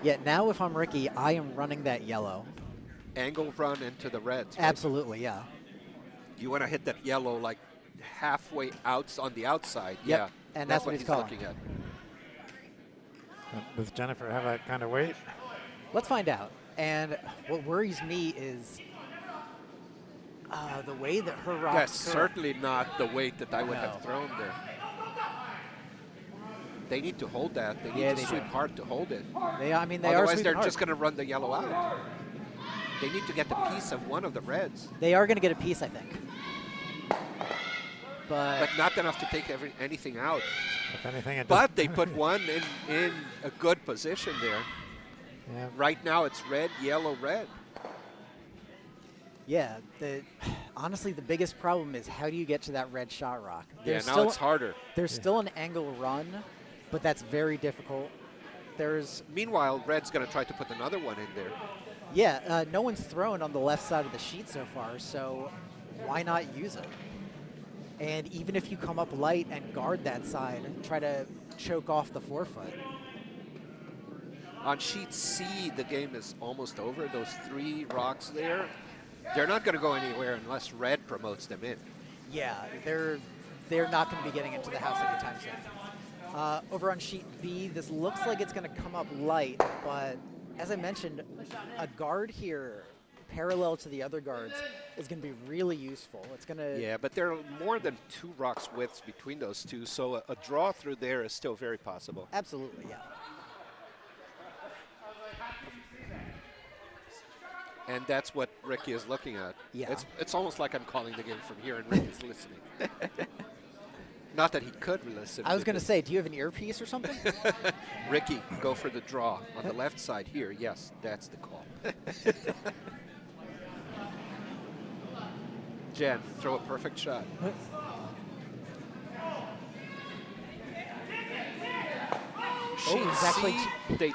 Yeah, now if I'm Ricky, I am running that yellow. Angle run into the reds. right? Absolutely, yeah. You want to hit that yellow like halfway out on the outside. Yep, Yeah, and that's what he's calling. looking at. Does Jennifer have that kind of weight? Let's find out. And what worries me is the way that her rocks That's curl. certainly not the weight that I would No. have thrown there. They need to hold that. They need Yeah, to they sweep do. hard to hold it. They are Otherwise, sweeping they're hard. just going to run the yellow out. They need to get the piece of one of the reds, They are going to get a piece, I think. but not enough to take anything out. If anything, it But just, they put one in a good position there. yeah, Right now, it's red, yellow, red. Yeah, honestly, the biggest problem is how do you get to that red shot rock? Yeah, now it's harder. There's still an angle run, but that's very difficult. Meanwhile, red's going to try to put another one in there. Yeah, no one's thrown on the left side of the sheet so far, so why not use it? And even if you come up light and guard that side, try to choke off the forefoot. On sheet C, the game is almost over. Those three rocks there, they're not going to go anywhere unless red promotes them in. Yeah, they're not going to be getting into the house anytime soon. Over on sheet B, this looks like it's going to come up light, but as I mentioned, a guard here parallel to the other guards is going to be really useful. It's going to... Yeah, but there are more than two rocks widths between those two, so a draw through there is still very possible. Absolutely, yeah. And that's what Ricky is looking at. Yeah. It's almost like I'm calling the game from here and Ricky's listening. Not that he could listen. I was going to say, do you have an earpiece or something? Ricky, go for the draw. On the left side here, yes, that's the call. Jen, throw a perfect shot. Sheet exactly. C, they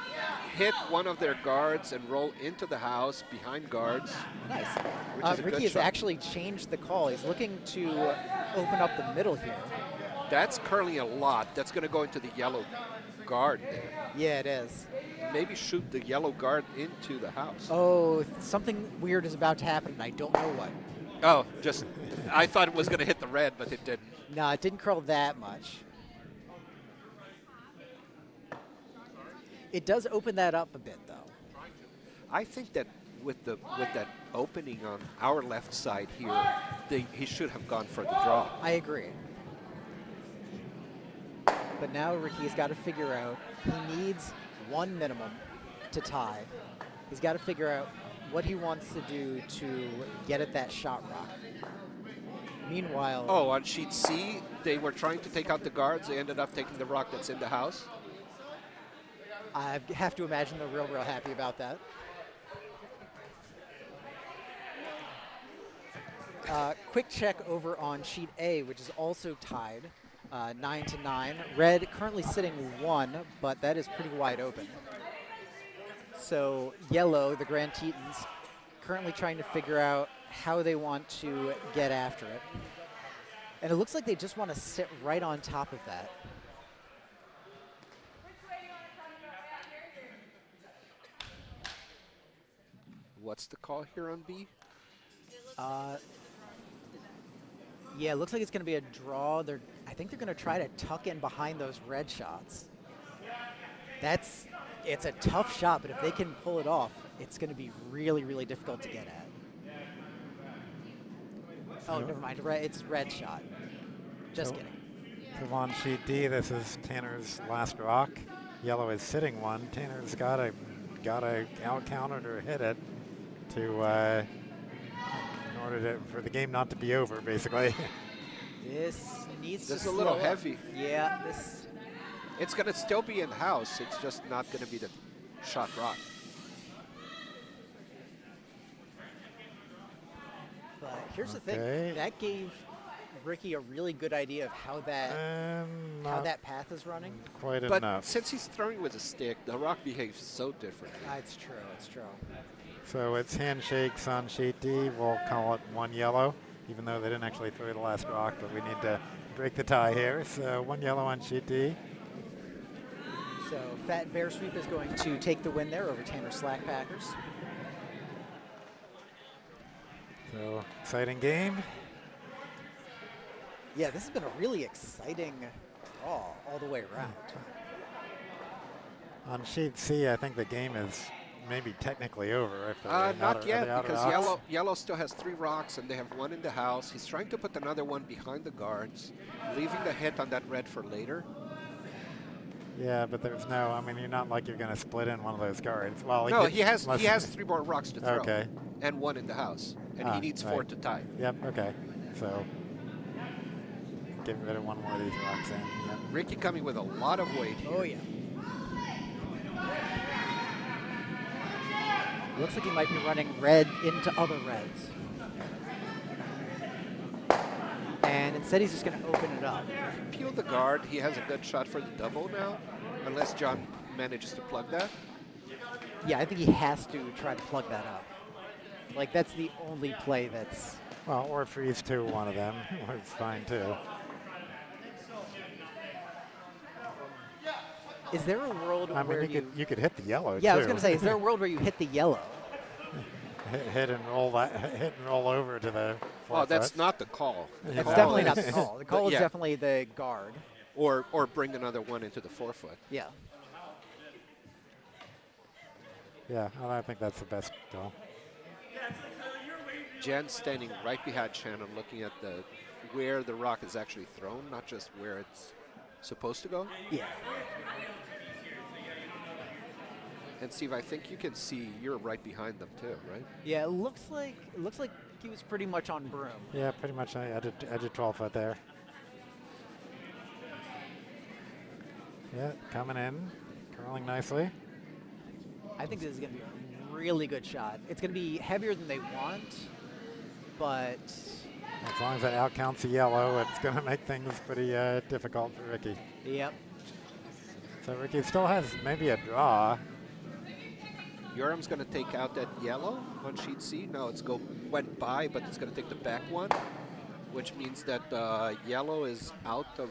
hit one of their guards and roll into the house behind guards. Nice. Which is a Ricky good has shot. actually changed the call. He's looking to open up the middle here. That's curling a lot. That's going to go into the yellow guard there. Yeah, it is. Maybe shoot the yellow guard into the house. Oh, something weird is about to happen, and I don't know what. Oh, just, I thought it was going to hit the red, but it didn't. No, it didn't curl that much. It does open that up a bit, though. I think that with that opening on our left side here, he should have gone for the draw. I agree. But now Ricky's got to figure out, he needs one minimum to tie. He's got to figure out what he wants to do to get at that shot rock. Meanwhile... Oh, on sheet C, they were trying to take out the guards. They ended up taking the rock that's in the house. I have to imagine they're real happy about that. Quick check over on sheet A, which is also tied, 9-9. Red currently sitting 1, but that is pretty wide open. So yellow, the Grand Tetons, currently trying to figure out how they want to get after it. And it looks like they just want to sit right on top of that. What's the call here on B? Yeah, it looks like it's going to be a draw. I think they're going to try to tuck in behind those red shots. It's a tough shot, but if they can pull it off, it's going to be really difficult to get at. Oh, never mind. It's red shot. Just kidding. So on sheet D, this is Tanner's last rock. Yellow is sitting 1. Tanner's got to out counter or hit it to in order for the game not to be over, basically. This needs to This is a little heavy. Yeah, this. It's going to still be in house. It's just not going to be the shot rock. But here's the thing. That gave Ricky a really good idea of how that path is running. Quite but enough. Since he's throwing with a stick, the rock behaves so differently. It's true. It's true. So it's handshakes on sheet D. We'll call it 1 yellow, even though they didn't actually throw the last rock, but we need to break the tie here. So 1 yellow on sheet D. So Fat Bear Sweep is going to take the win there over Tanner Slackpackers. So exciting game. Yeah, this has been a really exciting draw all the way around. On sheet C, I think the game is maybe technically over. If Not yet, because yellow still has 3 rocks and they have 1 in the house. He's trying to put another one behind the guards, leaving the hit on that red for later. Yeah, but there's no, I mean, you're not like you're going to split in one of those guards. Well, no, he has 3 more rocks to throw. Okay. And 1 in the house. And he needs 4 to tie. Yep, okay. So getting rid of 1 more of these rocks in. Yep. Ricky coming with a lot of weight here. Oh, yeah. Looks like he might be running red into other reds. And instead he's just going to open it up. Peel the guard. He has a good shot for the double now, unless John manages to plug that. Yeah, I think he has to try to plug that up. Like, that's the only play that's... Well, or freeze to one of them. It's fine, too. Is there a world where you could hit the yellow, Yeah, too. I was going to say, is there a world where you hit the yellow? hit and roll over to the Oh, that's not the call. It's definitely not the call. The call is definitely the guard. Or bring another one into the forefoot. Yeah. Yeah, I think that's the best call. Jen standing right behind Shen and looking at where the rock is actually thrown, not just where it's supposed to go. Yeah. And Steve, I think you can see you're right behind them too, right? Yeah, it looks like he was pretty much on broom. Yeah, pretty much edge of 12 foot there. Yeah, coming in, curling nicely. I think this is going to be a really good shot. It's going to be heavier than they want, but... As long as that outcounts the yellow, it's going to make things pretty difficult for Ricky. Yep. So Ricky still has maybe a draw. Yoram's going to take out that yellow on sheet C. No, went by, but it's going to take the back one, which means that yellow is out of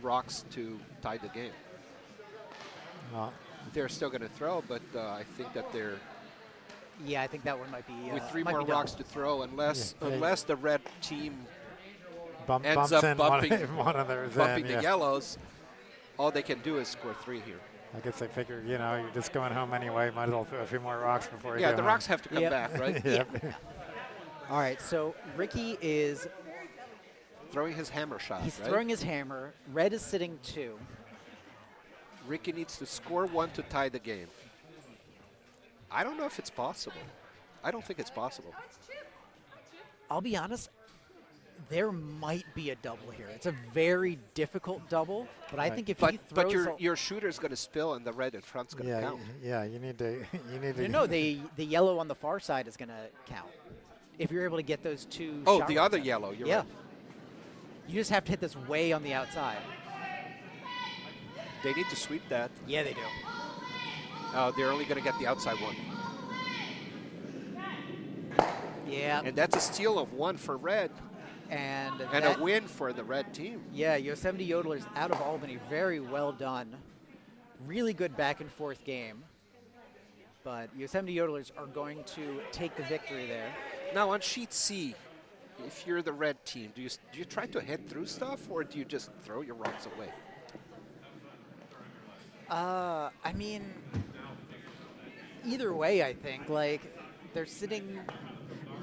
rocks to tie the game. They're still going to throw, but I think that they're... Yeah, I think that one might be... with 3 more rocks to throw, unless the red team ends up bumping the yellows, all they can do is score 3 here. I guess they figure, you're just going home anyway. Might as well throw a few more rocks before you go Yeah, the home. rocks have to come back, right? Yep. Yeah. All right, so Ricky is Throwing his hammer shot, He's right? throwing his hammer. Red is sitting 2. Ricky needs to score 1 to tie the game. I don't know if it's possible. I don't think it's possible. I'll be honest, there might be a double here. It's a very difficult double, but I think if he throws... But your shooter's going to spill and the red in front's going to count. Yeah, you need to... No, the yellow on the far side is going to count. If you're able to get those 2 Oh, shot the runs other out. yellow, you're Yeah. right. You just have to hit this way on the outside. They need to sweep that. Yeah, they do. They're only going to get the outside one. Yeah. And that's a steal of 1 for red And a win for the red team. Yeah, Yosemite Yodelers out of Albany. Very well done. Really good back and forth game. But Yosemite Yodelers are going to take the victory there. Now on sheet C, if you're the red team, do you try to head through stuff or do you just throw your rocks away? I mean, either way, I think. Like, they're sitting...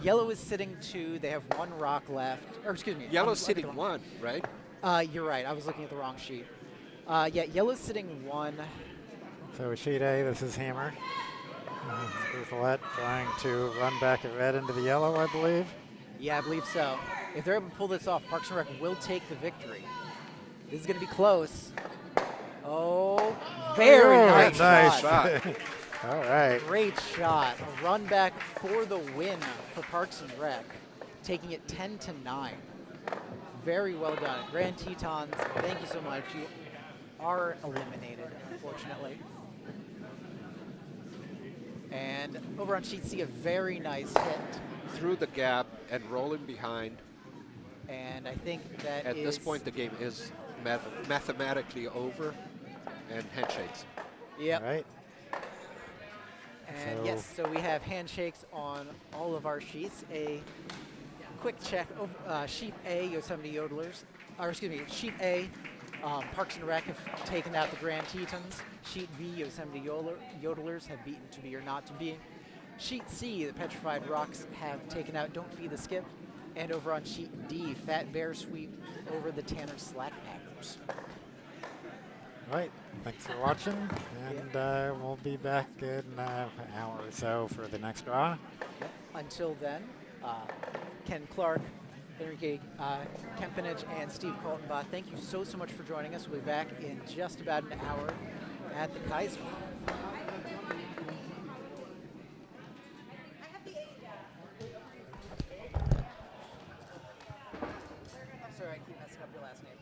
Yellow is sitting 2. They have 1 rock left. Or excuse me. Yellow's sitting 1, right? You're right. I was looking at the wrong sheet. Yeah, yellow's sitting 1. So sheet A, this is hammer. Bouthillette trying to run back at red into the yellow, I believe. Yeah, I believe so. If they're able to pull this off, Parks and Rec will take the victory. This is going to be close. Oh, very nice shot. All right. Great shot. A run back for the win for Parks and Rec, taking it 10-9. Very well done. Grand Tetons, thank you so much. You are eliminated, unfortunately. And over on sheet C, a very nice hit. Through the gap and rolling behind. And I think that At this point, the game is mathematically over and handshakes. Yep. All right. And So- yes, so we have handshakes on all of our sheets. A quick check. Sheet A, Yosemite Yodelers, or excuse me, Sheet A, Parks and Rec have taken out the Grand Tetons. Sheet B, Yosemite Yodelers have beaten To Be or Not To Be. Sheet C, the Petrified Rocks have taken out Don't Feed the Skip. And over on Sheet D, Fat Bear sweep over the Tanner Slackpackers. All right. Thanks for watching, and we'll be back in an hour or so for the next draw. Yep. Until then, Ken Clark, Enrique Kempenich, and Steve Coltenbaugh, thank you so much for joining us. We'll be back in just about an hour at the Kayser. I'm sorry, I keep messing up your last name.